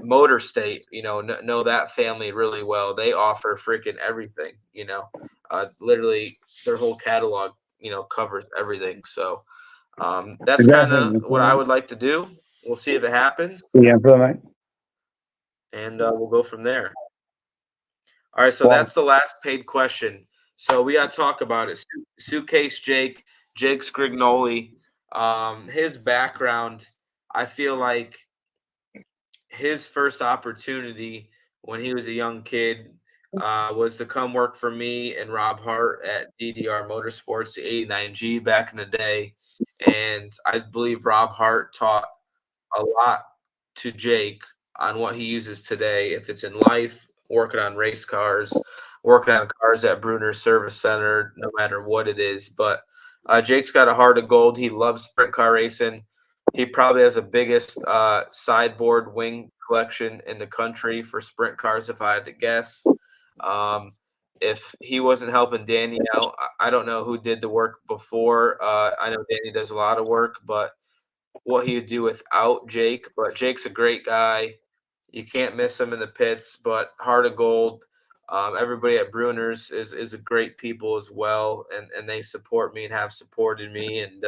Motor State, know that family really well. They offer freaking everything. Literally their whole catalog, covers everything. So that's kind of what I would like to do. We'll see if it happens, Yeah, for the night. and we'll go from there. All right, so that's the last paid question. So we got to talk about it. Suitcase Jake Scrignoli, his background. I feel like his first opportunity when he was a young kid was to come work for me and Rob Hart at DDR Motorsports, the 89G back in the day. And I believe Rob Hart taught a lot to Jake on what he uses today, if it's in life, working on race cars, working on cars at Bruner Service Center, no matter what it is. But Jake's got a heart of gold. He loves sprint car racing. He probably has the biggest sideboard wing collection in the country for sprint cars, if I had to guess. If he wasn't helping Danny out, I don't know who did the work before. I know Danny does a lot of work, but what he would do without Jake. But Jake's a great guy. You can't miss him in the pits, but heart of gold. Everybody at Bruners is a great people as well, and they support me and have supported me. And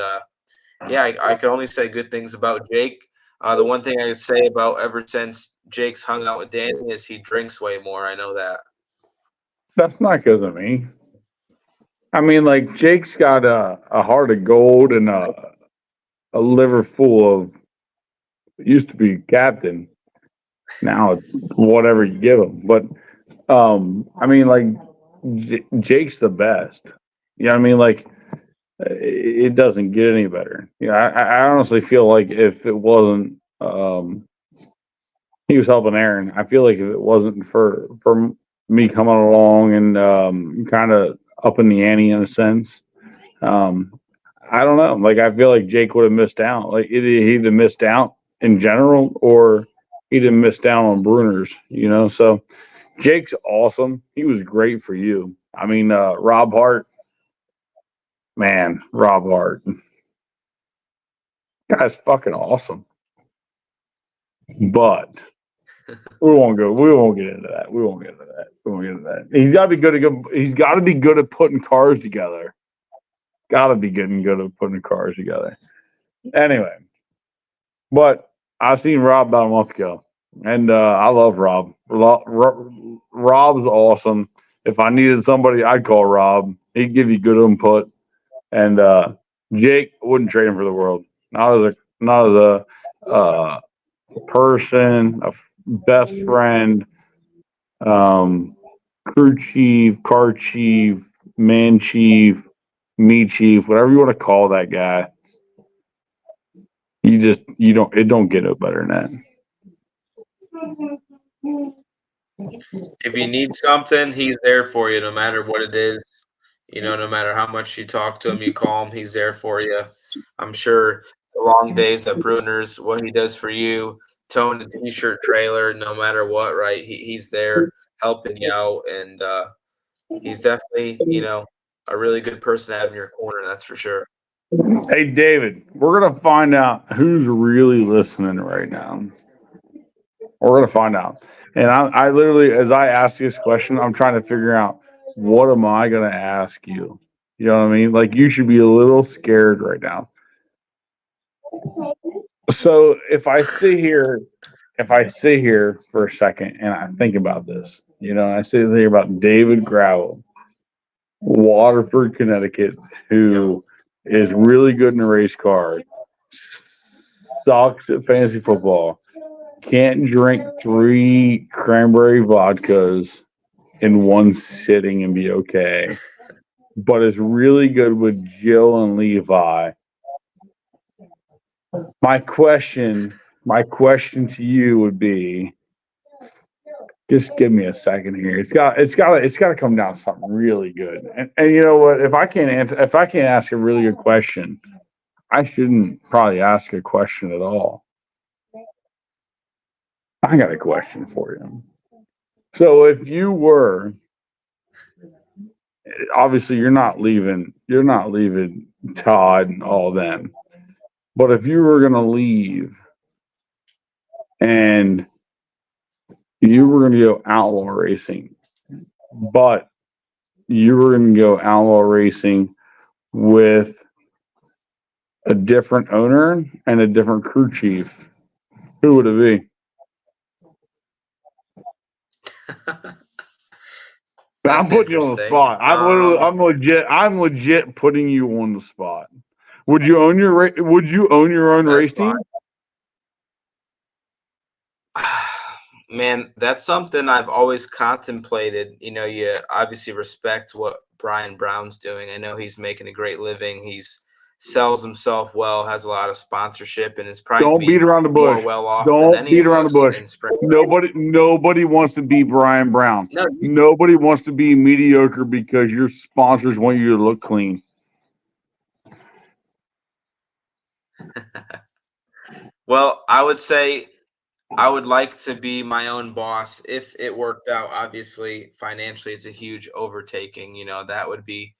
yeah, I can only say good things about Jake. The one thing I can say about ever since Jake's hung out with Danny is he drinks way more. I know that. That's not because of me. I mean, like Jake's got a heart of gold and a liver full of. Used to be captain. Now it's whatever you give him. But I mean, like Jake's the best. You know what I mean? Like it doesn't get any better. You know, I honestly feel like if it wasn't he was helping Aaron, I feel like if it wasn't for me coming along and kind of upping the ante in a sense, I don't know. Like I feel like Jake would have missed out. Like he'd have missed out in general, or he didn't miss out on Bruners. You know, so Jake's awesome. He was great for you. I mean, Rob Hart, man, Rob Hart, guy's fucking awesome. But we won't go. We won't get into that. We won't get into that. We won't get into that. He's got to be good at. He's got to be good at putting cars together. Got to be good at putting cars together. Anyway, but I seen Rob about a month ago, and I love Rob. Rob's awesome. If I needed somebody, I'd call Rob. He'd give you good input. And Jake wouldn't trade him for the world. Not as a person, a best friend, crew chief, car chief, man chief, me chief, whatever you want to call that guy. It don't get no better than that. If you need something, he's there for you, no matter what it is. You know, no matter how much you talk to him, you call him, he's there for you. I'm sure the long days at Bruner's, what he does for you, towing the t-shirt trailer, no matter what, right? He's there helping you out, and he's definitely, a really good person to have in your corner, that's for sure. Hey, David, we're going to find out who's really listening right now. We're going to find out. And I literally, as I ask this question, I'm trying to figure out what am I going to ask you? You know what I mean? Like you should be a little scared right now. So if I sit here for a second and I think about this, I sit here about David Gravel, Waterford, Connecticut, who is really good in a race car, sucks at fantasy football, can't drink 3 cranberry vodkas in one sitting and be okay, but is really good with Jill and Levi. My question to you would be, just give me a second here. It's got to come down to something really good. And you know what? If I can't ask a really good question, I shouldn't probably ask a question at all. I got a question for you. So if you were, obviously you're not leaving Todd and all them, but if you were going to leave and you were going to go outlaw racing, but you were going to go outlaw racing with a different owner and a different crew chief, who would it be? I'm putting you on the spot. I'm legit putting you on the spot. Would you own your own race team? Man, that's something I've always contemplated. You obviously respect what Brian Brown's doing. I know he's making a great living. He's sells himself well, has a lot of sponsorship, and is probably don't beat around the bush. More well off Don't than any beat of around us the bush. Nobody wants to be Brian Brown. No, nobody wants to be mediocre because your sponsors want you to look clean. Well, I would say I would like to be my own boss if it worked out. Obviously, financially, it's a huge overtaking. That would be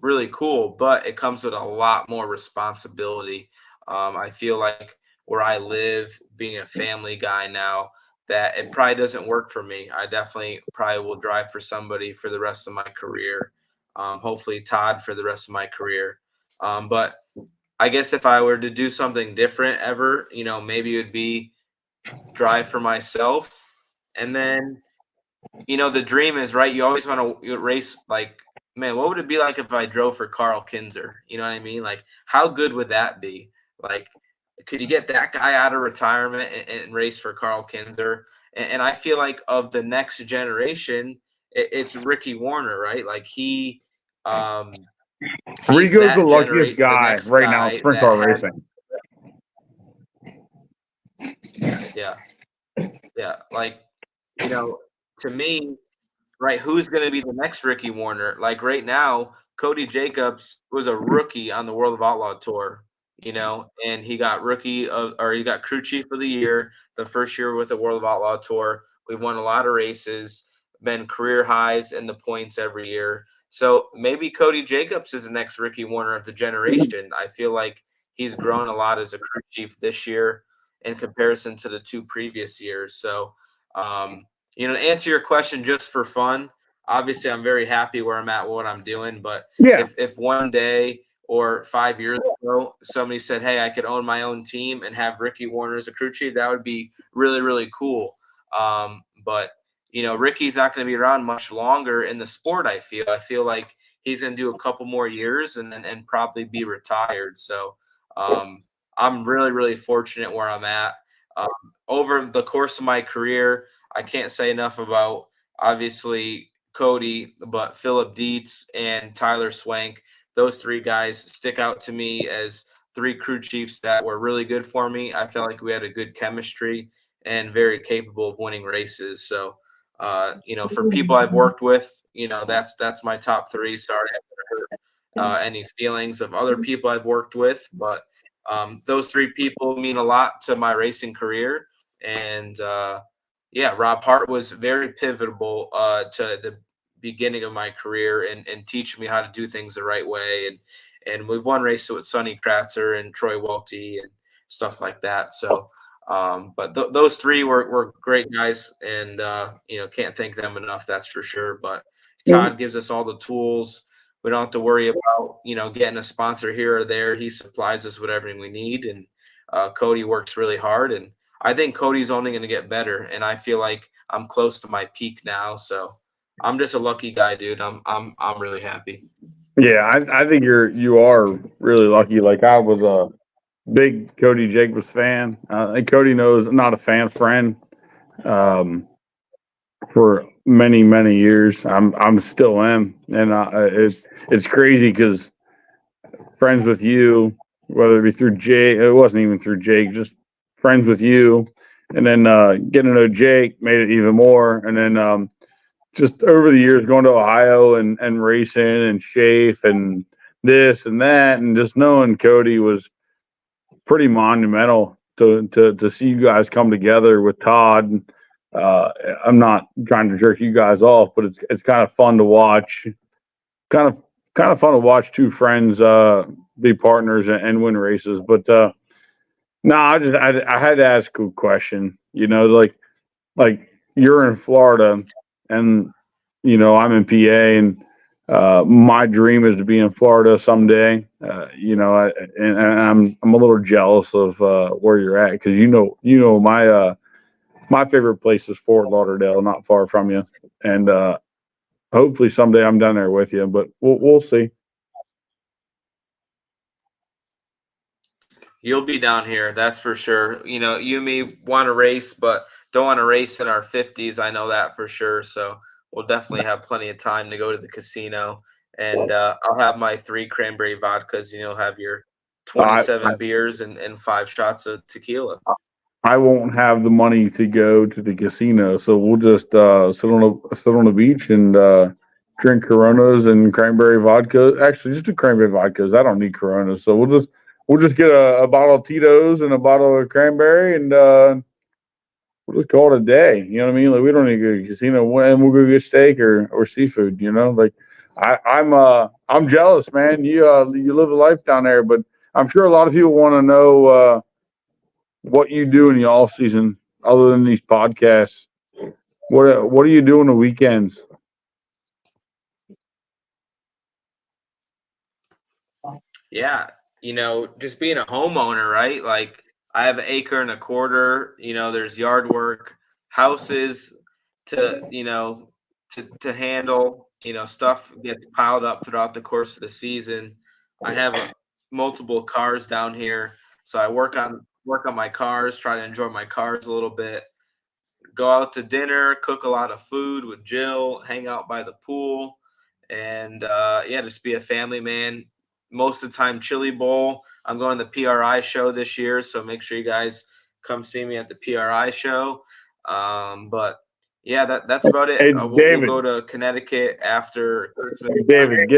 really cool, but it comes with a lot more responsibility. I feel like where I live, being a family guy now, that it probably doesn't work for me. I definitely probably will drive for somebody for the rest of my career. Hopefully Todd for the rest of my career. But I guess if I were to do something different ever, maybe it would be drive for myself. And then, the dream is, right, you always want to race like man, what would it be like if I drove for Carl Kinzer? You know what I mean? Like, how good would that be? Like, could you get that guy out of retirement and race for Carl Kinzer? And I feel like of the next generation, it's Ricky Warner, right? Like he's Rico's the that luckiest the guy next right now in guy sprint that car had, racing. yeah, yeah. Like, to me, right, who's going to be the next Ricky Warner? Like right now, Cody Jacobs was a rookie on the World of Outlaw Tour, and he got he got crew chief of the year the first year with the World of Outlaw Tour. We've won a lot of races, been career highs in the points every year. So maybe Cody Jacobs is the next Ricky Warner of the generation. I feel like he's grown a lot as a crew chief this year in comparison to the 2 previous years. So, to answer your question just for fun, obviously I'm very happy where I'm at, what I'm doing. But Yeah. if one day or 5 years ago somebody said, hey, I could own my own team and have Ricky Warner as a crew chief, that would be really, really cool. But Ricky's not going to be around much longer in the sport. I feel like he's going to do a couple more years and probably be retired. So I'm really, really fortunate where I'm at. Over the course of my career, I can't say enough about obviously Cody, but Philip Dietz and Tyler Swank. Those 3 guys stick out to me as 3 crew chiefs that were really good for me. I felt like we had a good chemistry and very capable of winning races. So, for people I've worked with, that's my top 3. Sorry, I haven't hurt any feelings of other people I've worked with, but those 3 people mean a lot to my racing career. And Rob Hart was very pivotal to the beginning of my career and teaching me how to do things the right way. And we've won races with Sonny Kratzer and Troy Welty and stuff like that. So, but those 3 were great guys, and can't thank them enough. That's for sure. But Todd gives us all the tools. We don't have to worry about getting a sponsor here or there. He supplies us with everything we need, and Cody works really hard. And I think Cody's only going to get better, and I feel like I'm close to my peak now. So I'm just a lucky guy, dude. I'm really happy. Yeah, I think you are really lucky. Like, I was a big Cody Jacobs fan. And Cody knows I'm not a fan friend. For many, many years, I'm still am, and it's crazy because friends with you, whether it be through Jake, it wasn't even through Jake, just friends with you, and then getting to know Jake made it even more, and then just over the years going to Ohio and racing and Shafe and this and that, and just knowing Cody was pretty monumental to see you guys come together with Todd. I'm not trying to jerk you guys off, but it's kind of fun to watch. Kind of fun to watch 2 friends be partners and win races. But no, I had to ask a question. Like you're in Florida, and I'm in PA, and my dream is to be in Florida someday. And I'm a little jealous of where you're at, because my favorite place is Fort Lauderdale, not far from you, and hopefully someday I'm down there with you. But we'll see. You'll be down here, that's for sure. You and me want to race, but don't want to race in our 50s. I know that for sure. So we'll definitely have plenty of time to go to the casino. And I'll have my 3 cranberry vodkas, and you'll have your 27 beers and 5 shots of tequila. I won't have the money to go to the casino, so we'll just sit on the beach and drink Coronas and cranberry vodka. Actually, just do cranberry vodkas. I don't need Coronas, so we'll just get a bottle of Tito's and a bottle of cranberry, and we'll just call it a day. You know what I mean? Like, we don't need to go to the casino, and we'll go get steak or seafood. Like, I'm jealous, man. You live a life down there, but I'm sure a lot of people want to know what you do in the off season other than these podcasts. What do you do on the weekends? Yeah, just being a homeowner, right? Like, I have 1.25 acres. There's yard work, houses to to handle. Stuff gets piled up throughout the course of the season. I have multiple cars down here, so I work on my cars, try to enjoy my cars a little bit. Go out to dinner, cook a lot of food with Jill, hang out by the pool, and just be a family man. Most of the time, Chili Bowl. I'm going to the PRI show this year, so make sure you guys come see me at the PRI show. But yeah, that's about it. Hey, We'll David. go to Connecticut after Christmas. David,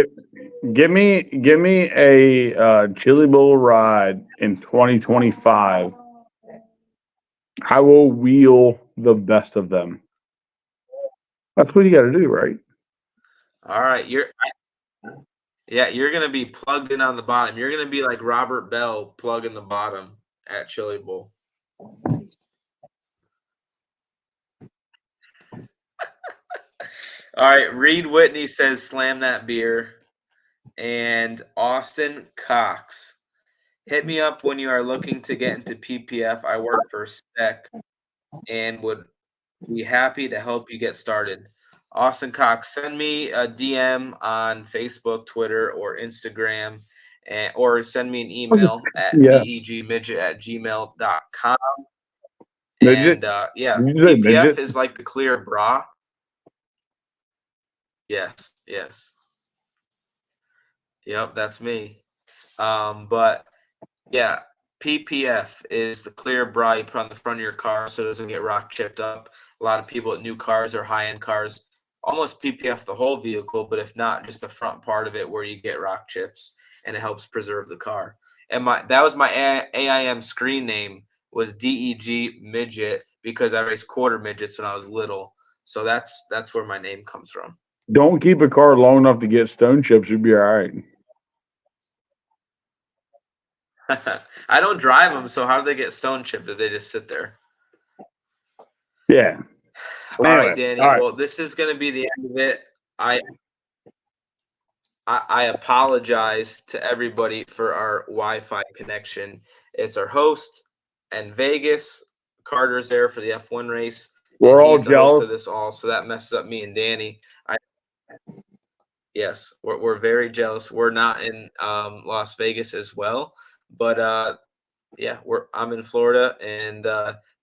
give me a Chili Bowl ride in 2025. I will wheel the best of them. That's what you got to do, right? All right, you're gonna be plugged in on the bottom. You're gonna be like Robert Bell, plug in the bottom at Chili Bowl. All right, Reed Whitney says slam that beer. And Austin Cox, hit me up when you are looking to get into PPF. I work for Spec and would be happy to help you get started. Austin Cox, send me a DM on Facebook, Twitter, or Instagram, or send me an email at degmidget@gmail.com. Midget? And Did you say PPF midget? is like the clear bra. Yes. Yep, that's me. But yeah, PPF is the clear bra you put on the front of your car so it doesn't get rock chipped up. A lot of people with new cars or high-end cars almost PPF the whole vehicle, but if not, just the front part of it where you get rock chips, and it helps preserve the car. And that was my AIM screen name, was DEG Midget, because I raced quarter midgets when I was little. So that's where my name comes from. Don't keep a car long enough to get stone chips. You'll be all right. I don't drive them, so how do they get stone chipped? Do they just sit there? Yeah. All Anyway, right, Danny. all right. Well, this is going to be the end of it. I apologize to everybody for our Wi-Fi connection. It's our host and Vegas. Carter's there for the F1 race. We're all He's the host jealous. of this all, so that messes up me and Danny. Yes, we're very jealous. We're not in Las Vegas as well, but I'm in Florida, and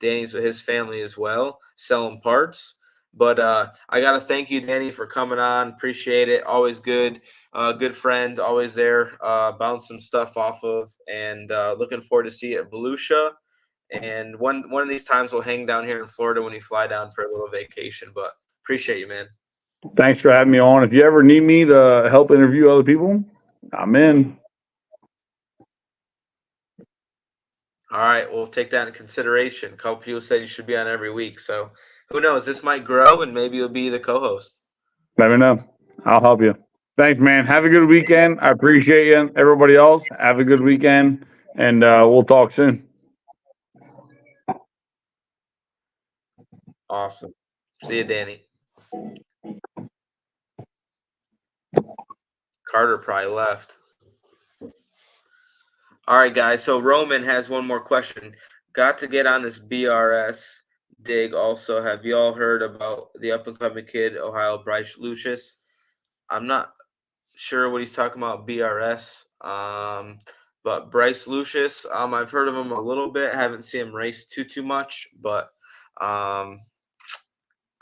Danny's with his family as well, selling parts. But I got to thank you, Danny, for coming on. Appreciate it. Always good. Good friend, always there, bounce some stuff off of, and looking forward to see you at Volusia. And one of these times we'll hang down here in Florida when you fly down for a little vacation. But appreciate you, man. Thanks for having me on. If you ever need me to help interview other people, I'm in. All right, we'll take that into consideration. A couple people said you should be on every week, so who knows? This might grow, and maybe you'll be the co-host. Let me know. I'll help you. Thanks, man. Have a good weekend. I appreciate you. Everybody else, have a good weekend, and we'll talk soon. Awesome. See you, Danny. Carter probably left. All right, guys. So Roman has one more question. Got to get on this BRS dig also. Have you all heard about the up-and-coming kid, Ohio Bryce Lucius? I'm not sure what he's talking about, BRS. But Bryce Lucius, I've heard of him a little bit. Haven't seen him race too much, but I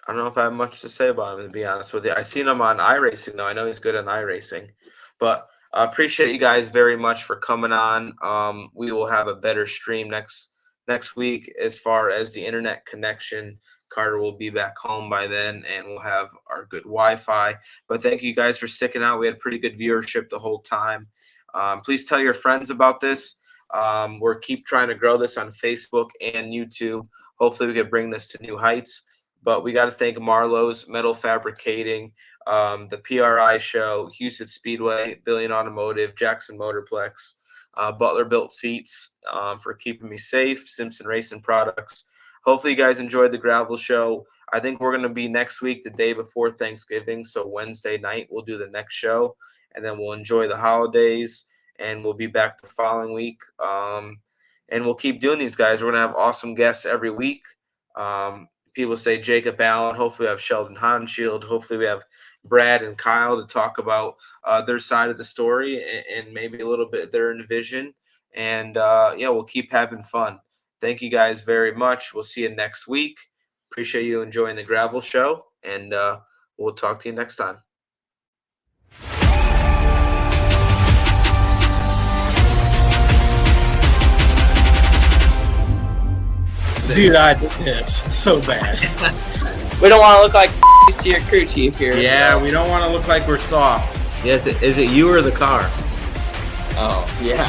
don't know if I have much to say about him, to be honest with you. I've seen him on iRacing, though. I know he's good on iRacing. But I appreciate you guys very much for coming on. We will have a better stream next week as far as the internet connection. Carter will be back home by then, and we'll have our good Wi-Fi. But thank you guys for sticking out. We had pretty good viewership the whole time. Please tell your friends about this. We're keep trying to grow this on Facebook and YouTube. Hopefully we can bring this to new heights. But we got to thank Marlowe's Metal Fabricating, the PRI show, Houston Speedway, Billion Automotive, Jackson Motorplex, Butler Built Seats for keeping me safe, Simpson Racing Products. Hopefully you guys enjoyed the gravel show. I think we're going to be next week, the day before Thanksgiving. So Wednesday night, we'll do the next show, and then we'll enjoy the holidays, and we'll be back the following week. And we'll keep doing these, guys. We're going to have awesome guests every week. people say Jacob Allen. Hopefully we have Sheldon Hanshield. Hopefully we have Brad and Kyle to talk about their side of the story and maybe a little bit their vision. And yeah, we'll keep having fun. Thank you guys very much. We'll see you next week. Appreciate you enjoying the Gravel Show, and we'll talk to you next time. Dude, it's so bad. We don't want to look like to your crew chief here. Yeah, we don't want to look like we're soft. Yes, is it you or the car? Oh, yeah.